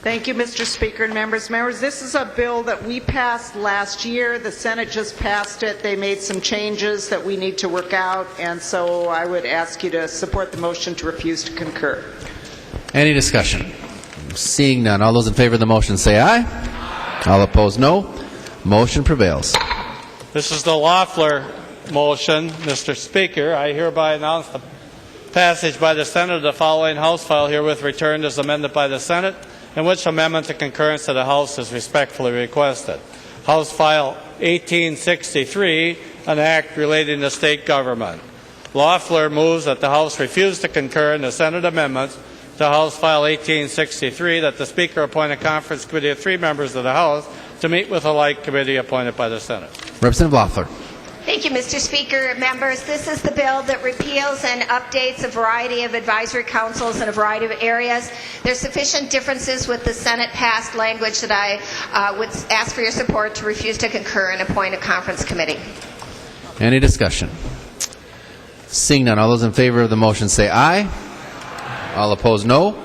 S6: Thank you, Mr. Speaker and members. Members, this is a bill that we passed last year. The Senate just passed it. They made some changes that we need to work out, and so I would ask you to support the motion to refuse to concur.
S9: Any discussion? Seeing none, all those in favor of the motion say aye. All opposed, no. Motion prevails.
S2: This is the Lawful motion. Mr. Speaker, I hereby announce the passage by the Senate of the following House file herewith returned as amended by the Senate, in which amendment to concurrence of the House is respectfully requested. House File 1863, an act relating to state government. Lawful moves that the House refuse to concur in the Senate amendments to to House File 1863, that the Speaker appoint a conference committee of 3 members of the House to meet with a like committee appointed by the Senate.
S9: Representative Lawful.
S4: Thank you, Mr. Speaker. Members, this is the bill that repeals and updates a variety of advisory councils in a variety of areas. There's sufficient differences with the Senate-passed language that I would ask for your support to refuse to concur and appoint a conference committee.
S9: Any discussion? Seeing none, all those in favor of the motion say aye. All opposed, no.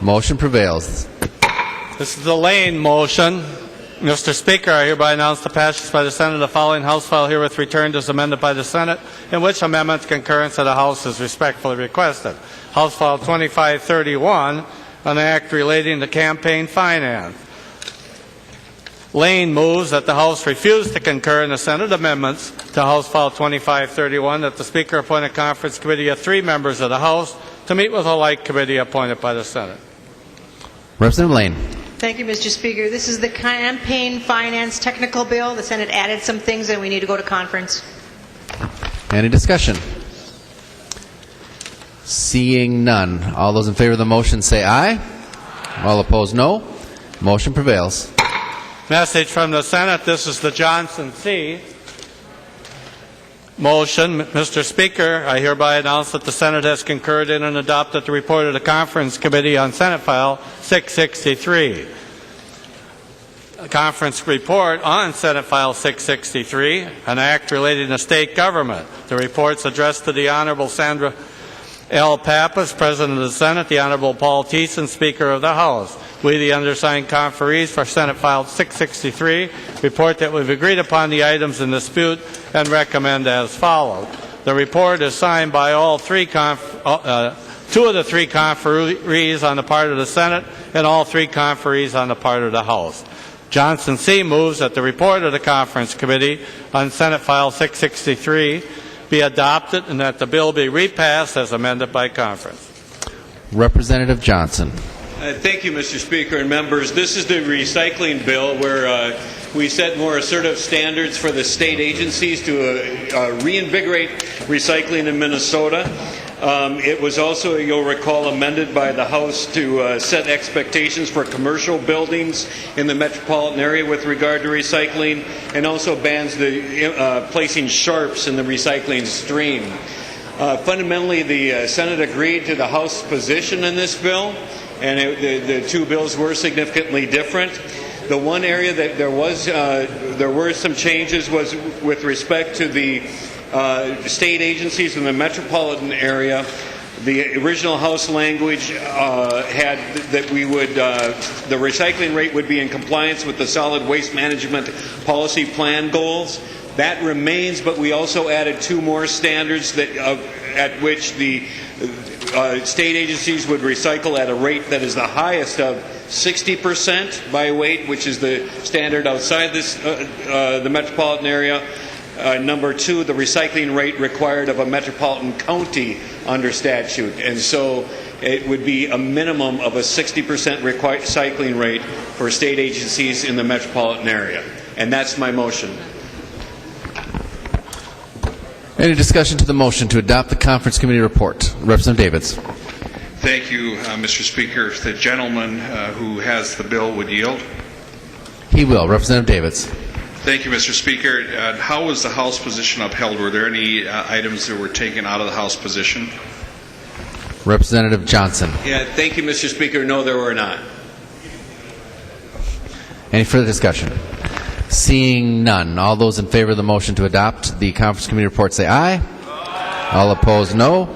S9: Motion prevails.
S2: This is the Lane motion. Mr. Speaker, I hereby announce the passage by the Senate of the following House file herewith returned as amended by the Senate, in which amendment concurrence of the House is respectfully requested. House File 2531, an act relating to campaign finance. Lane moves that the House refuse to concur in the Senate amendments to House File 2531, that the Speaker appoint a conference committee of 3 members of the House to meet with a like committee appointed by the Senate.
S9: Representative Lane.
S20: Thank you, Mr. Speaker. This is the campaign finance technical bill. The Senate added some things and we need to go to conference.
S9: Any discussion? Seeing none, all those in favor of the motion say aye. All opposed, no. Motion prevails.
S2: Message from the Senate. This is the Johnson C. motion. Mr. Speaker, I hereby announce that the Senate has concurred in and adopted the report of the Conference Committee on Senate File 663. A conference report on Senate File 663, an act relating to state government. The report's addressed to the Honorable Sandra L. Pappas, President of the Senate, the Honorable Paul Thiessen, Speaker of the House. We, the undersigned conferees for Senate File 663, report that we've agreed upon the items in dispute and recommend as follows. The report is signed by all 2 of the 3 conferees on the part of the Senate and all 3 conferees on the part of the House. Johnson C. moves that the report of the Conference Committee on Senate File 663 be adopted and that the bill be repassed as amended by conference.
S9: Representative Johnson.
S22: Thank you, Mr. Speaker and members. This is the recycling bill where we set more assertive standards for the state agencies to reinvigorate recycling in Minnesota. It was also, you'll recall, amended by the House to set expectations for commercial buildings in the metropolitan area with regard to recycling, and also bans the placing sharps in the recycling stream. Fundamentally, the Senate agreed to the House position in this bill, and the 2 bills were significantly different. The one area that there were some changes was with respect to the state agencies in the metropolitan area. The original House language had that we would the recycling rate would be in compliance with the solid waste management policy plan goals. That remains, but we also added 2 more standards that at which the state agencies would recycle at a rate that is the highest of 60% by weight, which is the standard outside this the metropolitan area. Number 2, the recycling rate required of a metropolitan county under statute. And so it would be a minimum of a 60% recycling rate for state agencies in the metropolitan area. And that's my motion.
S9: Any discussion to the motion to adopt the Conference Committee report? Representative Davids.
S5: Thank you, Mr. Speaker. If the gentleman who has the bill would yield.
S9: He will. Representative Davids.
S5: Thank you, Mr. Speaker. How was the House position upheld? Were there any items that were taken out of the House position?
S9: Representative Johnson.
S22: Yeah, thank you, Mr. Speaker. No, there were not.
S9: Any further discussion? Seeing none, all those in favor of the motion to adopt the Conference Committee report say aye. All opposed, no.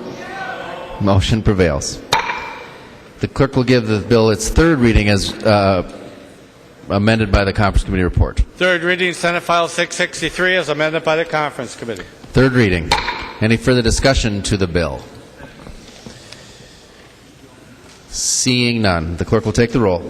S9: Motion prevails. The clerk will give the bill its 3rd reading as amended by the Conference Committee report.
S2: 3rd reading, Senate File 663, as amended by the Conference Committee.
S9: 3rd reading. Any further discussion to the bill? Seeing none, the clerk will take the roll.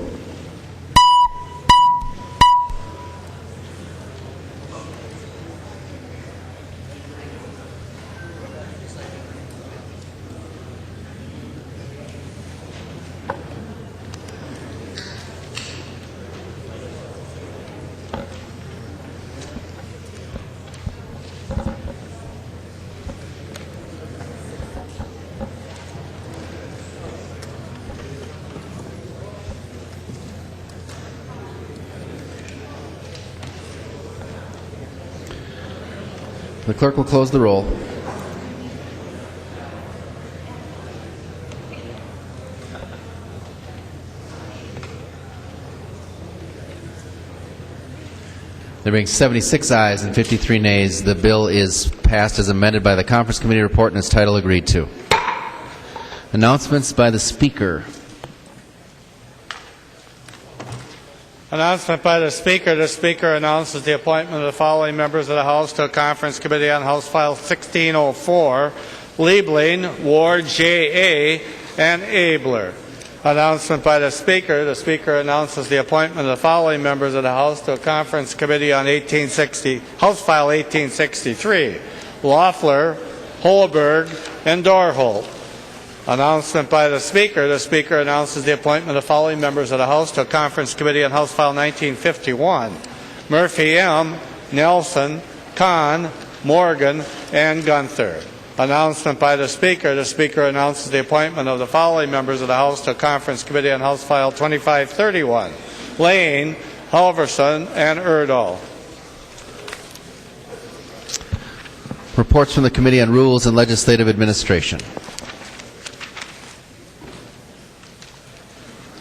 S9: The clerk will close the roll. There being 76 ayes and 53 nays, the bill is passed as amended by the Conference Committee report and its title agreed to. Announcements by the Speaker.
S2: Announcement by the Speaker. The Speaker announces the appointment of the following members of the House to a Conference Committee on House File 1604, Liebling, Ward J.A., and Abeler. Announcement by the Speaker. The Speaker announces the appointment of the following members of the House to a Conference Committee on House File 1863, Lawful, Holberg, and Dorholt. Announcement by the Speaker. The Speaker announces the appointment of the following members of the House to a Conference Committee on House File 1951, Murphy M., Nelson, Kahn, Morgan, and Gunther. Announcement by the Speaker. The Speaker announces the appointment of the following members of the House to a Conference Committee on House File 2531, Lane, Halverson, and Erdahl.
S9: Reports from the Committee on Rules and Legislative Administration.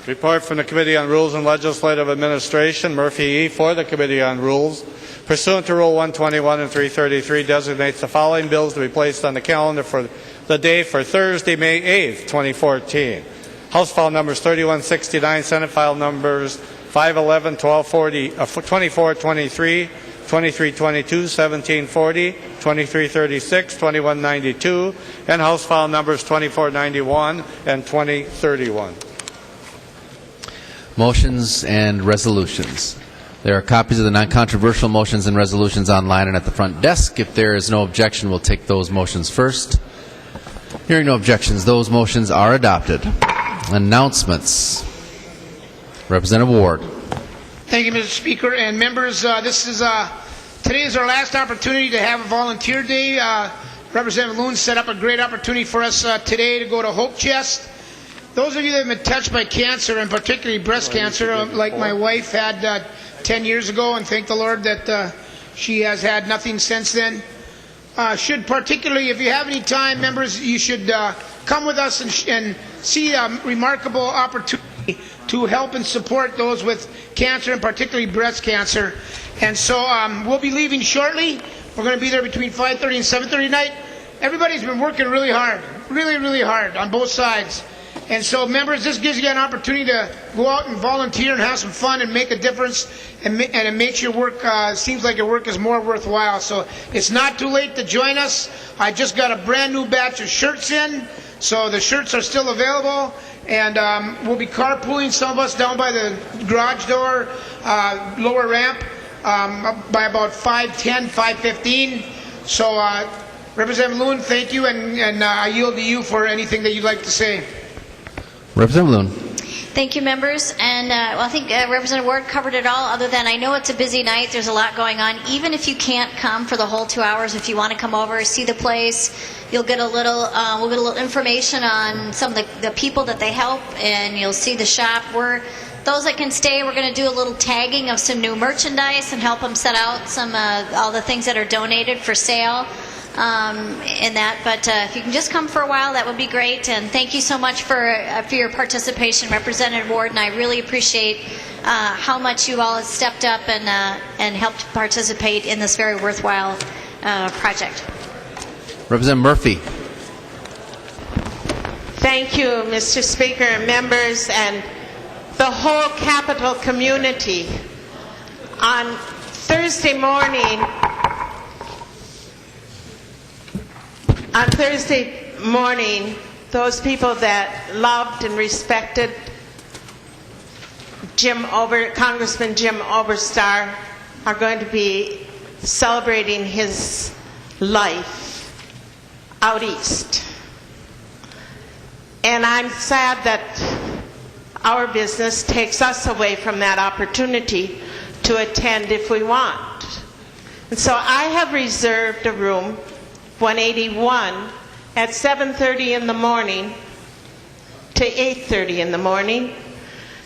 S2: Report from the Committee on Rules and Legislative Administration. Murphy E. for the Committee on Rules. Pursuant to Rule 121 and 333, designates the following bills to be placed on the calendar for the day for Thursday, May 8th, 2014. House File numbers 3169, Senate File numbers 511, 1240, 2423, 2322, 1740, 2336, 2192, and House File numbers 2491 and 2031.
S9: Motions and resolutions. There are copies of the non-controversial motions and resolutions online and at the front desk. If there is no objection, we'll take those motions first. Hearing no objections, those motions are adopted. Announcements. Representative Ward.
S10: Thank you, Mr. Speaker and members. Today is our last opportunity to have a volunteer day. Representative Loon set up a great opportunity for us today to go to Hope Chest. Those of you that have been touched by cancer, and particularly breast cancer, like my wife had 10 years ago, and thank the Lord that she has had nothing since then, should particularly, if you have any time, members, you should come with us and see a remarkable opportunity to help and support those with cancer, and particularly breast cancer. And so we'll be leaving shortly. We're going to be there between 5:30 and 7:30 tonight. Everybody's been working really hard, really hard on both sides. And so, members, this gives you an opportunity to go out and volunteer and have some fun and make a difference, and it makes your work, seems like your work is more worthwhile. So it's not too late to join us. I just got a brand new batch of shirts in, so the shirts are still available. And we'll be carpooling, some of us down by the garage door, lower ramp, by about 5:10, 5:15. So, Representative Loon, thank you, and I yield to you for anything that you'd like to say.
S9: Representative Loon.
S15: Thank you, members. And I think Representative Ward covered it all, other than I know it's a busy night. There's a lot going on. Even if you can't come for the whole 2 hours, if you want to come over, see the place, you'll get a little, we'll get a little information on some of the people that they help, and you'll see the shop. Those that can stay, we're going to do a little tagging of some new merchandise and help them set out some all the things that are donated for sale. In that, but if you can just come for a while, that would be great. And thank you so much for your participation, Representative Ward, and I really appreciate how much you all have stepped up and helped participate in this very worthwhile project.
S9: Representative Murphy.
S17: Thank you, Mr. Speaker and members, and the whole Capitol community. On Thursday morning, those people that loved and respected Congressman Jim Oberstar are going to be celebrating his life out east. And I'm sad that our business takes us away from that opportunity to attend if we want. And so I have reserved a room, 181, at 7:30 in the morning to 8:30 in the morning,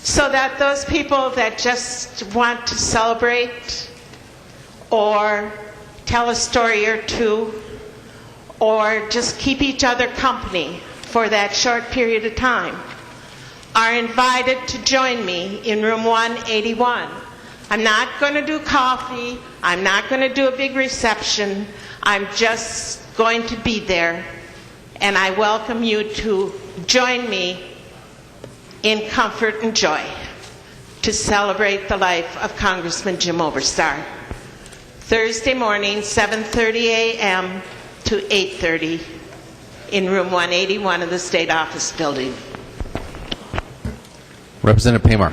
S17: so that those people that just want to celebrate or tell a story or two, or just keep each other company for that short period of time are invited to join me in room 181. I'm not going to do coffee. I'm not going to do a big reception. I'm just going to be there, and I welcome you to join me in comfort and joy to celebrate the life of Congressman Jim Oberstar. Thursday morning, 7:30 a.m. to 8:30 in room 181 of the State Office Building.
S9: Representative Paymer.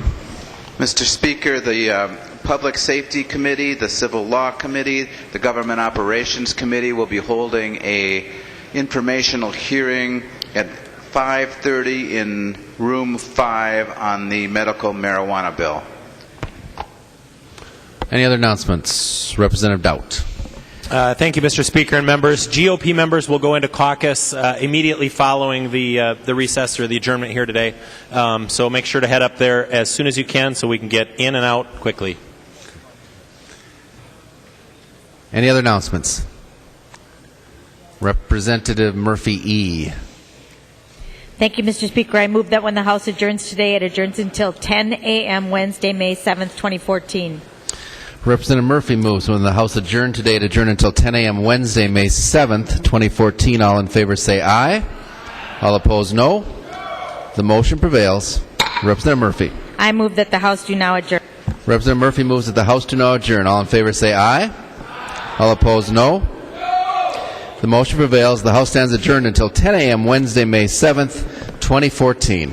S11: Mr. Speaker, the Public Safety Committee, the Civil Law Committee, the Government Operations Committee will be holding a informational hearing at 5:30 in room 5 on the medical marijuana bill.
S9: Any other announcements? Representative Doubt.
S16: Thank you, Mr. Speaker and members. GOP members will go into caucus immediately following the recess or the adjournment here today. So make sure to head up there as soon as you can so we can get in and out quickly.
S9: Any other announcements? Representative Murphy E.
S21: Thank you, Mr. Speaker. I move that when the House adjourns today, it adjourns until 10 a.m. Wednesday, May 7th, 2014.
S9: Representative Murphy moves when the House adjourn today, it adjourn until 10 a.m. Wednesday, May 7th, 2014. All in favor say aye. All opposed, no. The motion prevails. Representative Murphy.
S21: I move that the House do now adjourn.
S9: Representative Murphy moves that the House do now adjourn. All in favor say aye. All opposed, no. The motion prevails. The House stands adjourned until 10 a.m. Wednesday, May 7th, 2014.